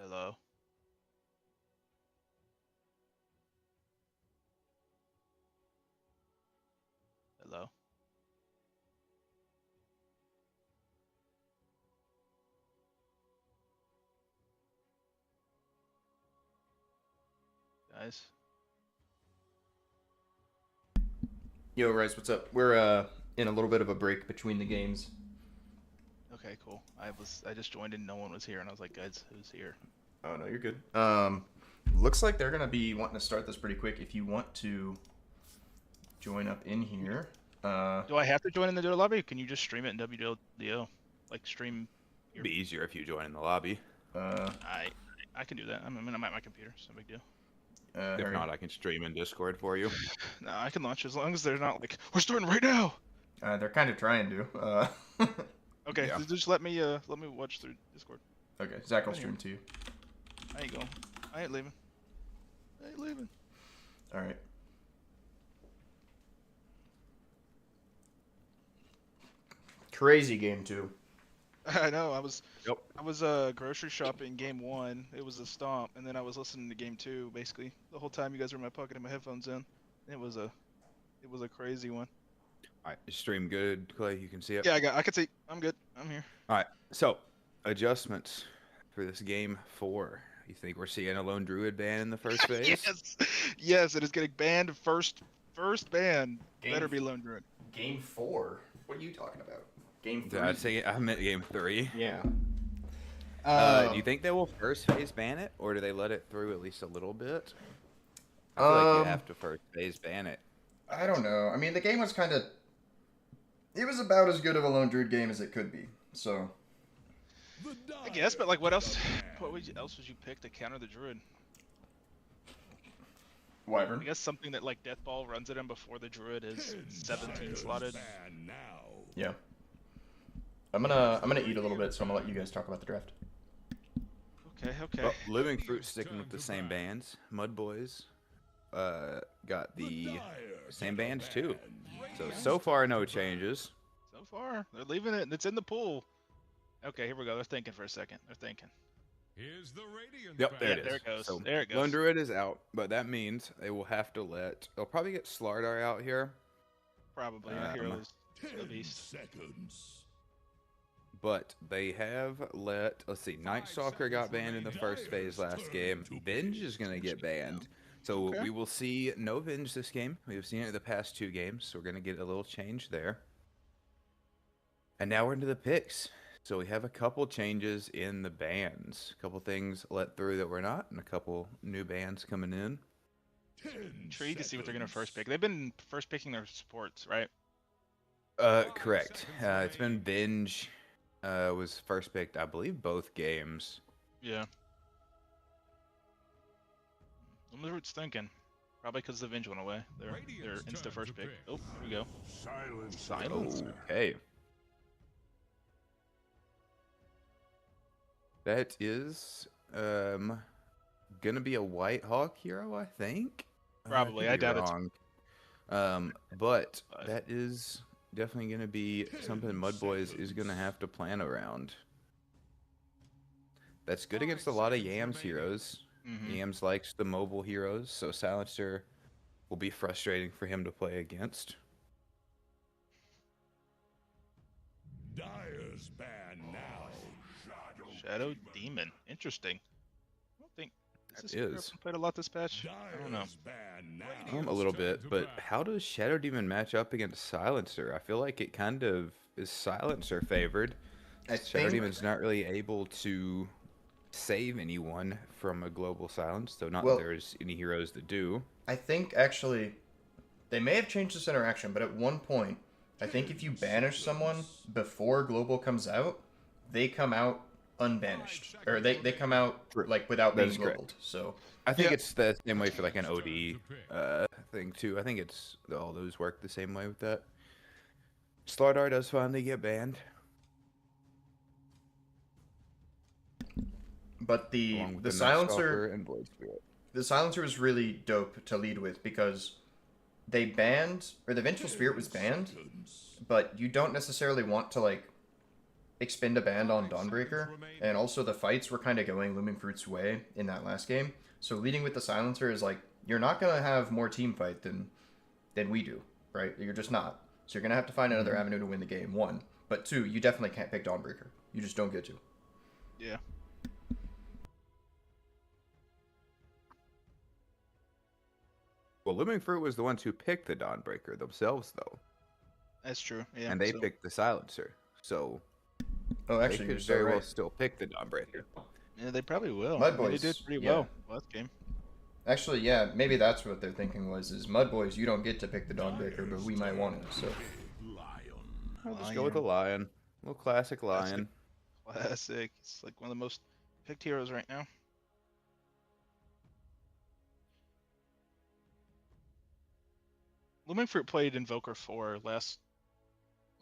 Hello. Hello. Guys. Yo, Rice, what's up? We're in a little bit of a break between the games. Okay, cool. I just joined and no one was here and I was like, guys, who's here? Oh no, you're good. Looks like they're gonna be wanting to start this pretty quick. If you want to join up in here, Do I have to join in the Dota lobby? Or can you just stream it in WLDL? Like stream It'd be easier if you join in the lobby. I can do that. I'm at my computer, it's no big deal. If not, I can stream in Discord for you. No, I can launch as long as they're not like, we're starting right now. they're kind of trying to. Okay, Yeah. just let me watch through Discord. Okay, Zach will stream to you. I ain't going. I ain't leaving. All right. Crazy game 2. I know. I was Yep. grocery shopping game 1. It was a stomp, and then I was listening to game 2 basically the whole time. You guys were in my pocket and my headphones in. It was a crazy one. All right, stream good, Clay. You can see it. Yeah, I could see. I'm good. I'm here. All right. So adjustments for this game 4. You think we're seeing a lone druid ban in the first phase? Yes, yes, it is getting banned first ban. Game- Better be Lone Druid. Game 4? What are you talking about? Game 3? Did I say I meant game 3? Yeah. Do you think they will first phase ban it, or do they let it through at least a little bit? I feel like you have to first phase ban it. I don't know. I mean, the game was kind of... It was about as good of a Lone Druid game as it could be, so... I guess, but like, what else? Else would you pick to counter the Druid? Wyvern. I guess something that like Death Ball runs at him before the Druid is 17 slotted. Yeah. I'm gonna eat a little bit, so I'm gonna let you guys talk about the draft. Okay, okay. Well, Living Fruit sticking with the same bands. MUDBOYS got the same bands too. So far, no changes. So far, they're leaving it. It's in the pool. Okay, here we go. They're thinking for a second. They're thinking. Here's the Radiant Yep, there Band. it is. There it goes. So There it goes. Lone Druid is out, but that means they will have to let. They'll probably get Slardar out here, Probably. Um, Hero is the 10 beast. seconds. but they have let. Let's see. Night Stalker got banned in the first phase last game. Venge is gonna get banned. So Okay. we will see no Venge this game. We have seen it in the past 2 games, so we're gonna get a little change there. And now we're into the picks. So we have a couple changes in the bans. A couple things let through that we're not, and a couple new bans coming in. 10 Intrigued to see what they're gonna first seconds. pick. They've been first picking their supports, right? Correct. It's been Venge. Was first picked, I believe, both games. Yeah. What Root's thinking? Probably because the Venge went away. They're Radiant's insta turn first to pick. pick. Oh, here we go. Silence. Silence. Okay. That is gonna be a White Hawk hero, I think. Probably. I could be doubt it's. wrong. But that is definitely gonna be something MUDBOYS is gonna have to plan around. That's good against a lot of Yams heroes. Mhm. Yams likes the mobile heroes, so Silencer will be frustrating for him to play against. Dyer's ban now. Shadow Demon. Interesting. I don't think. That This hero is. played a lot this patch. I don't know. Dyer's ban now. A little bit, but how does Shadow Demon match up against Silencer? I feel like it kind of is Silencer favored. I Shadow think Demon's not really able to save anyone from a global silence, though not Well- that there's any heroes that do. I think actually they may have changed this interaction, but at one point, I think if you banish someone before global comes out, they come out unbanished, or they come out like without That being is correct. global. So I think Yeah. it's the same way for like an OD thing too. I think it's all those work the same way with that. Slardar does finally get banned. but the Along with the Night silencer Stalker and Void Spirit. the silencer was really dope to lead with because they banned, or the Vengeful Spirit was banned, but you don't necessarily want to like expend a ban on Dawnbreaker, and also the fights were kind of going Looming Fruit's way in that last game. So leading with the silencer is like you're not gonna have more team fight than we do, right? You're just not. So you're gonna have to find another avenue to win the game. 1, but 2, you definitely can't pick Dawnbreaker. You just don't get to. Yeah. Well, Looming Fruit was the ones who picked the Dawnbreaker themselves, though, That's true. Yeah. and they so- picked the Silencer. So Oh, they actually, you're could so very well right. still pick the Dawnbreaker. Yeah, they probably will. MUDBOYS, They did pretty yeah. well last game. Actually, yeah, maybe that's what they're thinking is MUDBOYS, you don't get to pick the Dawnbreaker, but we might want it. So I'll just go with the Lion. A little classic Lion. Classic. It's like one of the most picked heroes right now. Looming Fruit played Invoker 4 last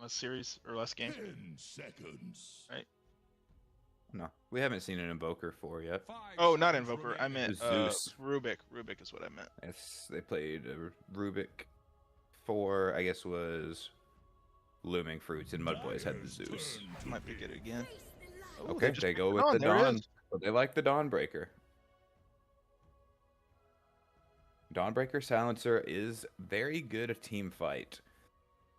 series or last game. 10 seconds. No, we haven't seen an Invoker 4 yet. Oh, not Invoker. I meant Zeus. Rubik. Rubik is what I meant. Yes, they played Rubik 4, I guess was Looming Fruits, and MUDBOYS had the Zeus. Might pick it again. Oh, Okay, just they picked go it with on. the There it Dawn, is. but they like the Dawnbreaker. Dawnbreaker Silencer is very good a team fight,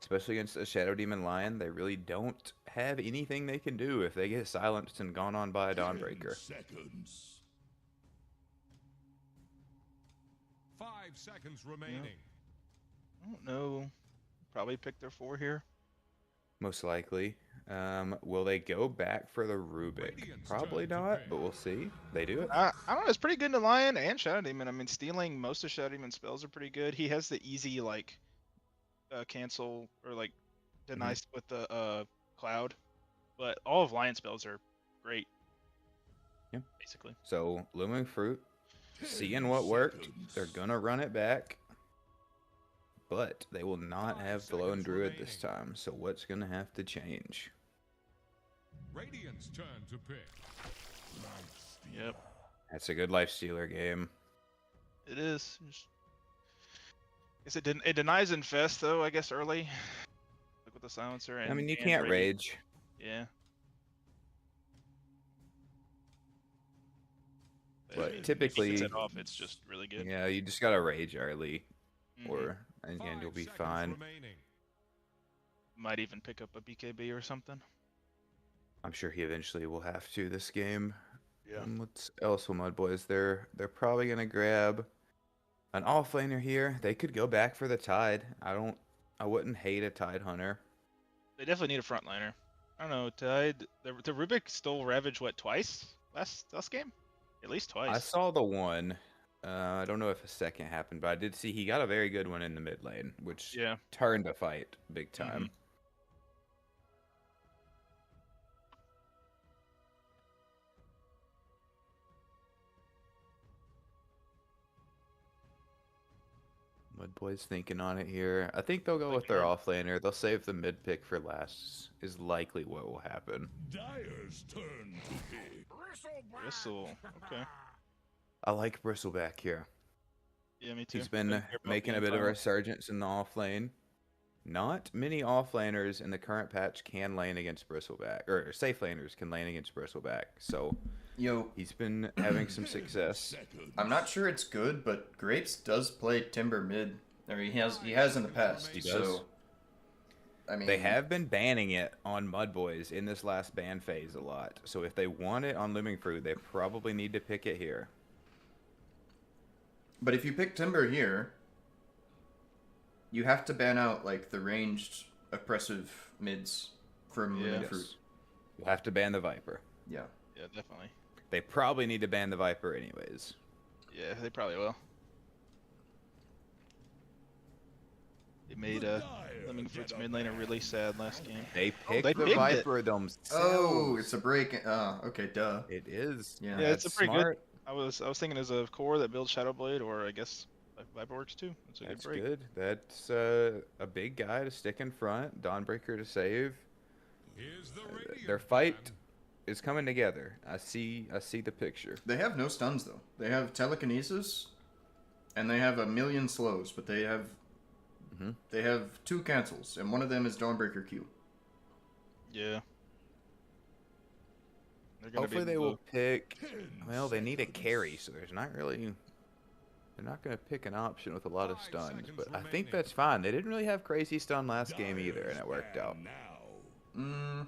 especially against a Shadow Demon Lion. They really don't have anything they can do if they get silenced and gone on by a 10 Dawnbreaker. seconds. 5 seconds remaining. I don't know. Probably pick their 4 here. Most likely. Will they go back for the Rubik? Probably not, but we'll see. They do it. I don't know. It's pretty good in the Lion and Shadow Demon. I mean, stealing most of Shadow Demon's spells are pretty good. He has the easy like cancel or like deny with the cloud, but all of Lion spells are great. Yeah. Basically. So, Looming Fruit, seeing what worked, they're gonna run it back. But they will not have the Lone Druid this time, so what's gonna have to change? Radiant's turn to pick. Yep. That's a good Lifestealer game. It is. Guess it denies Infest though. I guess early. Look with the silencer. And, I mean, you and can't rage. Yeah. But I mean, typically, if he gets it off, it's just really good. yeah, you just gotta rage early, Mhm. and you'll be 5 seconds fine. remaining. Might even pick up a BKB or something. I'm sure he eventually will have to this game. Yeah. What else will MUDBOYS? They're probably gonna grab an offlaner here. They could go back for the Tide. I wouldn't hate a Tide Hunter. They definitely need a frontliner. I don't know. Tide. The Rubik stole Ravage what twice last game? At least twice. I saw the one. I don't know if a second happened, but I did see he got a very good one in the mid lane, which Yeah. turned the fight big time. MUDBOYS thinking on it here. I think they'll go with their offlaner. They'll save the mid pick for last. Is likely what will happen. Dyer's turn to pick. Bristle. Okay. I like Bristleback here. Yeah, me too. He's been Didn't care about making a being bit of a final. resurgence in the off lane. Not many offlaners in the current patch can lane against Bristleback, or safe laners can lane against Bristleback. So Yo, he's been having some success. I'm not sure it's good, but Grapes does play Timber mid. I mean, he has in the past. He does. So, I mean, They have been banning it on MUDBOYS in this last ban phase a lot. So if they want it on Looming Fruit, they probably need to pick it here. But if you pick Timber here, you have to ban out like the ranged oppressive mids from Looming Yes. Fruit. You'll have to ban the Viper. Yeah. Yeah, definitely. They probably need to ban the Viper anyways. Yeah, they probably will. It made Looming Fruit's mid laner really sad last game. They picked they the picked it. Viper themselves. Oh, it's a break. Okay, duh. It is. Yeah. Yeah, it's a That's pretty smart. good. I was thinking as a core that builds Shadowblade, or I guess Viper works too. It's a That's good break. good. That's a big guy to stick in front. Dawnbreaker to save. Here's the Radiant Their fight plan. is coming together. I see the picture. They have no stuns though. They have telekinesis, and they have a million slows, but they have they have 2 cancels, and one of them is Dawnbreaker Q. Yeah. They're gonna Hopefully be they will blue. pick. Well, they need a carry, so there's not really. They're not going to pick an option with a lot of 5 stuns, seconds but I think remaining. that's fine. They didn't really have crazy stun last game either, and it worked out. Now.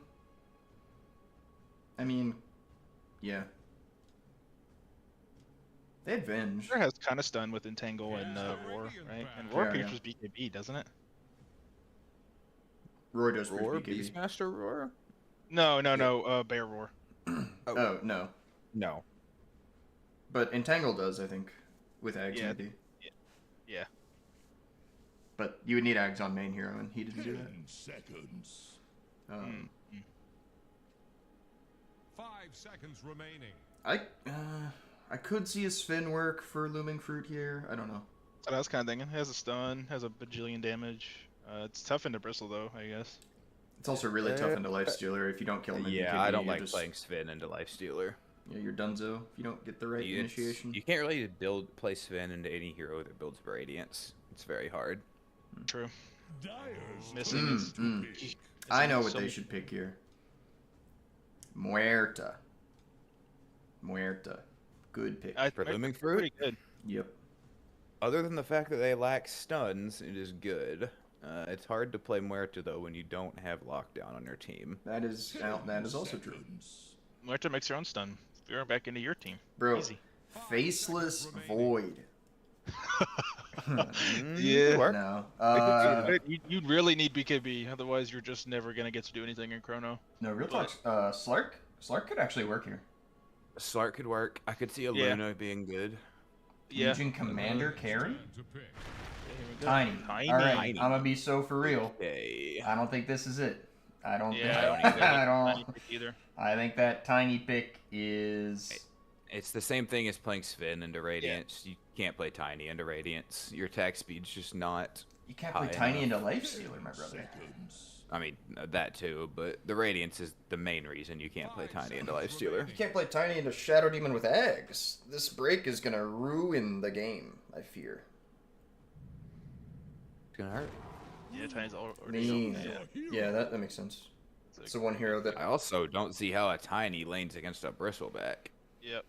I mean, yeah. They had Venge. There has kind of stun with Entangle and Roar, Radiant right? And plan. Roar Yeah, yeah. features BKB, doesn't it? Roar does for Roar, BKB. Beastmaster Roar? No, Bear Roar. Oh, no. No. But Entangle does, I think, with Ags Yeah. maybe. Yeah. But you would need Ags on main hero, and he didn't do 10 seconds. that. Mm. 5 seconds remaining. I could see a Sven work for Looming Fruit here. I don't know. I was kind of thinking. Has a stun, has a bajillion damage. It's tough into Bristle though, I guess. It's also really tough into Lifestealer if you don't kill him in Yeah, BKB, I don't you're like just, playing Sven into Lifestealer. Yeah, you're donezo if you don't get the right initiation. You can't really play Sven into any hero that builds Radiance. It's very hard. True. Dyer's Missing turn is- to pick. He- I know what so- they should pick here. Muerta. Good pick. I, For Looming pretty Fruit? good. Yep. Other than the fact that they lack stuns, it is good. It's hard to play Muerta though when you don't have lockdown on your team. That is also true. Seconds. Muerta makes her own stun. You're back into your team. Bro, Easy. Faceless Void. Yeah. Work. No. You really need BKB, otherwise you're just never gonna get to do anything in Chrono. No, real talk. Slark could actually work here. Slark could work. I could see a Yeah. Luna being good. Yeah. Legion Commander carry? Turn to pick. Here we go. Tiny. Tiny. All right, Tiny. I'm gonna be so for real. Okay. I don't think this is it. I don't. Yeah, I don't think, either. I Tiny don't. pick either. I think that tiny pick is. It's the same thing as playing Sven into Radiance. You can't play Tiny into Radiance. Your attack speed's just not. You can't play high tiny enough. into Lifestealer, my brother. Seconds. I mean, that too, but the Radiance is the main reason you can't play Tiny into Lifestealer. You can't play tiny into Shadow Demon with eggs. This break is gonna ruin the game. I fear. It's gonna hurt. Yeah, Tiny's already. Mean. Yeah. Yeah, that makes sense. It's the one hero that. I also don't see how a Tiny lanes against a Bristleback. Yep.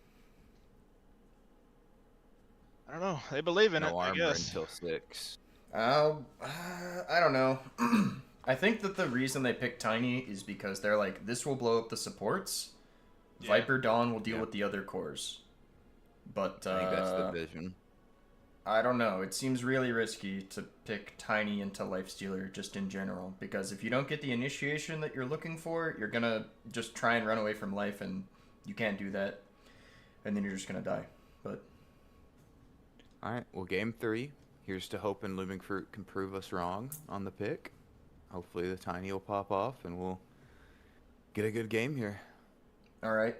I don't know. They believe in No it, I armor guess. until 6. I don't know. I think that the reason they picked Tiny is because they're like, this will blow up the supports. Yeah. Viper Dawn will deal Yeah. with the other cores. But I think that's the vision. I don't know. It seems really risky to pick Tiny into Lifestealer just in general. Because if you don't get the initiation that you're looking for, you're gonna just try and run away from life, and you can't do that. And then you're just gonna die. But Alright, well, game 3. Here's to hoping Looming Fruit can prove us wrong on the pick. Hopefully the Tiny will pop off and we'll get a good game here. alright.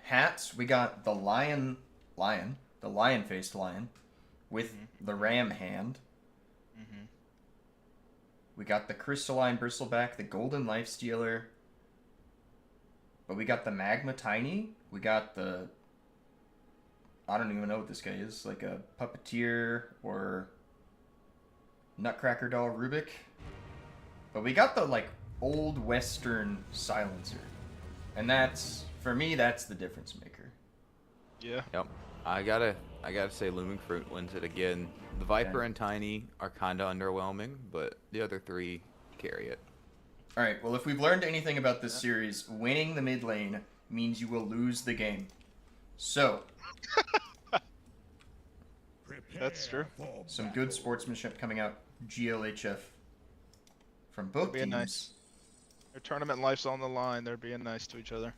Hats, we got the the lion-faced lion, with the ram hand. Mm-hmm. We got the crystalline bristleback, the golden lifestealer. But we got the magma tiny. We got the... I don't even know what this guy is. Like a puppeteer or Nutcracker doll Rubik. But we got the like old western silencer. And that's, for me, that's the difference maker. Yeah. Yep. I gotta say Looming Fruit wins it again. The Viper Okay. and Tiny are kinda underwhelming, but the other 3 carry it. Alright, well, if we've learned anything about this series, winning the mid lane means you will lose the game. So, That's true. For some good sportsmanship coming out. GLHF from both Being teams. nice. Their tournament life's on the line. They're being nice to each other.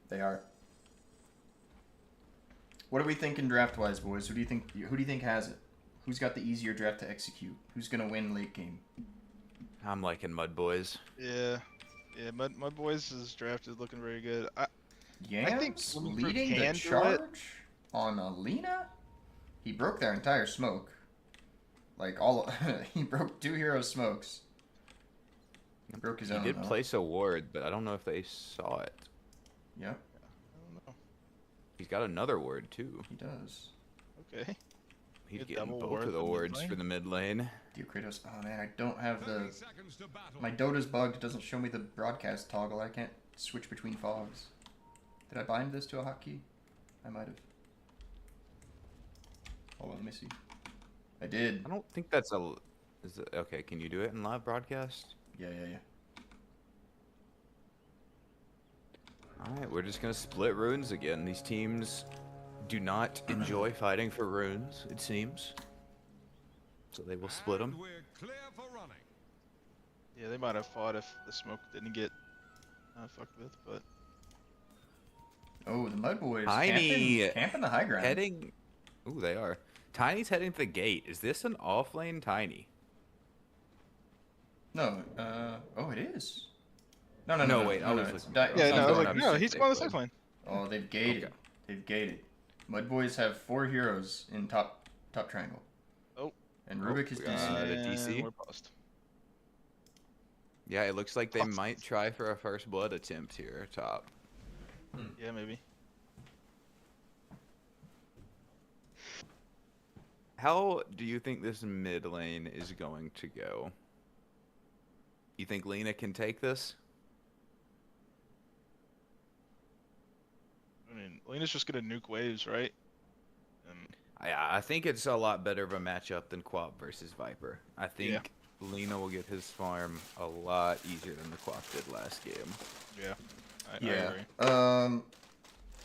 They are. What are we thinking draft-wise, boys? Who do you think has it? Who's got the easier draft to execute? Who's gonna win late game? I'm liking MUDBOYS. Yeah. Yeah, MUDBOYS' draft is looking very good. Yams think Looming Fruit leading the can do it. charge on Alina? He broke their entire smoke. Like all, he broke 2 hero smokes. He broke his He own. did though. place a ward, but I don't know if they saw it. Yep, I don't know. He's got another ward too. he does. Okay. He's Good getting double both ward of the for mid wards lane. for the mid lane. Diokratos. Oh man, I don't have 30 the. seconds to battle. My Dota's bugged. It doesn't show me the broadcast toggle. I can't switch between fogs. Did I bind this to a hotkey? I might have. Hold on, let me see. I did. I don't think that's a. Is it, okay, can you do it in live broadcast? Yeah. Alright, we're just gonna split runes again. These teams do not enjoy fighting for runes, it seems. So they will split them. And we're clear for running. Yeah, they might have fought if the smoke didn't get fucked with, but Oh, the MUDBOYS Tiny camping the high ground. Heading. Ooh, they are. Tiny's heading to the gate. Is this an off-lane Tiny? No, oh, it is. No, wait, I was it's looking di- for it. yeah, it's no, I not was going like, up. no, he's going to the safe lane. Oh, they've gated. Okay. They've gated. MUDBOYS have 4 heroes in top triangle. Oh. And Rubik is we DC. got- the And DC? we're paused. Yeah, it looks like they might try for a first blood attempt here, top. Yeah, maybe. How do you think this mid lane is going to go? You think Lena can take this? I mean, Lena's just gonna nuke waves, right? I think it's a lot better of a matchup than Quap versus Viper. I think Yeah. Lena will get his farm a lot easier than the Quap did last game. Yeah. I Yeah. agree.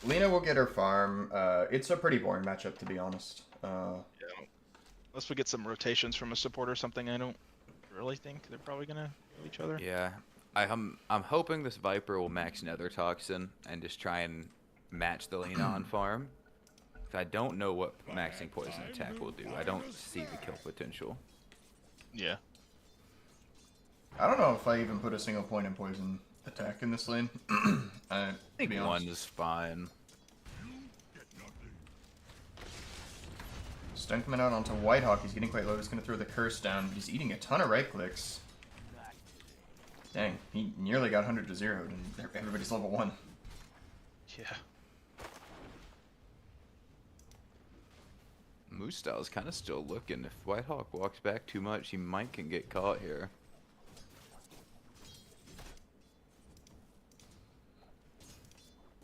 Lena will get her farm. It's a pretty boring matchup, to be honest. Yeah. Unless we get some rotations from a support or something, I don't really think they're probably gonna kill each other. Yeah, I'm hoping this Viper will max Nether Toxin and just try and match the Lena on farm. I don't know what maxing poison attack will do. I don't see the kill potential. Yeah. I don't know if I even put a single point in poison attack in this lane. I think be one honest. is fine. Stun coming out onto Whitehawk. He's getting quite low. He's going to throw the curse down. He's eating a ton of right clicks. Dang, he nearly got 100 to 0, and everybody's level 1. Yeah. Moose style is kind of still looking. If Whitehawk walks back too much, he might can get caught here.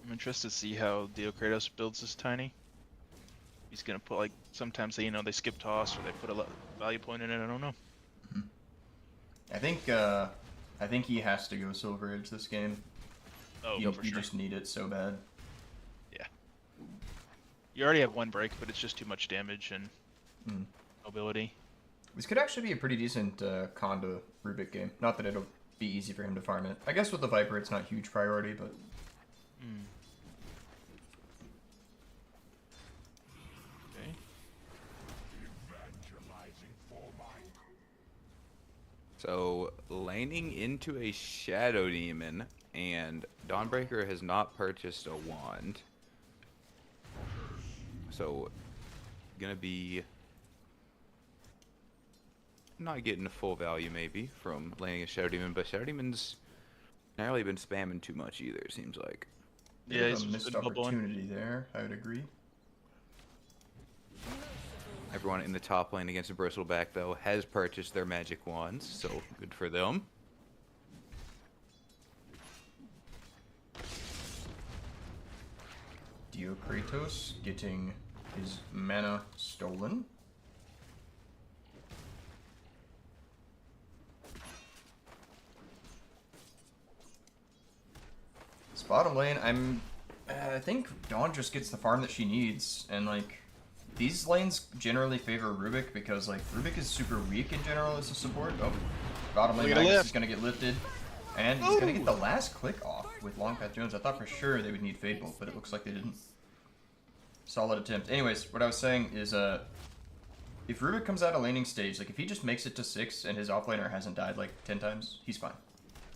I'm interested to see how Diokratos builds this tiny. He's gonna put like sometimes they they skip toss or they put a value point in it. I don't know. I think he has to go Silver Edge this game. Oh, You for sure. just need it so bad. Yeah. You already have one break, but it's just too much damage and mobility. This could actually be a pretty decent Conda Rubik game. Not that it'll be easy for him to farm it. I guess with the Viper, it's not a huge priority, but Okay. So, laning into a Shadow Demon, and Dawnbreaker has not purchased a wand. So, gonna be not getting the full value maybe from laning a Shadow Demon, but Shadow Demon's not really been spamming too much either, it seems like. bit Yeah, of he's a been missed bubbling. opportunity there. I would agree. Everyone in the top lane against the Bristleback, though, has purchased their magic wands, so good for them. Diokratos getting his mana stolen. This bottom lane, I think Dawn just gets the farm that she needs, and like these lanes generally favor Rubik because like Rubik is super weak in general as a support. Oh, bottom lane Look at Magus lift. is gonna get lifted, and he's gonna get the last click off with Long Path Jones. I thought for sure they would need Fade Bolt, but it looks like they didn't. Solid attempt. Anyways, what I was saying is, if Rubik comes out of laning stage, like if he just makes it to 6 and his offlaner hasn't died like 10 times, he's fine.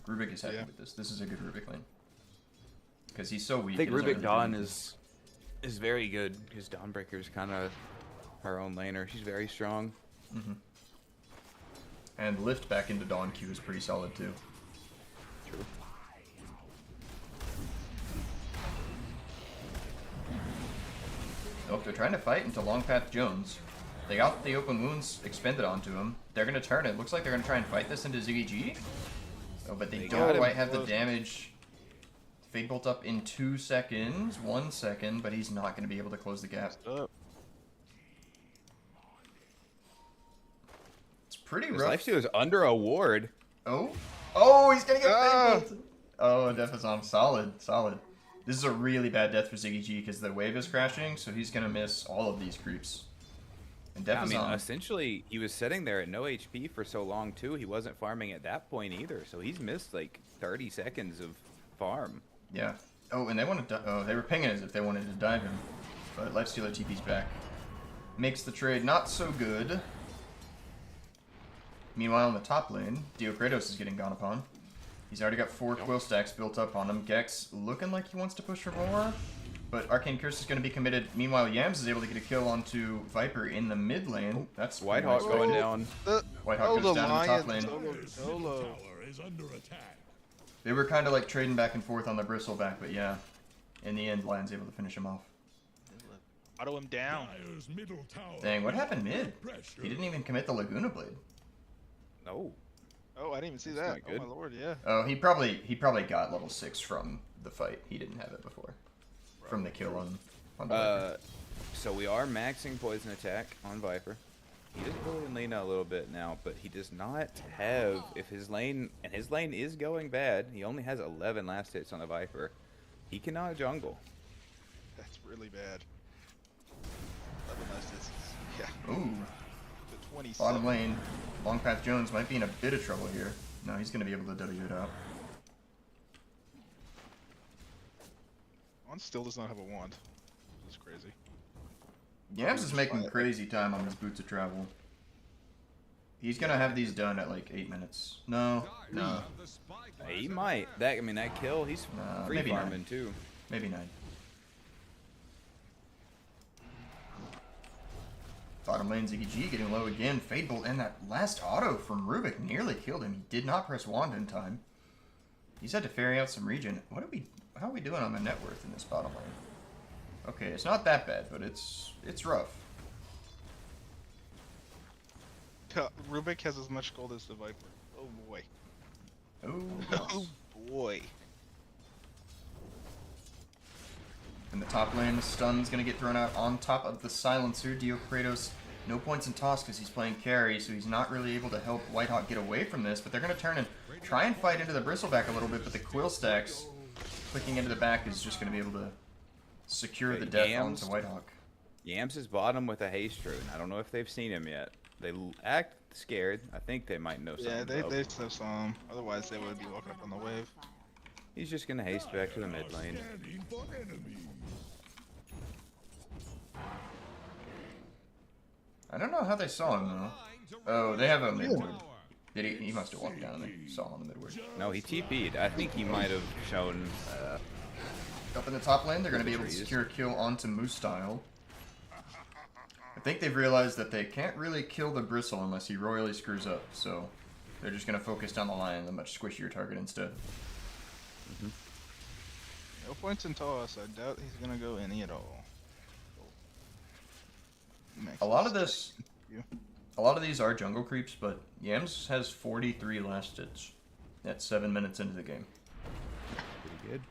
Rubik is happy with this. This is a good Rubik lane. Because he's so weak. I think it doesn't Rubik really Dawn do is very good. His Dawnbreaker is kind of her own laner. She's very strong. anything. And lift back into Dawn Q is pretty solid too. True. Nope, they're trying to fight into Long Path Jones. They got the open wounds expended onto him. They're gonna turn it. Looks like they're gonna try and fight this into Ziggy G. Oh, but they They got don't him. quite have the damage. Fade Bolt up in 2 seconds, 1 second, but he's not gonna be able to close the gap. Up. It's pretty His rough. lifesteal is under a ward. Oh, oh, he's gonna get Ah! Fade Bolted. Oh, Defazom, solid, solid. This is a really bad death for Ziggy G because the wave is crashing, so he's gonna miss all of these creeps. And Yeah, I mean, Defazom, essentially, he was sitting there at no HP for so long, too. He wasn't farming at that point either, so he's missed, like, 30 seconds of farm. yeah. Oh, and they wanted to, oh, they were pinging as if they wanted to dive him, but Lifestealer TP's back. Makes the trade not so good. Meanwhile, in the top lane, Diokratos is getting gone upon. He's already got 4 quill stacks built up on him. Gex looking like he wants to push for more, but Arcane Curse is going to be committed. Meanwhile, Yams is able to get a kill onto Viper in the mid lane. That's pretty Whitehawk nice. going down. Whitehawk goes down in the top lane. Solo. Tower is under attack. They were kind of like trading back and forth on the Bristleback, but yeah, in the end, Lion's able to finish him off. Auto him down. Dire's middle tower. Dang, what happened mid? Pressure. He didn't even commit the Laguna Blade. No. Oh, I didn't even see That's that. not Oh good. my lord, yeah. Oh, he probably got level 6 from the fight. He didn't have it before. From the kill on the Viper. So we are maxing poison attack on Viper. He is pulling Lena a little bit now, but he does not have, if his lane, and his lane is going bad, he only has 11 last hits on the Viper. He cannot jungle. That's really bad. 11 last hits. Yeah. Ooh, The 27. bottom lane. Long Path Jones might be in a bit of trouble here. No, he's going to be able to W it out. On still does not have a wand. This is crazy. Yams is making crazy time on his Boots of Travel. He's going to have these done at like 8 minutes. No, no, He might. That, I mean, that kill, he's free maybe farming not. too. maybe 9. Bottom lane Ziggy G getting low again. Fade Bolt and that last auto from Rubik nearly killed him. He did not press wand in time. He's had to ferry out some regen. How are we doing on the net worth in this bottom lane? Okay, it's not that bad, but it's rough. Rubik has as much gold as the Viper. Oh boy. Oh, Oh boy. in the top lane, the stun's gonna get thrown out on top of the silencer. Dio Kratos, no points in toss because he's playing carry, so he's not really able to help Whitehawk get away from this, but they're gonna turn and try and fight into the Bristleback a little bit, but the Quill Stacks clicking into the back is just gonna be able to secure the death onto Whitehawk. Yams is bottom with a haste rune. I don't know if they've seen him yet. They act scared. I think they might know something. Yeah, they still saw him. Otherwise, they would be walking up on the wave. He's just gonna haste back to the mid lane. Scanning for enemy. I don't know how they saw him though. Oh, they have a mid ward. Did he must have walked down and they saw him on the mid ward. No, he TP'd. I think he might have shown. Up in the top lane, they're going to be able to secure a kill onto Moose Style. I think they've realized that they can't really kill the Bristle unless he royally screws up, so they're just going to focus down the line, the much squishier target instead. No points in toss. I doubt he's gonna go any at all. A lot of these are jungle creeps, but Yams has 43 last hits at 7 minutes into the game. Pretty good.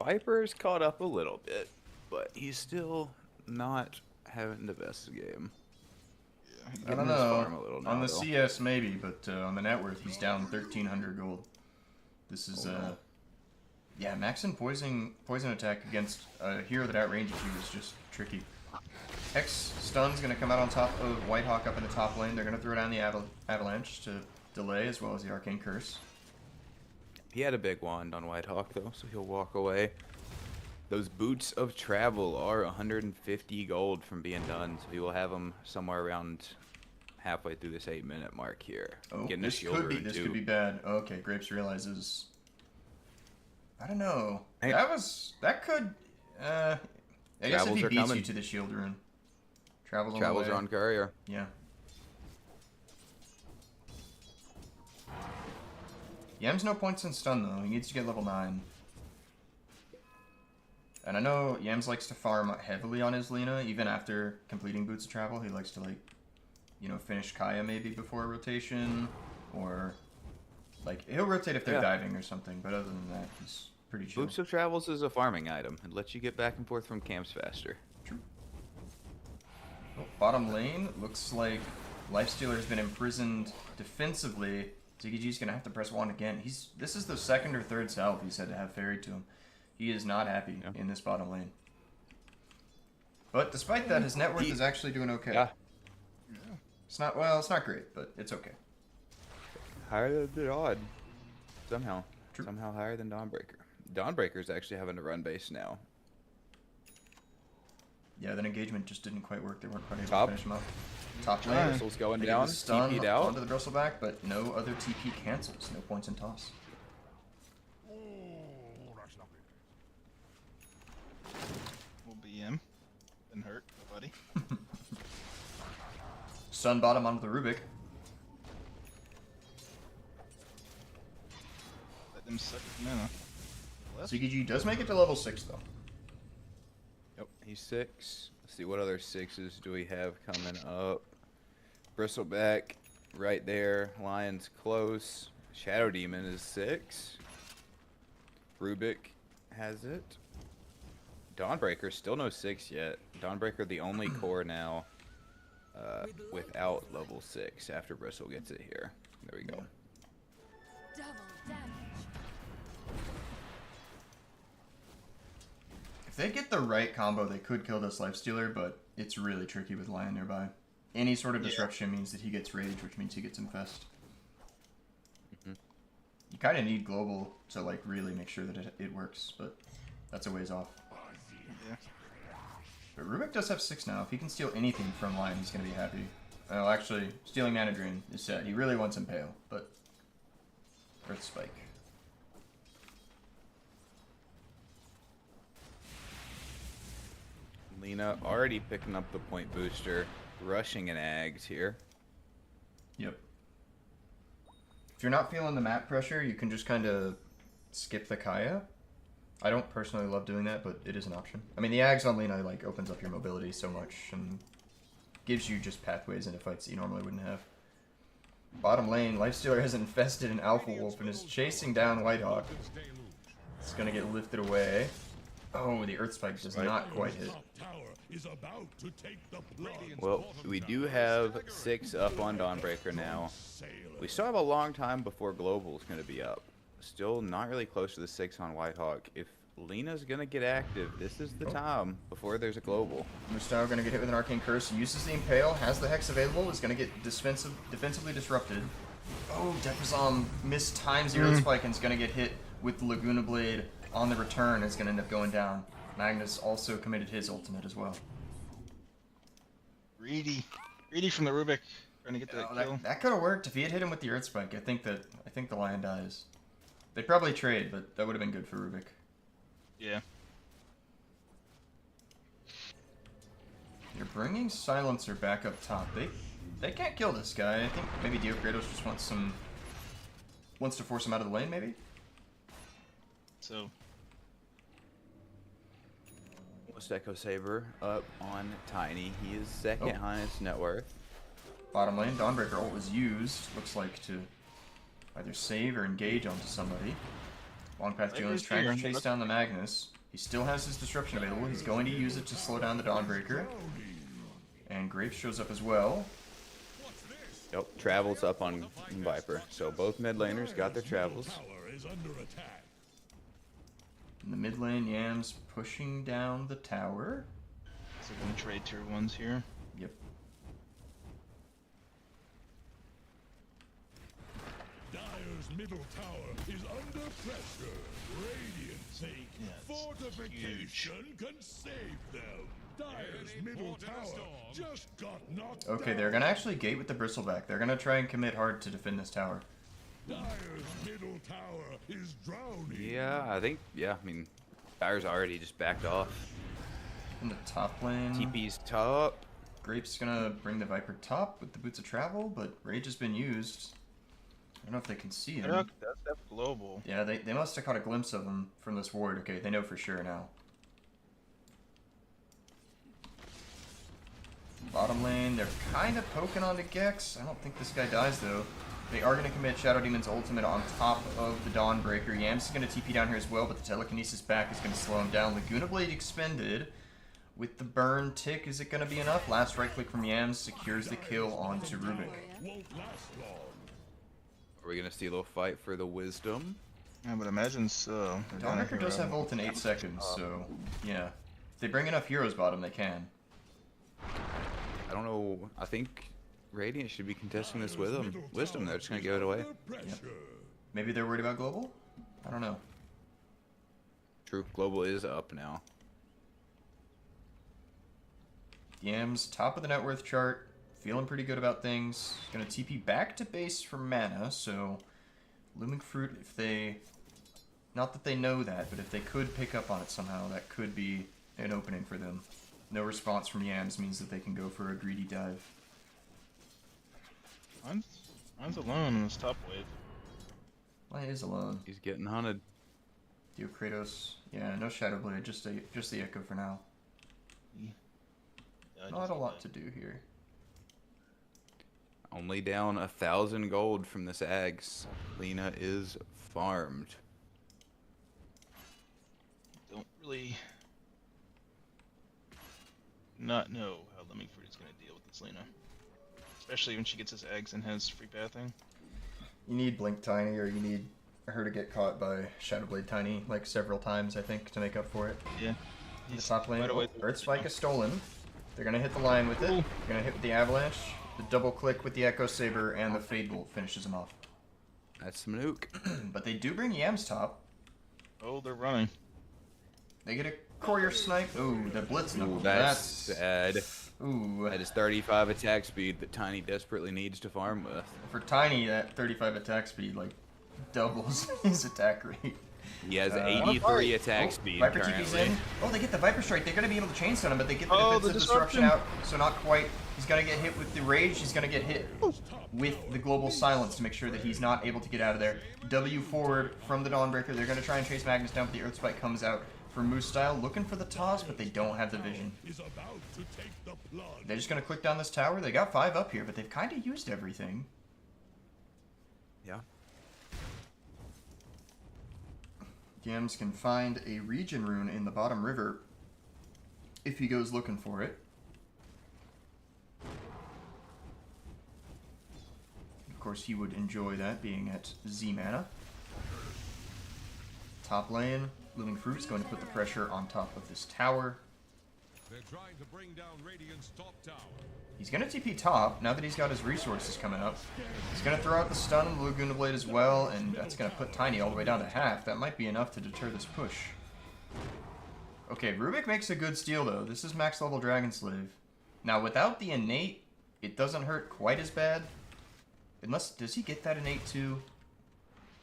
Viper's caught up a little bit, but he's still not having the best game. Yeah, I Getting don't his know. farm a little now, On the though. CS maybe, but on the net worth he's down 1,300 gold. This is yeah, maxing poison attack against a hero that outranges you is just tricky. Hex stun's gonna come out on top of Whitehawk up in the top lane. They're gonna throw down the avalanche to delay as well as the arcane curse. He had a big wand on Whitehawk though, so he'll walk away. Those boots of travel are 150 gold from being done, so he will have them somewhere around halfway through this 8-minute mark here. Oh, Getting a this shield could be rune, too. bad. Okay, Grapes realizes. I don't know. Hey. That could. I guess if Travels he are beats coming. you to the shield rune. Travels on Travels the are way. on courier. Yeah. Yam's no points in stun though. He needs to get level 9. And I know Yams likes to farm heavily on his Lena, even after completing Boots of Travel. He likes to, like, you know, finish Kaya maybe before a rotation, or, like, he'll rotate if they're Yeah. diving or something, but other than that, he's pretty chill. Boots of Travels is a farming item. It lets you get back and forth from camps faster. True. Oh, bottom lane, looks like Lifestealer has been imprisoned defensively. Ziggy G's gonna have to press 1 again. This is the second or third salve he's had to have ferried to him. He is not happy in this bottom lane. But despite that, his net worth is actually doing okay. Yeah. It's not great, but it's okay. Higher than Dawn. Somehow. True. Somehow higher than Dawnbreaker. Dawnbreaker's actually having to run base now. Yeah, that engagement just didn't quite work. They weren't quite able Top. to finish him up. Top Trying. lane. Bristle's going They get down. the stun TP'd out. onto the Bristleback, but no other TP cancels. No points in toss. Oh, that's not it. Will be him. Didn't hurt, buddy. Stun bottom onto the Rubik. Let them suck his mana. Left. Ziggy G does make it to level 6 though. Yep. He's 6. Let's see, what other 6s do we have coming up? Bristleback, right there. Lion's close. Shadow Demon is 6. Rubik has it. Dawnbreaker, still no 6 yet. Dawnbreaker, the only core now without level 6 after Bristle gets it here. There we go. Double damage. If they get the right combo, they could kill this Lifestealer, but it's really tricky with Lion nearby. Any sort of disruption means that he gets Rage, which means he gets Infest. You kind of need Global to like really make sure that it works, but that's a ways off. Yeah. But Rubik does have 6 now. If he can steal anything from Lion, he's going to be happy. Oh, actually, stealing Mana Drain is set. He really wants Impale, but Earth Spike. Lena already picking up the point booster, rushing an Ags here. Yep. If you're not feeling the map pressure, you can just kind of skip the Kaya. I don't personally love doing that, but it is an option. I mean, the Ags on Lena like opens up your mobility so much and gives you just pathways into fights that you normally wouldn't have. Bottom lane, Lifestealer has infested an Alpha Wolf and is chasing down Whitehawk. It's gonna get lifted away. Oh, the Earth Spike does not quite hit. Top tower is about to take the plunge. Well, we do have 6 up on Dawnbreaker now. We still have a long time before Global is going to be up. Still not really close to the 6 on Whitehawk. If Lena's going to get active, this is the time before there's a Global. Mustafa going to get hit with an Arcane Curse, uses the Impale, has the Hex available, is going to get defensively disrupted. Oh, Deprezom mistimes the Earth Spike and is going to get hit with the Laguna Blade on the return. It's going to end up going down. Magnus also committed his ultimate as well. Greedy from the Rubik, trying to get that kill. That could have worked if he had hit him with the Earth Spike. I think the Lion dies. They'd probably trade, but that would have been good for Rubik. Yeah. They're bringing Silencer back up top. They can't kill this guy. I think maybe Diokratos just wants to force him out of the lane, maybe. So. Echo Saber up on Tiny. He is second highest net worth. Bottom lane, Dawnbreaker ult was used. Looks like to either save or engage onto somebody. Long Path Julian's trying to chase down the Magnus. He still has his disruption available. He's going to use it to slow down the Dawnbreaker. And Grapes shows up as well. Yep, travels up on Viper. So both mid laners got their travels. Tower is under attack. In the mid lane, Yams pushing down the tower. So we're gonna trade tier 1s here. Yep. Dire's middle tower is under pressure. Radiant take fortification can save them. Dire's middle tower just got knocked Okay, down. they're gonna actually gate with the Bristleback. They're gonna try and commit hard to defend this tower. Dire's middle tower is drowning. Yeah, I mean, Dire's already just backed off. In the top lane, TP's top. Grape's gonna bring the Viper top with the Boots of Travel, but Rage has been used. I don't know if they can see him. That's global. Yeah, they must have caught a glimpse of him from this ward. Okay, they know for sure now. Bottom lane, they're kind of poking onto Gex. I don't think this guy dies, though. They are going to commit Shadow Demon's ultimate on top of the Dawnbreaker. Yams is going to TP down here as well, but the Telekinesis back is going to slow him down. Laguna Blade expended. With the burn tick, is it going to be enough? Last right click from Yams secures the kill onto Rubik. Won't last long. Are we gonna see a little fight for the wisdom? I would imagine so. Dawnbreaker does have ult in 8 seconds, so yeah. If they bring enough heroes bottom, they can. I don't know. I think Radiant should be contesting this with them. Wisdom, they're just gonna give it away. Yep. Maybe they're worried about global? I don't know. True. Global is up now. Yams, top of the net worth chart. Feeling pretty good about things. Gonna TP back to base for mana, so Looming Fruit, if they... Not that they know that, but if they could pick up on it somehow, that could be an opening for them. No response from Yams means that they can go for a greedy dive. Mine's alone in this top wave. Lion is alone. He's getting hunted. Diokratos, yeah, no Shadow Blade, just the Echo for now. Not a lot to do here. Only down 1,000 gold from this Ags. Lena is farmed. Don't really not know how Looming is going to deal with this Lena. Especially when she gets his eggs and has free pathing. You need Blink Tiny, or you need her to get caught by Shadowblade Tiny like several times, I think, to make up for it. Yeah. The top lane, right away. Earth Spike is stolen. They're gonna hit the line with it. They're gonna hit with the Avalanche. The double click with the Echo Saber and the Fade Bolt finishes him off. That's some nuke. But they do bring Yams top. Oh, they're running. They get a courier snipe. Ooh, the Blitz knuckle. Ooh, that's sad. Ooh. That is 35 attack speed that Tiny desperately needs to farm with. For Tiny, that 35 attack speed like doubles his attack rate. He has 83 attack speed Viper TP's currently. in. Oh, they get the Viper Strike. They're going to be able to chainstone him, but they get the Oh, defensive the disruption disruption. out, so not quite. He's going to get hit with the Rage. He's going to get hit with the Global Silence to make sure that he's not able to get out of there. W forward from the Dawnbreaker. They're going to try and chase Magnus down, but the Earth Spike comes out for Moose Style, looking for the toss, but they don't have the vision. Is about to take the plunge. They're just going to click down this tower. They got 5 up here, but they've kind of used everything. Yeah. Yams can find a regen rune in the bottom river if he goes looking for it. Of course, he would enjoy that, being at Z mana. Top lane, Looming Fruit's going to put the pressure on top of this tower. They're trying to bring down Radiant's top tower. He's going to TP top, now that he's got his resources coming up. He's going to throw out the stun and the Laguna Blade as well, and that's going to put Tiny all the way down to half. That might be enough to deter this push. Okay, Rubik makes a good steal, though. This is max level Dragon Slave. Now, without the innate, it doesn't hurt quite as bad. Unless, does he get that innate too?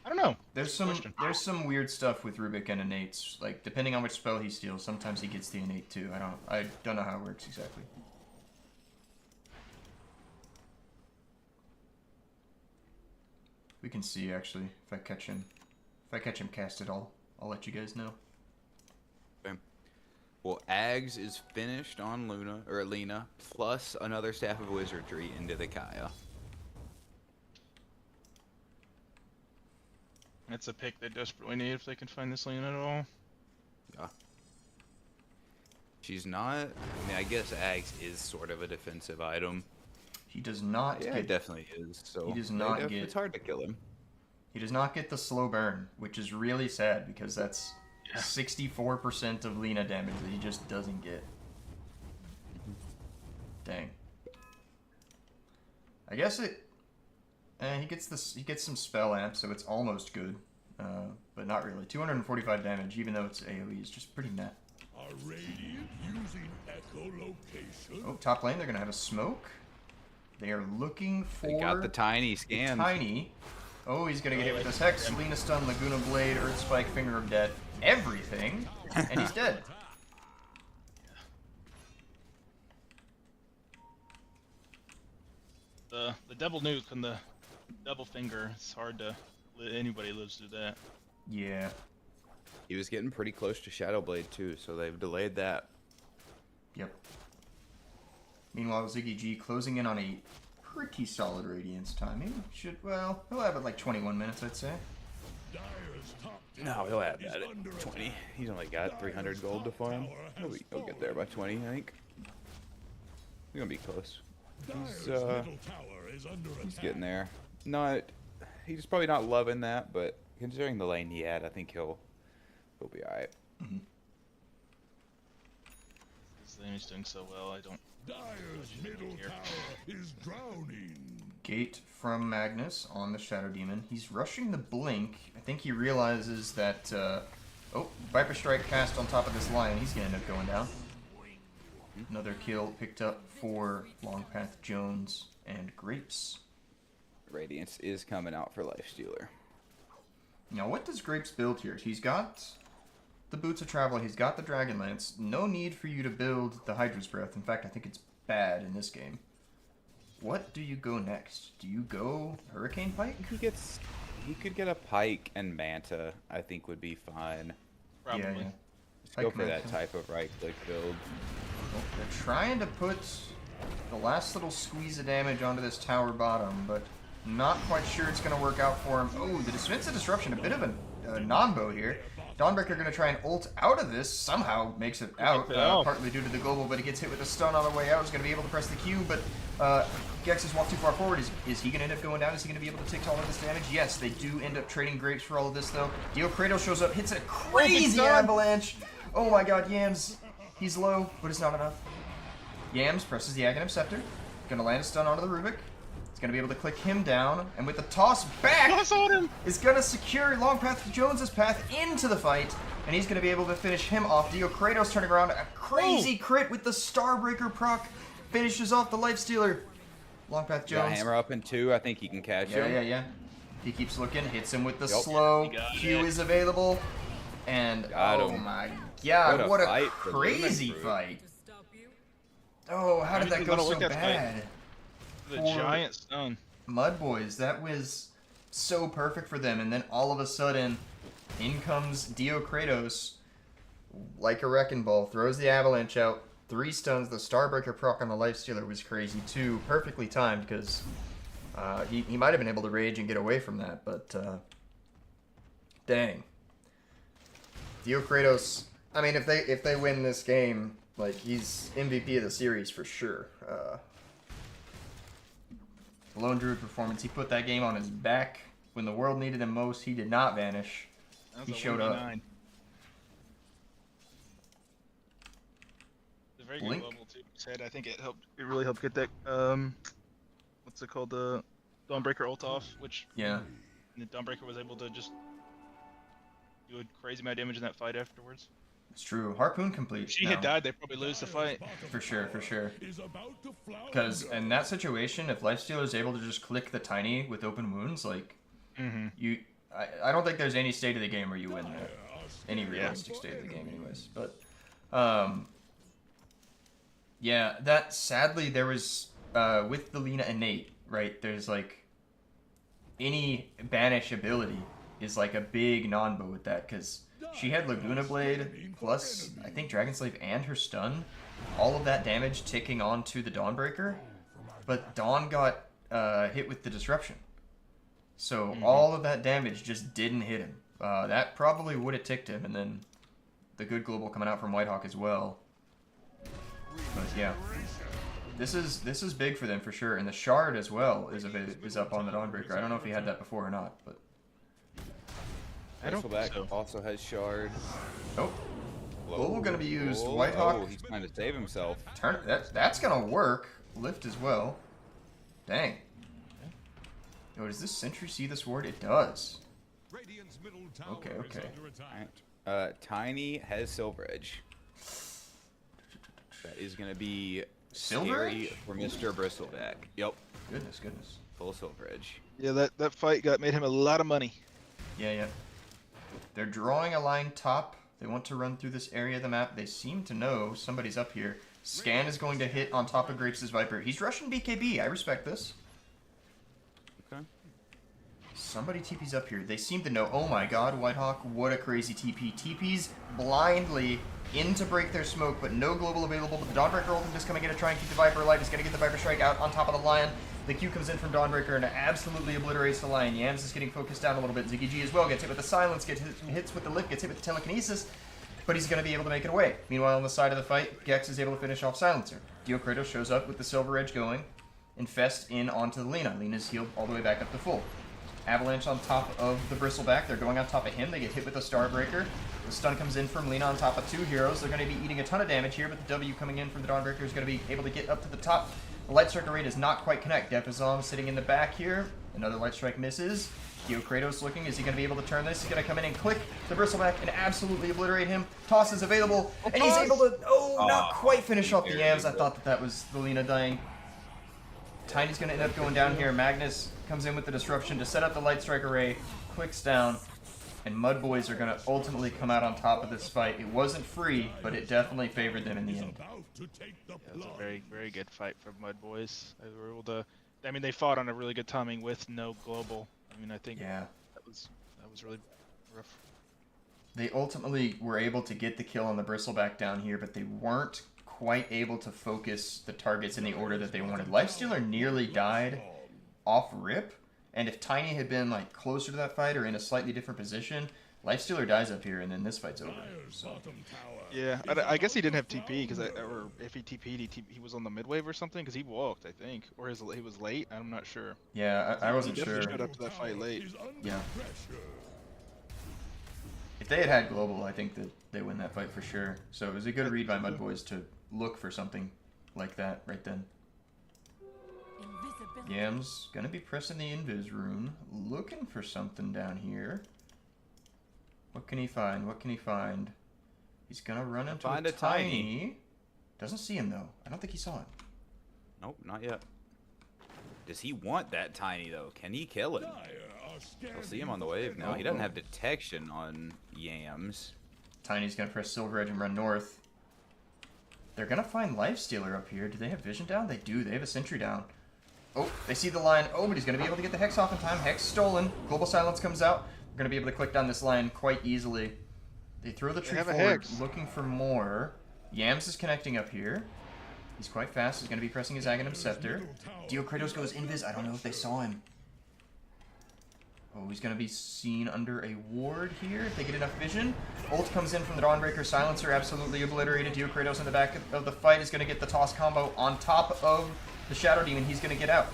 I don't know. There's some weird stuff with Rubik and innates. Like, depending on which spell he steals, sometimes he gets the innate too. I don't know how it works exactly. We can see, actually, if I catch him. If I catch him cast it all, I'll let you guys know. Okay. Well, Ags is finished on Lena, plus another Staff of Wizardry into the Kaya. That's a pick they desperately need if they can find this Lena at all. Yeah. She's not. I mean, I guess Ags is sort of a defensive item. He does not Yeah, get... it definitely is. So He does not get... It's hard to kill him. He does not get the slow burn, which is really sad because that's 64% of Lena damage that he just doesn't get. Dang. I guess it... he gets this. He gets some spell amp, so it's almost good, but not really. 245 damage, even though it's AOE, is just pretty net. Are Radiant using echolocation? Oh, top lane, they're gonna have a smoke. They are looking for... They got the Tiny scan. Tiny. Oh, he's gonna get hit with this Hex, Lena Stun, Laguna Blade, Earth Spike, Finger of Death, everything, and he's dead. The double nuke and the double finger, it's hard to... Anybody lives through that. Yeah. He was getting pretty close to Shadowblade too, so they've delayed that. Yep. Meanwhile, Ziggy G closing in on a pretty solid Radiance timing. Well, he'll have it like 21 minutes, I'd say. Dire's top No, he'll have is that at under 20. attack. He's only got 300 gold to farm. He'll get there by 20, I think. He's gonna be close. Dire's He's middle tower is under he's attack. getting there. He's probably not loving that, but considering the lane he had, I think he'll be alright. This lane is doing so well, I don't... Dire's middle tower is drowning. Gate from Magnus on the Shadow Demon. He's rushing the Blink. I think he realizes that, oh, Viper Strike cast on top of this Lion. He's gonna end up going down. Another kill picked up for Longpath Jones and Grapes. Radiance is coming out for Lifestealer. Now, what does Grapes build here? He's got the Boots of Travel. He's got the Dragon Lance. No need for you to build the Hydra's Breath. In fact, I think it's bad in this game. What do you go next? Do you go Hurricane Pike? He could get a Pike and Manta, I think would be fine. Probably. Yeah, yeah. Just go Pike for that Manta. type of right-click build. Well, they're trying to put the last little squeeze of damage onto this tower bottom, but not quite sure it's going to work out for him. Oh, the defensive disruption, a bit of a non-bow here. Dawnbreaker going to try and ult out of this, somehow makes it out, partly due to the global, but he gets hit with a stun on the way out. He's going to be able to press the Q, but Gex has walked too far forward. Is he going to end up going down? Is he going to be able to take all of this damage? Yes, they do end up trading grapes for all of this, though. Dio Kratos shows up, hits a crazy avalanche. Oh my god, Yams. He's low, but it's not enough. Yams presses the Aghanim Scepter. Going to land a stun onto the Rubik. He's going to be able to click him down, and with the toss back, is going to secure Long Path Jones's path into the fight, and he's going to be able to finish him off. Dio Kratos turning around, a crazy crit with the Starbreaker proc, finishes off the Lifestealer. Long Path Jones. Got hammer up in 2, I think he can catch him. Yeah. He keeps looking, hits him with the slow, Q is available, and oh my god, what a crazy fight. Oh, how did that go so bad? The giant stun. MUDBOYS, that was so perfect for them, and then all of a sudden, in comes Dio Kratos, like a wrecking ball, throws the avalanche out, 3 stuns, the Starbreaker proc on the Lifestealer was crazy too, perfectly timed, because he might have been able to rage and get away from that, but dang. Dio Kratos, I mean, if they win this game, like, he's MVP of the series for sure. Lone Druid performance. He put that game on his back. When the world needed him most, he did not vanish. He showed up. It's a very good global too. Said I think it really helped get that what's it called, the Dawnbreaker ult off, which the Dawnbreaker was able to just do a crazy amount of damage in that fight afterwards. It's true. Harpoon complete. If she had died, they'd probably lose the fight. For sure. Because in that situation, if Lifestealer is able to just click the Tiny with open wounds, like, I don't think there's any state of the game where you win that. Any realistic state of the game anyways. But, yeah, that, sadly, there was, with the Lina innate, right, there's, like, any banish ability is, like, a big non-bow with that, because she had Laguna Blade, plus, I think, Dragon Slave and her stun. All of that damage ticking onto the Dawnbreaker. But Dawn got hit with the Disruption. So all of that damage just didn't hit him. That probably would have ticked him, and then the good global coming out from Whitehawk as well. But yeah. This is big for them for sure. And the Shard as well is up on the Dawnbreaker. I don't know if he had that before or not, but I don't think so. Also has Shard. Oh. Global gonna be used. Whitehawk. Oh, he's trying to save himself. That's gonna work. Lift as well. Dang. Oh, does this sentry see this ward? It does. Okay. Alright. Tiny has Silver Edge. That is gonna be scary for Mr. Bristleback. Yep. Goodness. Full Silver Edge. Yeah, that fight made him a lot of money. Yeah. They're drawing a line top. They want to run through this area of the map. They seem to know somebody's up here. Scan is going to hit on top of Grapes' Viper. He's rushing BKB. I respect this. Okay. Somebody TP's up here. They seem to know. Oh my god, Whitehawk. What a crazy TP. TP's blindly in to break their smoke, but no global available. But the Dawnbreaker ultimate is coming in to try and keep the Viper alive. He's going to get the Viper Strike out on top of the Lion. The Q comes in from Dawnbreaker and absolutely obliterates the Lion. Yams is getting focused down a little bit. Ziggy G as well gets hit with the Silence, hits with the Lift, gets hit with the Telekinesis, but he's going to be able to make it away. Meanwhile, on the side of the fight, Gex is able to finish off Silencer. Dio Kratos shows up with the Silver Edge going. Infest in onto the Lina. Lina's healed all the way back up to full. Avalanche on top of the Bristleback. They're going on top of him. They get hit with the Starbreaker. The stun comes in from Lina on top of 2 heroes. They're going to be eating a ton of damage here, but the W coming in from the Dawnbreaker is going to be able to get up to the top. The Light Strike array does not quite connect. Defazom sitting in the back here. Another Light Strike misses. Dio Kratos looking. Is he going to be able to turn this? He's going to come in and click the Bristleback and absolutely obliterate him. Toss is available, and he's able to, not quite finish off the Yams. I thought that was the Lina dying. Tiny's going to end up going down here. Magnus comes in with the Disruption to set up the Light Strike array. Clicks down. And MUDBOYS are going to ultimately come out on top of this fight. It wasn't free, but it definitely favored them in the end. Yeah, it was a very, very good fight for MUDBOYS. They were able to, they fought on a really good timing with no global. I mean, I think that was really rough. They ultimately were able to get the kill on the Bristleback down here, but they weren't quite able to focus the targets in the order that they wanted. Lifestealer nearly died off rip, and if Tiny had been like closer to that fight or in a slightly different position, Lifestealer dies up here, and then this fight's over. So. Yeah, I guess he didn't have TP because, or if he TP'd, he was on the mid wave or something because he walked, I think, or he was late. I'm not sure. Yeah, I wasn't He sure. definitely showed up to that fight late. Yeah. If they had global, I think that they win that fight for sure. So it was a good read by MUDBOYS to look for something like that right then. Invisibility. Yams gonna be pressing the invis rune, looking for something down here. What can he find? What can he find? He's gonna run into Find a a tiny. tiny. Doesn't see him though. I don't think he saw him. Nope, not yet. Does he want that tiny though? Can he kill him? I'll see him on the wave now. He doesn't have detection on Yams. Tiny's gonna press Silver Edge and run north. They're gonna find Lifestealer up here. Do they have vision down? They do. They have a sentry down. Oh, they see the line. Oh, but he's gonna be able to get the Hex off in time. Hex stolen. Global Silence comes out. They're gonna be able to click down this line quite easily. They throw the tree have a forward, Hex. looking for more. Yams is connecting up here. He's quite fast. He's gonna be pressing his Aghanim Scepter. Kratos goes invis. I don't know if they saw him. Oh, he's gonna be seen under a ward here if they get enough vision. Ult comes in from the Dawnbreaker. Silencer absolutely obliterated. Kratos in the back of the fight is gonna get the toss combo on top of the Shadow Demon. He's gonna get out.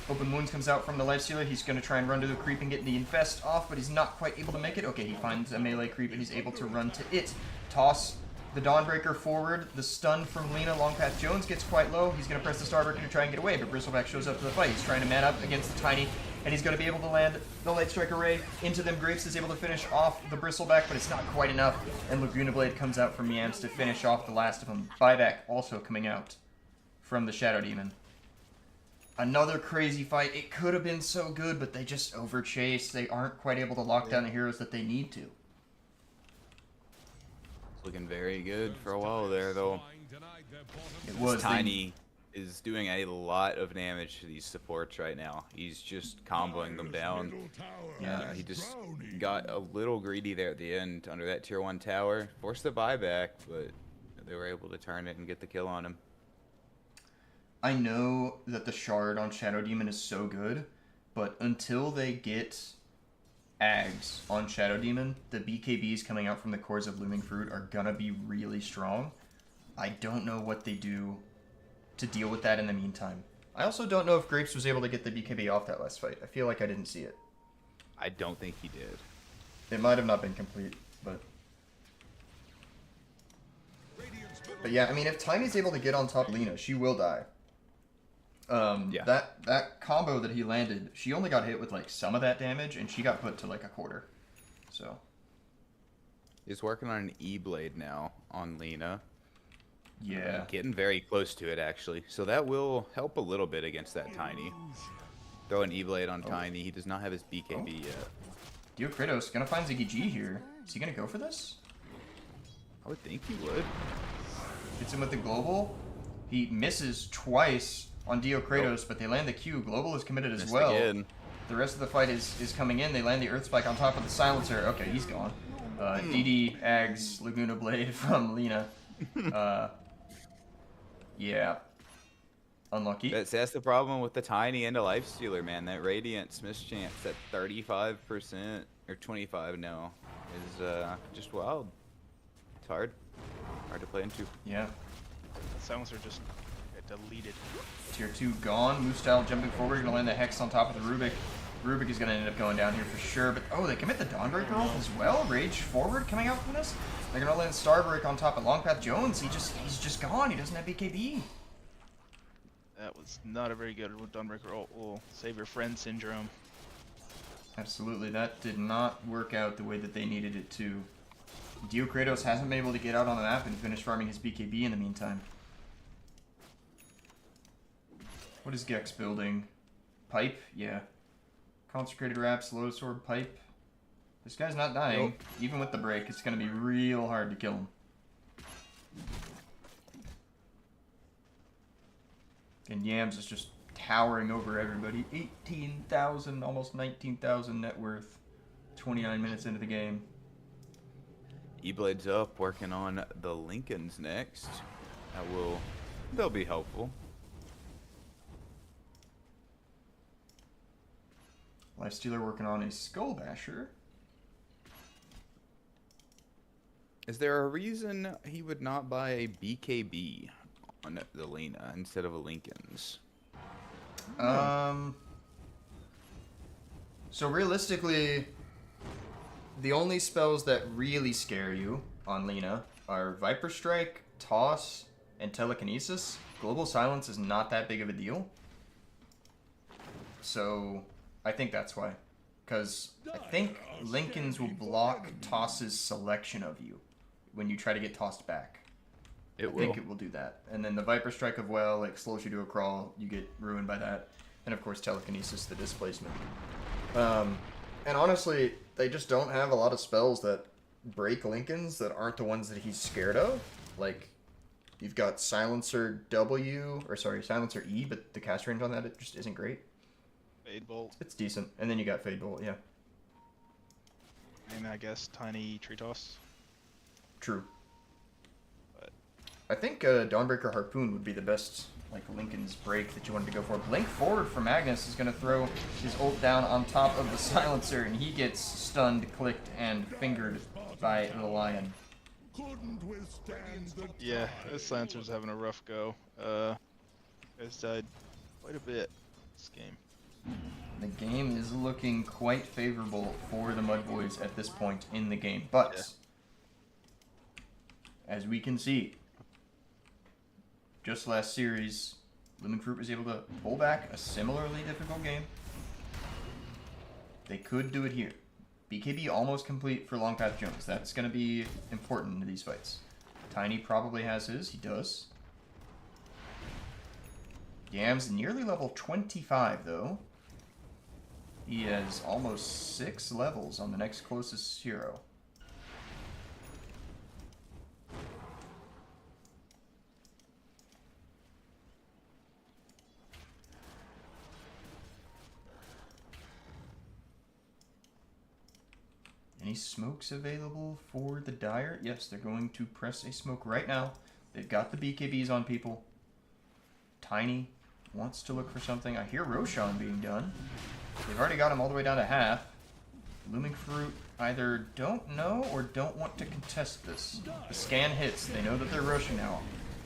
Open Wounds comes out from the Lifestealer. He's gonna try and run to the creep and get the Infest off, but he's not quite able to make it. Okay, he finds a melee creep and he's able to run to it. Toss the Dawnbreaker forward. The stun from Lena. Longpath Jones gets quite low. He's gonna press the Starbreaker to try and get away, but Bristleback shows up to the fight. He's trying to man up against the Tiny, and he's going to be able to land the Light Strike Array into them. Grapes is able to finish off the Bristleback, but it's not quite enough. And Laguna Blade comes out from Yams to finish off the last of them. Buyback also coming out from the Shadow Demon. Another crazy fight. It could have been so good, but they just overchase. They aren't quite able to lock down the heroes that they need to. Looking very good for a while there, though. It was Tiny is doing a lot of damage to these supports right now. He's just comboing them down. Yeah. He just got a little greedy there at the end under that tier 1 tower. Forced the buyback, but they were able to turn it and get the kill on him. I know that the shard on Shadow Demon is so good, but until they get Ags on Shadow Demon, the BKBs coming out from the cores of Looming Fruit are gonna be really strong. I don't know what they do to deal with that in the meantime. I also don't know if Grapes was able to get the BKB off that last fight. I feel like I didn't see it. I don't think he did. It might have not been complete, but... But yeah, I mean, if Tiny's able to get on top of Lena, she will die. Yeah. That combo that he landed, she only got hit with like some of that damage, and she got put to like a quarter. So... He's working on an E-Blade now on Lena. Yeah. Getting very close to it, actually. So that will help a little bit against that Tiny. Throw an E-Blade on Tiny. He does not have his BKB yet. Kratos gonna find Ziggy G here. Is he gonna go for this? I would think he would. Hits him with the global. He misses twice on Kratos, but they land the Q. Global is committed as Missed well. again. The rest of the fight is coming in. They land the Earth Spike on top of the Silencer. Okay, he's gone. DD, Ags, Laguna Blade from Lena. Yeah. Unlucky. That's the problem with the Tiny and a Lifestealer, man. That Radiance mischance at 35% or 25 now is just wild. It's hard to play into. Yeah. Silencer just got deleted. Tier 2 gone. Moose style jumping forward. Gonna land the Hex on top of the Rubik. Rubik is gonna end up going down here for sure. But oh, they commit the Dawnbreaker off as well. Rage forward coming out from this. They're gonna land Starbreak on top of Longpath Jones. He's just gone. He doesn't have BKB. That was not a very good Dawnbreaker. Oh, save your friend syndrome. Absolutely, that did not work out the way that they needed it to. Kratos hasn't been able to get out on the map and finish farming his BKB in the meantime. What is Gex building? Pipe? Yeah. Consecrated Wraps, Lotus Sword, Pipe. This guy's not dying. Nope. Even with the break, it's going to be real hard to kill him. And Yams is just towering over everybody. 18,000, almost 19,000 net worth. 29 minutes into the game. E-Blade's up, working on the Lincolns next. They'll be helpful. Lifestealer working on a Skull Basher. Is there a reason he would not buy a BKB on the Lena instead of a Lincoln's? So realistically, the only spells that really scare you on Lena are Viper Strike, Toss, and Telekinesis. Global Silence is not that big of a deal. So I think that's why. Because I think Lincoln's will block Toss's selection of you when you try to get tossed back. I think it will do that. And then the Viper Strike of Well, like, slows you to a crawl. You get ruined by that. And of course, Telekinesis, the displacement. And honestly, they just don't have a lot of spells that break Lincoln's that aren't the ones that he's scared of. Like, you've got Silencer W, or sorry, Silencer E, but the cast range on that, it just isn't great. Fade Bolt. It's decent. And then you got Fade Bolt, yeah. And I guess Tiny Tree Toss. True. But I think Dawnbreaker Harpoon would be the best, like, Lincoln's break that you wanted to go for. Blink Forward for Magnus is going to throw his ult down on top of the Silencer, and he gets stunned, clicked, and fingered by the Lion. Couldn't withstand the yeah, this Silencer's having a rough go. Guys died quite a bit this game. The game is looking quite favorable for the MUDBOYS at this point in the game, but as we can see, just last series, Looming Fruit was able to pull back a similarly difficult game. They could do it here. BKB almost complete for Longpath Jones. That's going to be important in these fights. Tiny probably has his. He does. Yam's nearly level 25, though. He has almost 6 levels on the next closest hero. Any smokes available for the Dire? Yes, they're going to press a smoke right now. They've got the BKBs on people. Tiny wants to look for something. I hear Roshan being done. They've already got him all the way down to half. Looming Fruit either don't know or don't want to contest this. The scan hits. They know that they're Roshan now.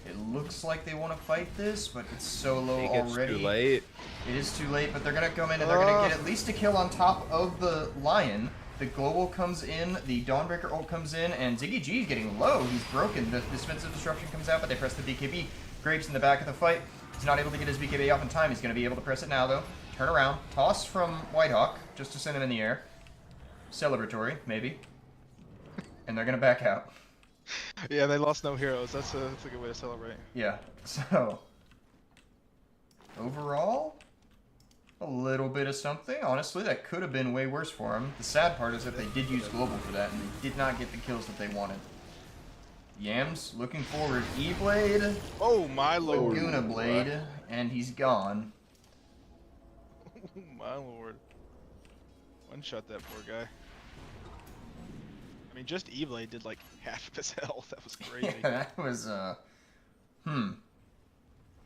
It looks like they want to fight this, but it's so low already. It's too late. It is too late, but they're going to come in and they're going to get at least a kill on top of the Lion. The Global comes in, the Dawnbreaker ult comes in, and Ziggy G is getting low. He's broken. The defensive disruption comes out, but they press the BKB. Graves in the back of the fight. He's not able to get his BKB off in time. He's going to be able to press it now, though. Turn around. Toss from Whitehawk, just to send him in the air. Celebratory, maybe. And they're going to back out. Yeah, they lost no heroes. That's a good way to celebrate. Yeah, so... overall... a little bit of something. Honestly, that could have been way worse for him. The sad part is that they did use Global for that, and they did not get the kills that they wanted. Yams looking forward. E-Blade. Oh my lord. Laguna Blade. And he's gone. Oh my lord. One shot that poor guy. I mean, just E-Blade did like half of his health. That was crazy. Yeah, that was,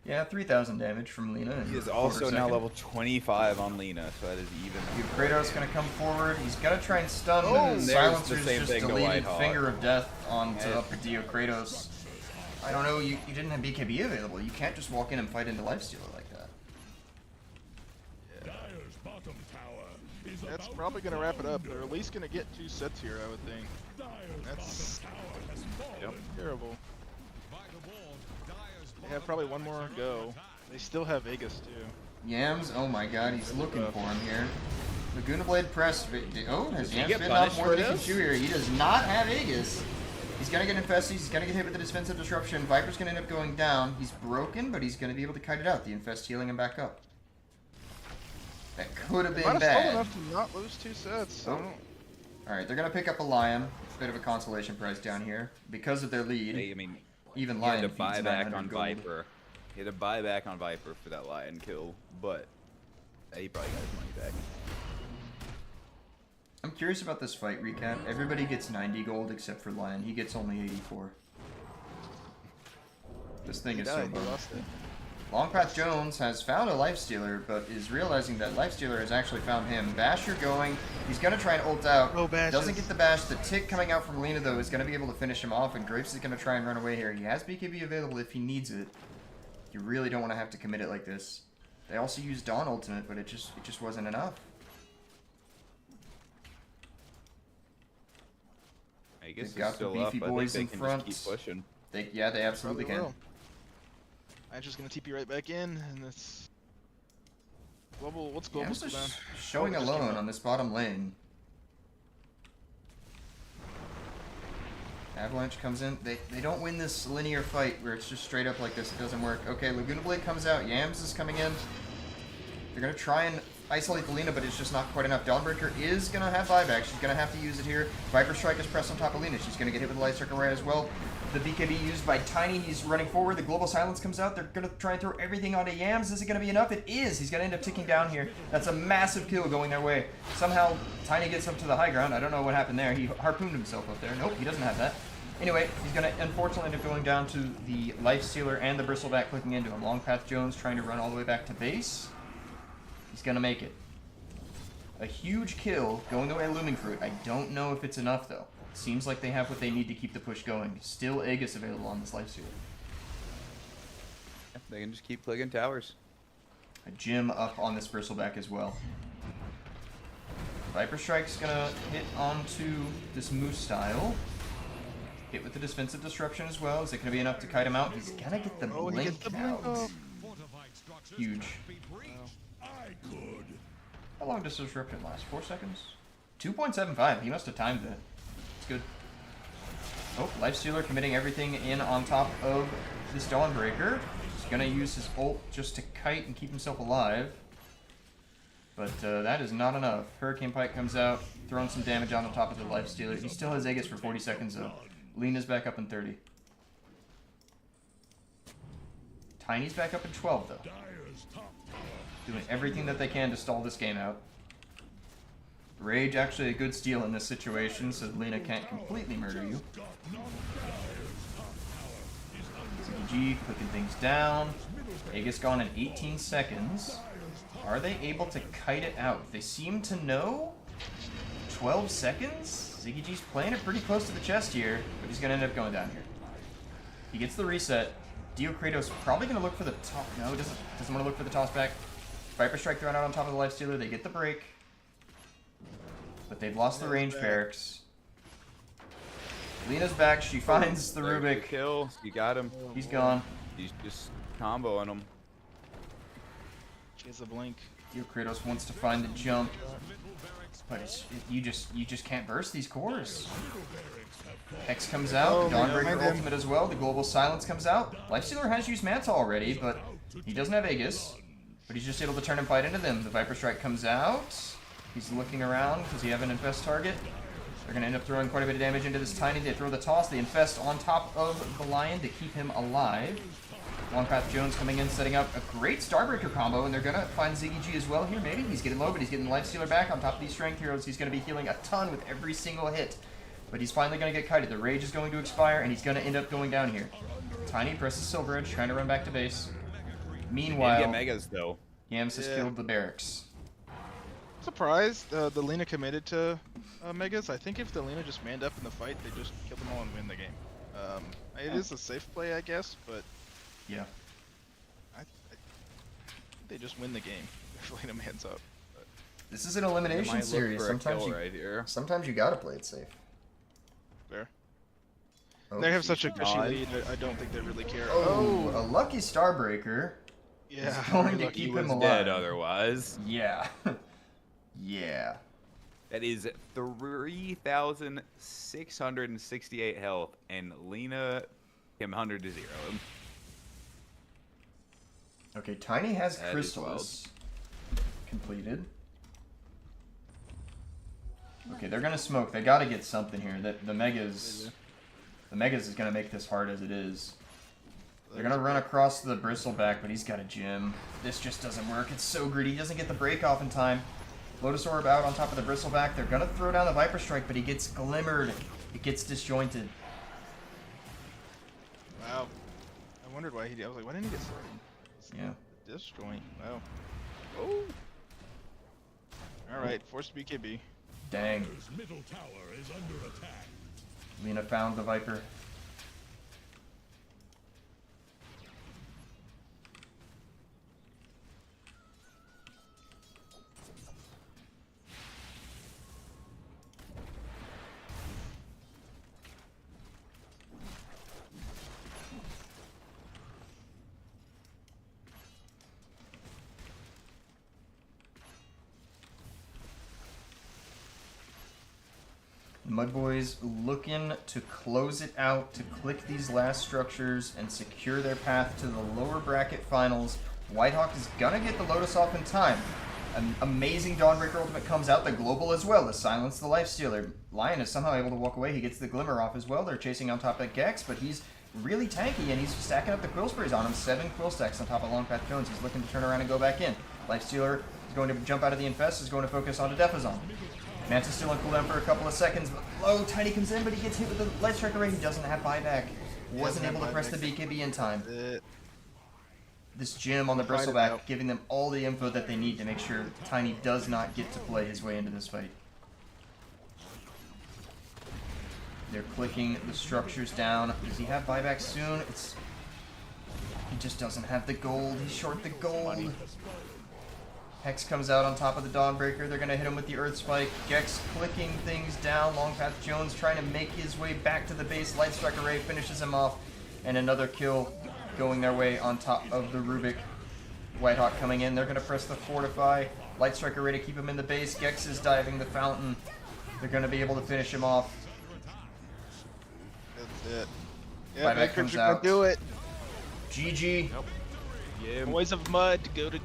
yeah, 3,000 damage from Lena. He is also now level 25 on Lena, so that is even. Kratos gonna come forward. He's gonna try and stun. Oh, Silencer's the same just thing to deleted Whitehawk. Finger of Death onto up the Dio Kratos. I don't know. You didn't have BKB available. You can't just walk in and fight into Lifestealer like that. Dyer's bottom tower is That's about probably to gonna wrap it fall. up. They're at least gonna get 2 sets here, I would think. Dyer's That's bottom tower has fallen. terrible. By the wall, Dyer's They have probably one more go. They still have Aegis too. Yams, oh my god, he's looking for him here. Laguna Blade press. Oh, has Yams get been off punished more for than he can this? chew here? He does not have Aegis. He's gonna get infested. He's gonna get hit with the defensive disruption. Viper's gonna end up going down. He's broken, but he's gonna be able to kite it out. The infest healing him back up. That could have They been might have bad. enough to not lose 2 sets. I Oh. don't... Alright, they're gonna pick up a Lion. Bit of a consolation prize down here. Because of their lead, I mean, even he Lion had to buy feeds back 900 on gold. Viper. He had to buy back on Viper for that Lion kill, but he probably got his money back. I'm curious about this fight recap. Everybody gets 90 gold except for Lion. He gets only 84. This thing He is died, so he bugged. lost it. Longpath Jones has found a Lifestealer, but is realizing that Lifestealer has actually found him. Basher going. He's going to try and ult out. No bashes. Doesn't get the bash. The tick coming out from Lena, though, is going to be able to finish him off, and Grapes is going to try and run away here. He has BKB available if he needs it. You really don't want to have to commit it like this. They also used Dawn Ultimate, but it just wasn't enough. I guess They've got it's still the up. beefy I think boys they in can front. just keep pushing. Yeah, they absolutely Probably can. will. I'm just gonna TP right back in, and it's global. What's global Yams is cooldown? showing Oh, it just came alone up. on this bottom lane. Avalanche comes in. They don't win this linear fight where it's just straight up like this. It doesn't work. Okay, Laguna Blade comes out. Yams is coming in. They're going to try and isolate the Lena, but it's just not quite enough. Dawnbreaker is going to have buyback. She's going to have to use it here. Viper Strike is pressed on top of Lena. She's going to get hit with the Light Circle right as well. The BKB used by Tiny. He's running forward. The Global Silence comes out. They're going to try and throw everything onto Yams. Is it going to be enough? It is. He's going to end up ticking down here. That's a massive kill going their way. Somehow, Tiny gets up to the high ground. I don't know what happened there. He harpooned himself up there. Nope, he doesn't have that. Anyway, he's going to unfortunately end up going down to the Lifestealer and the Bristleback clicking into him. Longpath Jones trying to run all the way back to base. He's going to make it. A huge kill going the way of Looming Fruit. I don't know if it's enough, though. Seems like they have what they need to keep the push going. Still Aegis available on this Lifestealer. They can just keep clicking towers. A Jim up on this Bristleback as well. Viper Strike's going to hit onto this Moose style. Hit with the defensive disruption as well. Is it going to be enough to kite him out? He's going to get the Oh, he blink gets the blink out. off. Fortified structures Huge. cannot be breached. I could. How long does disruption last? 4 seconds? 2.75. He must have timed it. It's good. Oh, Lifestealer committing everything in on top of this Dawnbreaker. He's going to use his ult just to kite and keep himself alive. But that is not enough. Hurricane Pike comes out, throwing some damage on the top of the Lifestealer. He still has Aegis for 40 seconds though. Lena's back up in 30. Tiny's back up in 12 though. Dyer's top tower. Doing everything that they can to stall this game out. Rage actually a good steal in this situation so Lena can't completely murder you. Got knocked down. Dyer's top tower is under CG clicking things down. Aegis gone in 18 seconds. Are they able to kite it out? They seem to know. 12 seconds? Ziggy G's playing it pretty close to the chest here, but he's going to end up going down here. He gets the reset. Dio Kratos probably going to look for the top. No, doesn't want to look for the toss back. Viper Strike thrown out on top of the Lifestealer. They get the break. But they've lost the range barracks. Lena's back. She finds the There's Rubik. Kill. You got him. He's gone. He's just comboing him. She has a blink. Dio Kratos wants to find the jump. But you just can't burst these cores. Hex comes out, Oh, the Dawnbreaker behind him. ultimate as well, the Global Silence comes out. Lifestealer has used Manta already, but he doesn't have Aegis. But he's just able to turn and fight into them. The Viper Strike comes out. He's looking around. Does he have an infest target? They're going to end up throwing quite a bit of damage into this Tiny. They throw the toss. They infest on top of the Lion to keep him alive. Longpath Jones coming in, setting up a great Starbreaker combo, and they're going to find Ziggy G as well here. Maybe he's getting low, but he's getting the Lifestealer back on top of these Strength Heroes. He's going to be healing a ton with every single hit. But he's finally going to get kited. The Rage is going to expire, and he's going to end up going down here. Tiny presses Silver Edge, trying to run back to base. Get Meanwhile, megas though. Yams has Yeah. killed the barracks. Surprised the Lena committed to Megas. I think if the Lena just manned up in the fight, they just kill them all and win the game. It is a safe play, I guess, but Yeah. I think they just win the game if Lena mans up. But This is an They elimination might look series. for a kill right here. Sometimes you gotta play it safe. fair. Oh, They have such a she's cushy gone. lead. I don't think they really care. Oh, a lucky Starbreaker. yeah. He's going very to lucky. keep He was him alive. dead otherwise. Yeah. Yeah. That is 3,668 health, and Lena him 100 to 0. Okay, Tiny has That is Chrysalis completed. Okay, they're gonna smoke. They gotta get something here. The Megas is gonna make this hard as it is. They're gonna run across the Bristleback, but he's got a gym. This just doesn't work. It's so greedy. He doesn't get the break off in time. Lotus Orb out on top of the Bristleback. They're gonna throw down the Viper Strike, but he gets glimmered. It gets disjointed. Wow. I wondered why he. I was like, why didn't he get started? Yeah. Disjoint. Wow. Oh. All right, forced BKB. Dang. Dire's middle tower is under attack. Lena found the Viper. MUDBOYS looking to close it out, to click these last structures and secure their path to the lower bracket finals. Whitehawk is gonna get the Lotus off in time. An amazing Dawnbreaker ultimate comes out, the global as well to silence the Lifestealer. Lion is somehow able to walk away. He gets the Glimmer off as well. They're chasing on top of Gex, but he's really tanky and he's stacking up the Quill Sprays on him. 7 Quill Stacks on top of Longpath Jones. He's looking to turn around and go back in. Lifestealer is going to jump out of the Infest, is going to focus on Defazon. Manta's still on cooldown for a couple of seconds, but low, Tiny comes in, but he gets hit with the Light Strike array. He doesn't have buyback. Wasn't able to press the BKB in time. This gym on the Bristleback giving them all the info that they need to make sure Tiny does not get to play his way into this fight. They're clicking the structures down. Does he have buyback soon? He just doesn't have the gold. He's short the gold. Hex comes out on top of the Dawnbreaker. They're going to hit him with the Earth Spike. Gex clicking things down. Longpath Jones trying to make his way back to the base. Light Strike Array finishes him off. And another kill going their way on top of the Rubik. Whitehawk coming in. They're going to press the Fortify. Light Strike Array to keep him in the base. Gex is diving the Fountain. They're going to be able to finish him off. That's it. Yeah, Buyback comes out. Do it. GG. Nope. Yeah. Boys of Mud go to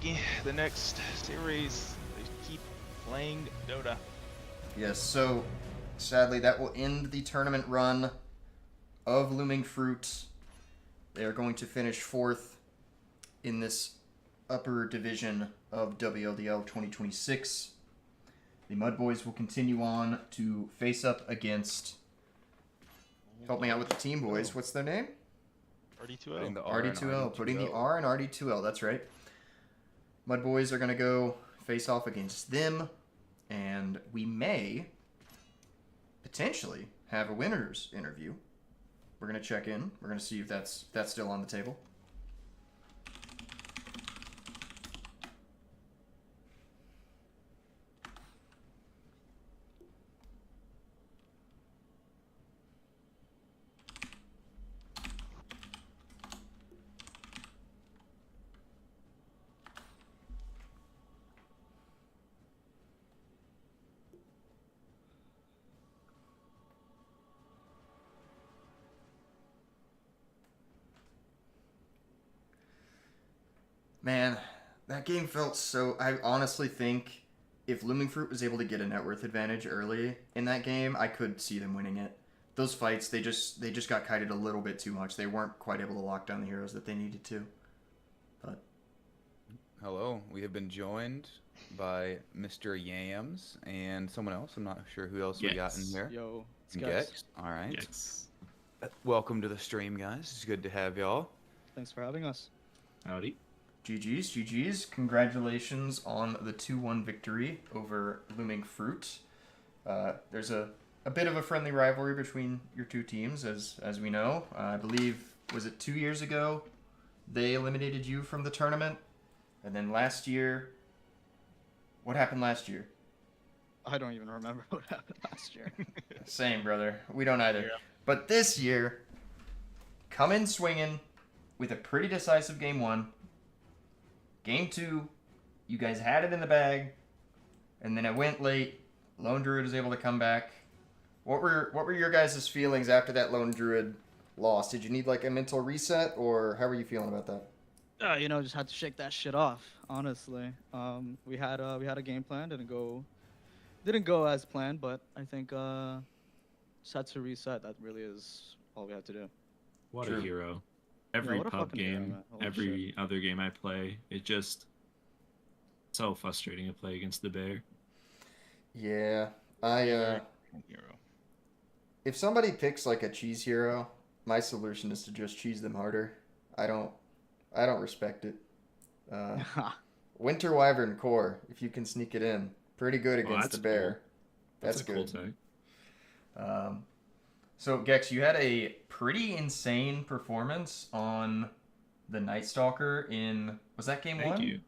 the next series. They keep playing Dota. Yes, so sadly that will end the tournament run of Looming Fruit. They are going to finish 4th in this upper division of WLDL 2026. The MUDBOYS will continue on to face up against... Help me out with the team, boys. What's their name? RD2L. RD2L. Putting the R in RD2L. That's right. MUDBOYS are going to go face off against them. And we may potentially have a winners interview. We're going to check in. We're going to see if that's still on the table. Man, that game felt so... I honestly think if Looming Fruit was able to get a net worth advantage early in that game, I could see them winning it. Those fights, they just got kited a little bit too much. They weren't quite able to lock down the heroes that they needed to. But Hello, we have been joined by Mr. Yams and someone else. I'm not sure who else we got in here. Yo, it's Gex. All right. Gex. Welcome to the stream, guys. It's good to have y'all. Thanks for having us. Howdy. GG's. Congratulations on the 2-1 victory over Looming Fruit. There's a bit of a friendly rivalry between your two teams, as we know. I believe, was it 2 years ago, they eliminated you from the tournament? And then last year, what happened last year? I don't even remember what happened last year. Same, brother. We don't either. Yeah. But this year, come in swinging with a pretty decisive game 1. Game 2, you guys had it in the bag, and then it went late. Lone Druid was able to come back. What were your guys' feelings after that Lone Druid loss? Did you need like a mental reset, or how were you feeling about that? Just had to shake that shit off. Honestly, we had a game plan. Didn't go as planned, but I think just had to reset. That really is all we had to do. What True. a hero. Every what a pub fucking hero, game, man. Holy every shit. other game I play, it's just so frustrating to play against the bear. Yeah, Hero. if somebody picks like a cheese hero, my solution is to just cheese them harder. I don't respect it. Uh, Winter Wyvern Core, if you can sneak it in, pretty good Oh, against the that's bear. cool. That's a cool good. tag. Um, so Gex, you had a pretty insane performance on the Night Stalker in, was that game Thank one? you.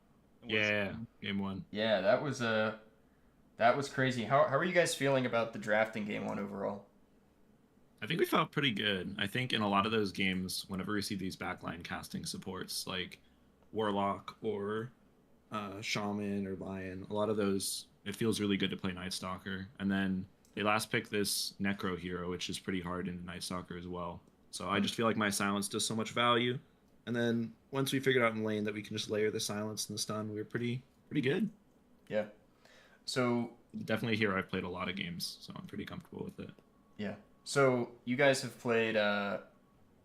Yeah, game one. Yeah, that was crazy. How are you guys feeling about the draft in game one overall? I think we felt pretty good. I think in a lot of those games, whenever we see these backline casting supports like Warlock or Shaman or Lion, a lot of those, it feels really good to play Night Stalker. And then they last picked this Necro hero, which is pretty hard in Night Stalker as well. So I just feel like my silence does so much value. And then once we figured out in lane that we can just layer the silence and the stun, we were pretty good. Yeah. So Definitely a hero I've played a lot of games, so I'm pretty comfortable with it. yeah. So you guys have played.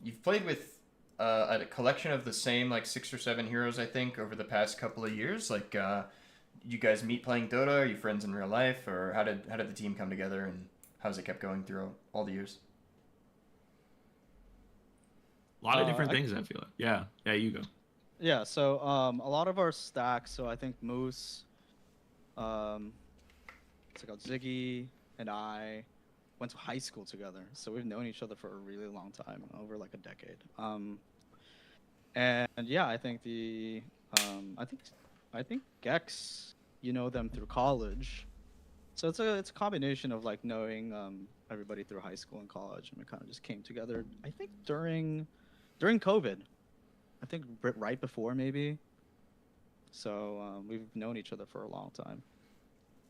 You've played with a collection of the same like 6 or 7 heroes, I think, over the past couple of years. Like, you guys meet playing Dota? Are you friends in real life, or how did the team come together, and how's it kept going through all the years? A lot of different I things, I feel like. Yeah, you go. Yeah, so a lot of our stacks. So I think Moose, um, it's like Ziggy and I went to high school together, so we've known each other for a really long time, over like a decade. And yeah, I think I think Gex, you know them through college, so it's a combination of like knowing everybody through high school and college, and we kind of just came together. I think during COVID. I think right before maybe. So we've known each other for a long time.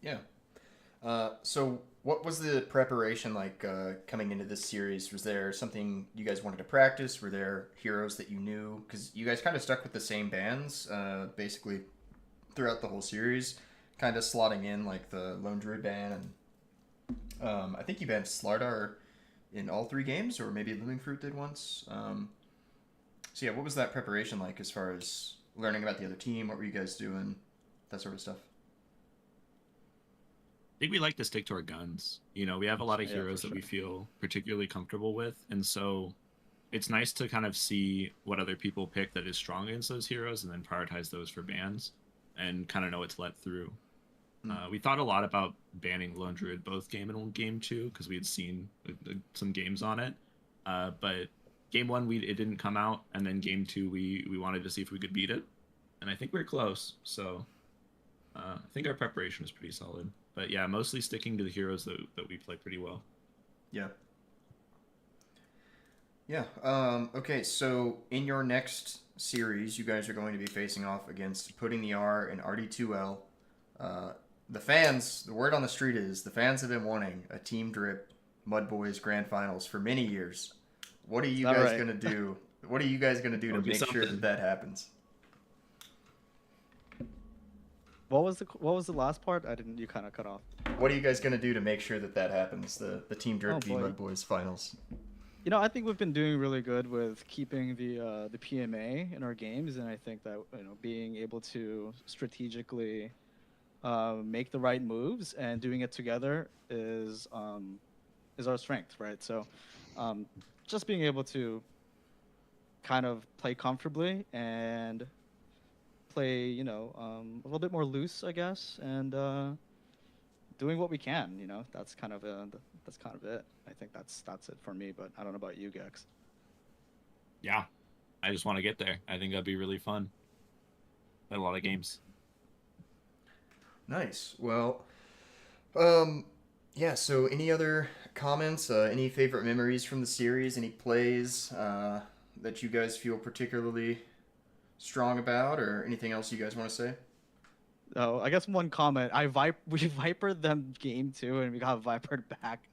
Yeah. So what was the preparation like coming into this series? Was there something you guys wanted to practice? Were there heroes that you knew? Because you guys kind of stuck with the same bands basically throughout the whole series, kind of slotting in like the Lone Druid ban, and I think you banned Slardar in all 3 games, or maybe Looming Fruit did once. So yeah, what was that preparation like as far as learning about the other team? What were you guys doing? That sort of stuff. I think we like to stick to our guns. You know, we have a lot of Yeah, heroes for that we sure. feel particularly comfortable with, and so it's nice to kind of see what other people pick that is strong against those heroes, and then prioritize those for bans, and kind of know what to let through. We thought a lot about banning Lone Druid both game and game two because we had seen some games on it, but game one it didn't come out, and then game two we wanted to see if we could beat it, and I think we're close. So I think our preparation was pretty solid. But yeah, mostly sticking to the heroes that we play pretty well. Yeah. Yeah. Okay, so in your next series, you guys are going to be facing off against Putting the R and RD2L. The fans, the word on the street is the fans have been wanting a Team Drip MUDBOYS Grand Finals for many years. What are you that guys right? gonna do? What are you guys gonna do to That'll be make sure that something. that happens? What was the last part? I didn't. You kind of cut off. What are you guys gonna do to make sure that that happens? The Team Oh Drip v boy. MUDBOYS Finals. You know, I think we've been doing really good with keeping the PMA in our games, and I think that being able to strategically make the right moves and doing it together is our strength, right? So just being able to kind of play comfortably and play, a little bit more loose, I guess, and doing what we can. That's kind of it. I think that's it for me. But I don't know about you, Gex. Yeah, I just want to get there. I think that'd be really fun. Play a lot of games. Nice. Well, yeah. So, any other comments? Any favorite memories from the series? Any plays that you guys feel particularly strong about, or anything else you guys want to say? Oh, I guess one comment. We vipered them game 2 and we got vipered back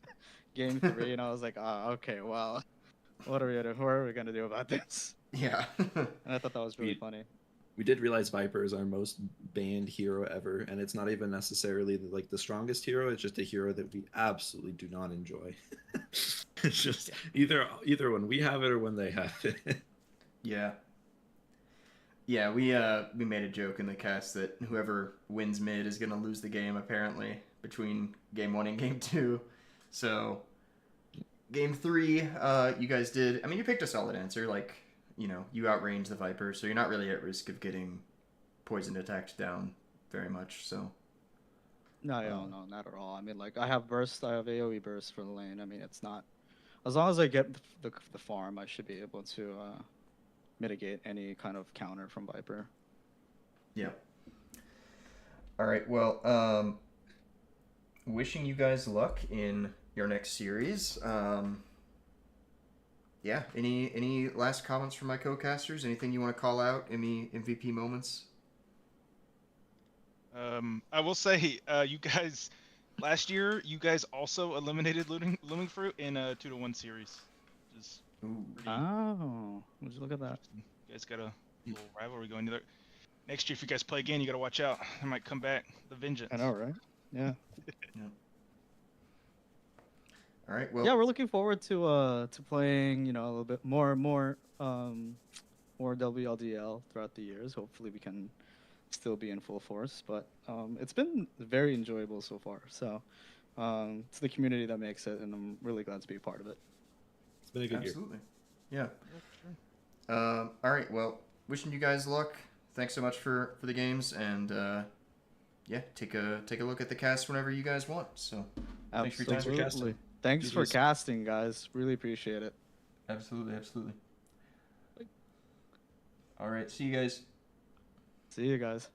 game 3, and I was like, oh, okay, well, what are we gonna do about this? Yeah. And I thought that was really We funny. we did realize Viper is our most banned hero ever, and it's not even necessarily the strongest hero. It's just a hero that we absolutely do not enjoy. It's just either when we have it or when they have it. Yeah. Yeah, we made a joke in the cast that whoever wins mid is gonna lose the game apparently between game 1 and game 2. So game 3, you guys did. I mean, you picked a solid answer. Like, you outrange the Viper, so you're not really at risk of getting poisoned attacked down very much. So No, no, not at all. I mean, like I have burst, I have AOE burst for the lane. I mean, it's not as long as I get the farm, I should be able to mitigate any kind of counter from Viper. yeah. All right. Well, wishing you guys luck in your next series. Yeah. Any last comments from my co-casters? Anything you want to call out? Any MVP moments? I will say, you guys, last year, you guys also eliminated Looming Fruit in a 2-1 series. Which is Ooh. pretty, Oh, would you look at that? you guys got a little rivalry going together. Next year, if you guys play again, you got to watch out. They might come back. The vengeance. I know, right? Yeah. Yeah. All right. Well. Yeah, we're looking forward to playing, a little bit more WLDL throughout the years. Hopefully, we can still be in full force. But it's been very enjoyable so far. So it's the community that makes it, and I'm really glad to be a part of it. It's been a good Absolutely. Yeah. All right. Well, wishing you guys luck. Thanks so much for the games, and yeah, take a look at the cast whenever you guys want. So thanks for your time. Absolutely. Thanks for casting, guys. Really appreciate it. Absolutely. All right. See you guys. See you guys.